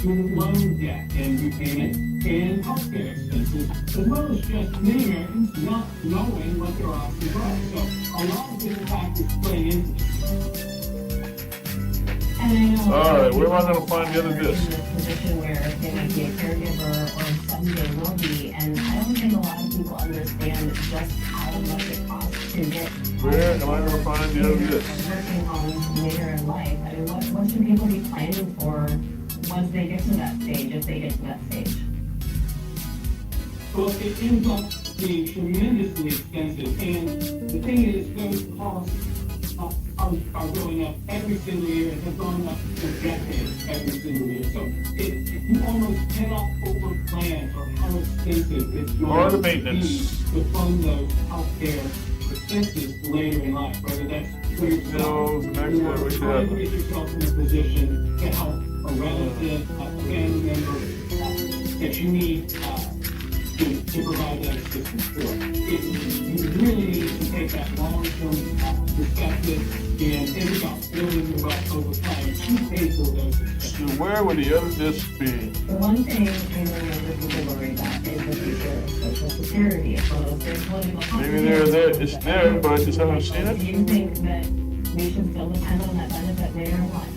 student loan debt and repayment and healthcare expenses, as well as just many Americans not knowing what their options are. So a lot of different factors play into this. And Alright, where am I gonna find the other disc? In this position where they might be a caregiver or someday will be, and I don't think a lot of people understand just how much it costs to get. Where am I gonna find the other disc? Nursing homes later in life. I mean, what should people be planning for once they get to that stage, if they get to that stage? Well, it ends up being tremendously expensive, and the thing is, those costs are going up every single year and have gone up for decades every single year. So you almost cannot overplan for how expensive it's Or the going to be maintenance. to fund those healthcare expenses later in life, whether that's for yourself or trying to get yourself in a position to help a relative, a family member that you need to provide that assistance for. You really need to take that long-term perspective and think about building your wealth over time. You pay for those expenses. So where would the other disc be? The one thing I know that people worry about is the future of Social Security. It's one of those very political Maybe it's there, but I just haven't seen it. Do you think that we should still depend on that benefit later in life?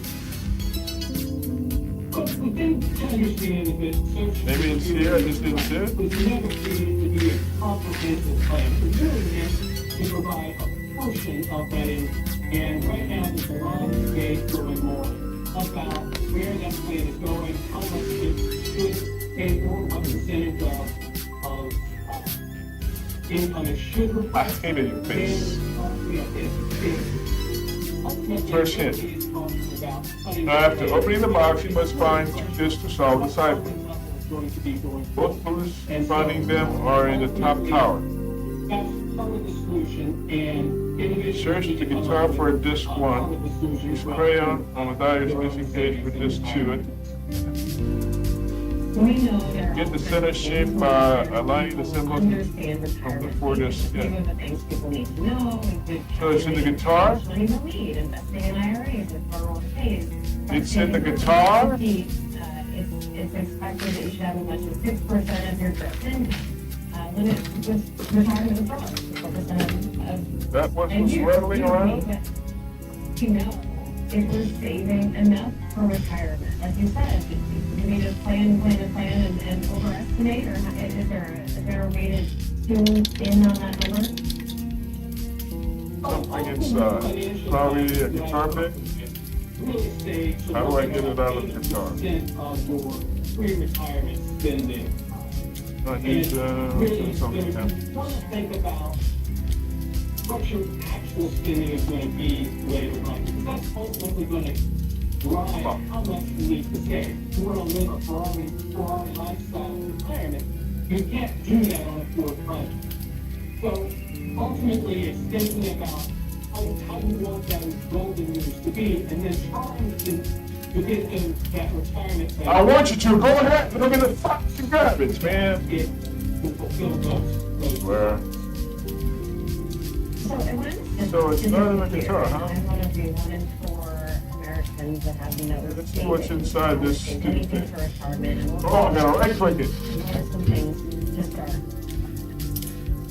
But the thing to understand is that Social Maybe it's here, I just didn't see it. was never created to be a comprehensive plan. It was really meant to provide a portion of that income. And right now, there's a lot of debate going on about where that plan is going, how much it should pay for, what percentage of income it should require. I hated your face. First hint. After opening the box, you must find two discs to solve the cipher. Both clues finding them are in the top tower. Search the guitar for disc 1. Use crayon on the diagonal missing page for disc 2. Get the center shape by aligning the symbols from the 4 discs. Yeah. So it's in the guitar? It's in the guitar? It's expected that you should have as much as 6% of your gross income. Limit with retirement abroad, 4% of that what was rattling around? You know, if we're saving enough for retirement, like you said, do we just plan and overestimate, or is there a way to tune in on that number? Something inside. Probably a guitar pick. How do I get it out of the guitar? Pre-retirement spending. I need something else. Want to think about what your actual spending is going to be later on. Because that's ultimately going to drive how much you need to save. You want to live a Ferrari lifestyle in retirement. You can't do that on a poor budget. So ultimately, it's thinking about how you want those golden years to be, and then trying to get them that retirement plan. I want you to. Go ahead. Look at the fucking garbage, man. Where? So it's not in the guitar, huh? Let's see what's inside this stupid thing. Oh, I gotta right click it.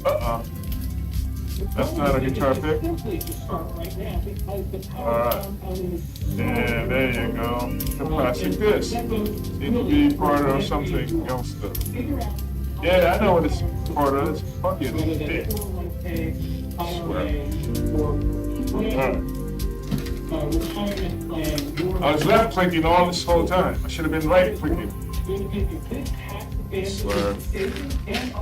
Uh-uh. That's not a guitar pick. Alright. And there you go. The plastic disc. Seems to be part of something else though. Yeah, I know what it's part of. It's fucking big. I swear. Alright. I was left clicking all this whole time. I should have been right clicking. I swear. And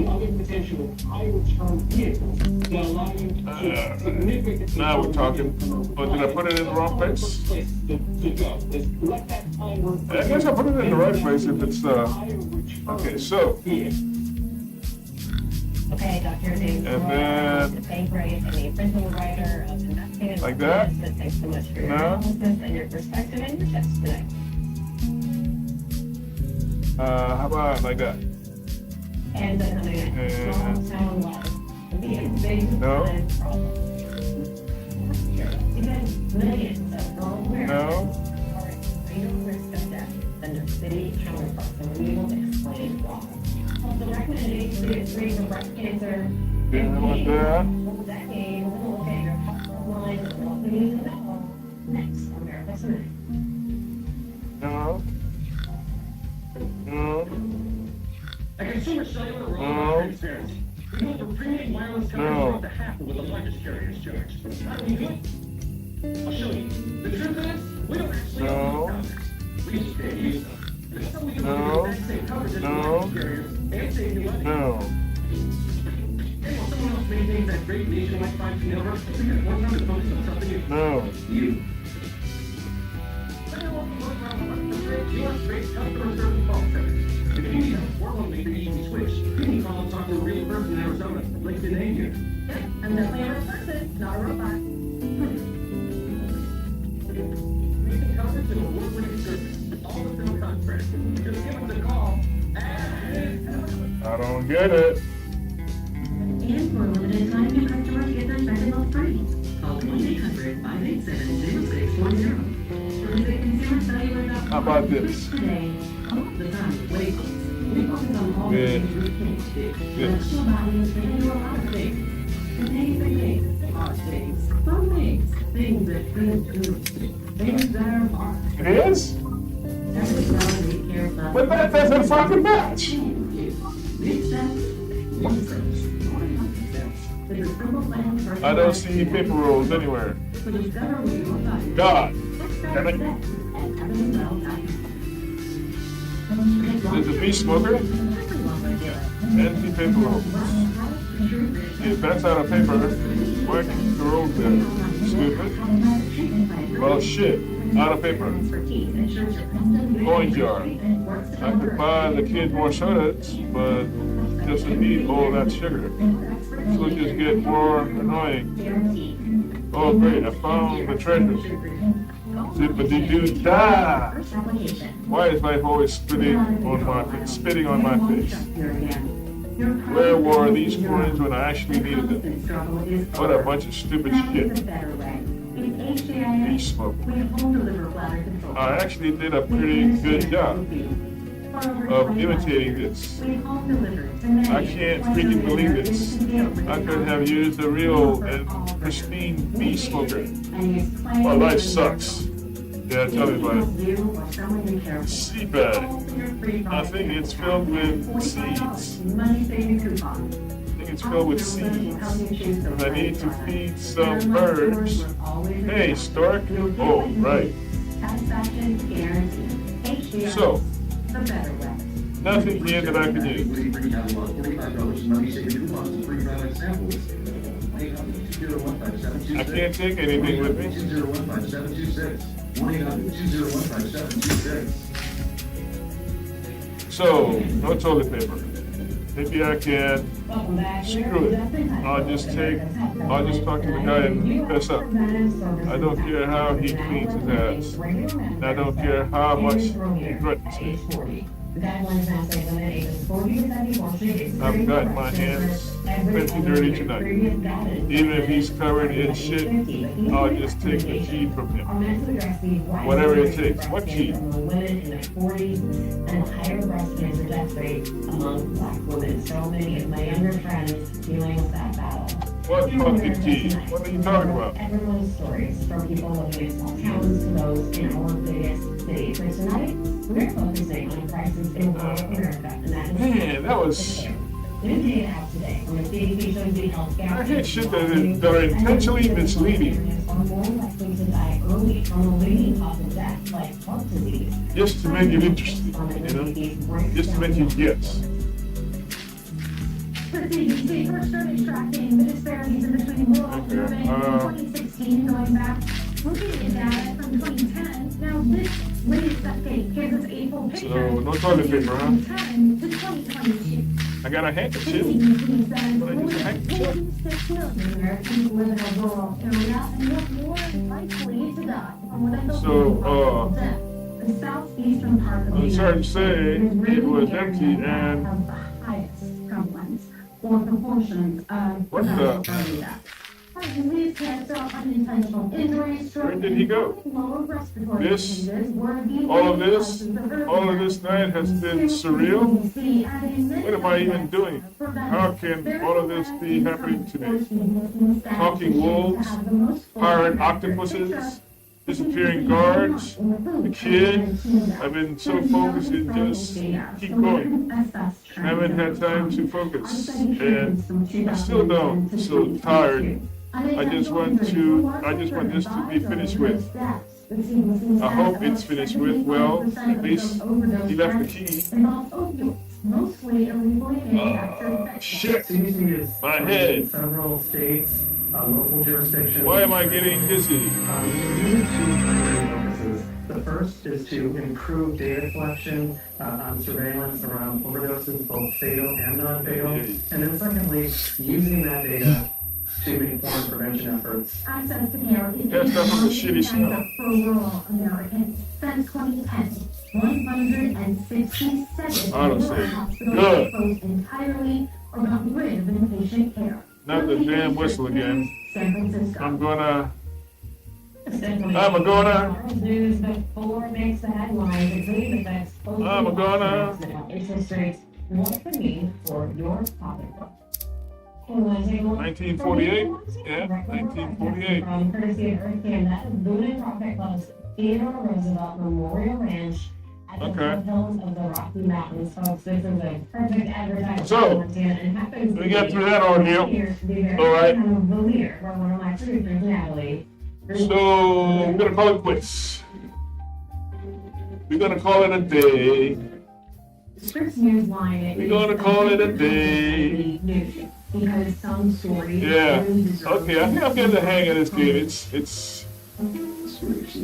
other potential high return vehicles that allow you to significantly. Now we're talking. But did I put it in the wrong place? I guess I put it in the right place if it's okay, so. Okay, Dr. James. And then. The bank rate and the original writer of investing. Like that? Thanks so much for your analysis and your perspective and your tips tonight. How about like that? And then I'm sound wise. No. Millions of normal No. real risk of death under city counterparts, and we will explain why. The recommendation is free from breast cancer. Yeah, like that. Decade, we'll look at your health line, what we need to know. today. No. No. At Consumer Cellular, we're all about transparency. We go for premium wireless coverage up to half of what the largest carriers charge. How do we do it? I'll show you. The truth is, we don't actually own contracts. We just pay to use them. That's how we can look at the same coverage as the largest carriers and save you money. No. Hey, while someone else maintains that great nationwide 5G network, we got more time to focus on something new. No. You. You want great customer service call center. If you need help or want to make an easy switch, you can call and talk to a real person in Arizona, like today here. Yeah, I'm definitely a real person, not a robot. Making coverage and award-winning service, all with no contract. Just give us a call. I don't get it. And for a limited time, new customers get their second month free. Call 1-800-587-0610. Visit consumercellular.com. How about this? Today. The time waits. We focus on all Good. things we can't do. Good. Natural bodies can do a lot of things. The things, hard things, some things that could do, things that are hard. It is? Every reality cares about. But that doesn't fucking match. Makes sense. Makes sense. With a simple plan for I don't see paper rolls anywhere. God. Damn it. There's a bee smoker. Empty paper rolls. If that's out of paper, why keep the rolls there? Stupid. Well, shit. Out of paper. Coin jar. I could buy the kids more sodas, but doesn't need all that sugar. So it just get more annoying. Oh great, I found the treasure. Zippity-doo-dah! Why is life always spitting on my face? Where were these coins when I actually needed them? What a bunch of stupid shit. Bee smoker. I actually did a pretty good job of imitating this. I can't freaking believe this. I could have used a real and pristine bee smoker. My life sucks. Yeah, tell me about it. Seabed. I think it's filled with seeds. I think it's filled with seeds. I need to feed some birds. Hey, stork. Oh, right. So, nothing here that I can use. I can't take anything with me. So, no toilet paper. Maybe I can screw it. I'll just talk to the guy and fess up. I don't care how he cleans his ass. And I don't care how much he threatens me. I've got my hands pretty dirty tonight. Even if he's covered in shit, I'll just take the key from him. Whatever it takes. What key? What fucking key? What are you talking about? Everyone's stories, from people living in small towns to those in our biggest cities. And tonight, we're focusing on crisis in rural America, and that is Man, that was... new data out today from the CDC shows the health gap. I hate shit that are intentionally misleading. Are more likely to die early from a leading cause of death, like heart disease. Just to make it interesting, you know? Just to make you guess. The CDC first started tracking the disparities in between rural and urban in 2016, going back, looking at data from 2010. Now this latest update gives us a full picture So, no toilet paper, huh? from 2010 to 2022. I got a handkerchief. CDC says more than 46 million Americans live in a rural area and look more likely to die from what I thought death. The southeastern part of the I'm sorry to United say, States is it really was the empty area and... that has the highest prevalence or proportions of What the? death. Heart disease, cancer, unintentional injuries, stroke, Where did he go? lower respiratory This, diseases were the all of leading this, causes of early all of death. this night has been surreal. What am I even doing? How can all of this be happening to me? Talking wolves, pirate octopuses, disappearing guards, the kid. I've been so focused in just keep going. I haven't had time to focus, and I still don't. So tired. I just want this to be finished with. I hope it's finished with. Well, at least he left the key. Shit! My head. Several states, local jurisdictions. Why am I getting dizzy? You need two primary focuses. The first is to improve data collection on surveillance around overdoses, both fatal and non-fatal. And then secondly, using that data to inform prevention efforts. Access to care is That's not from the shitty stuff. for rural Americans since 2010. 167 Honestly, hospitals good. closed entirely or got rid of inpatient care. Not the damn whistle again. San Francisco. I'm gonna. News before it makes the headlines, including effects. I'm gonna. Interest rates. What it could mean for your pocketbook. 1948? Yeah, 1948. From courtesy of Earth Canada, Boone and Crockett Club's Theodore Roosevelt Memorial Ranch at the foothills of the Rocky Mountains, folks. This is a perfect advertisement. So, we get through that ordeal. All right. Where one of my producers, Natalie. So, we're gonna call it quits. We're gonna call it a day. Scripps Newsline. We're gonna call it a day. Because some stories. Yeah. Okay, I think I'm getting the hang of this game.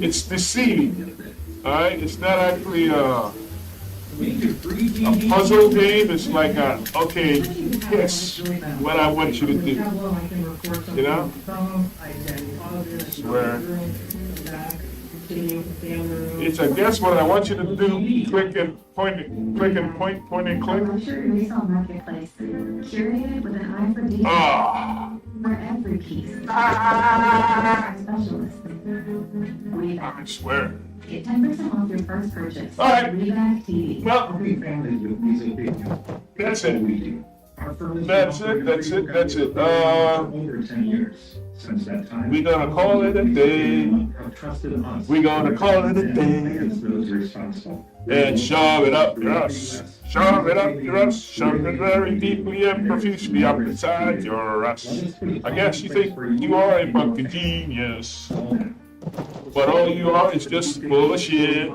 It's deceiving. Alright? It's not actually a puzzle game. It's like okay, guess what I want you to do. You know? Where it's a guess what I want you to do. Click and point, point and click. Resale marketplace, curated with an eye for detail. For every piece. Specialist. I swear. Get 10% off your first purchase. All right. Rebag TV. Well, that's it. That's it. Over 10 years since that time. We're gonna call it a day. We're gonna call it a day. And shove it up your ass. Shove it up your ass. Shove it very deeply and profusely up inside your ass. I guess you think you are a fucking genius. But all you are is just full of shit.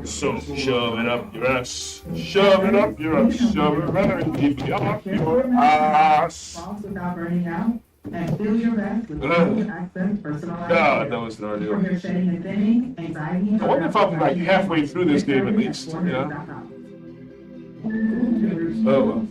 So shove it up your ass. Shove it up your ass. Shove it very deeply up your ass. Without burning out, and fill your rest with access personalized. God, that was an ordeal. For your shedding and thinning, anxiety. I wonder if I'm like halfway through this game at least. You know? Oh well.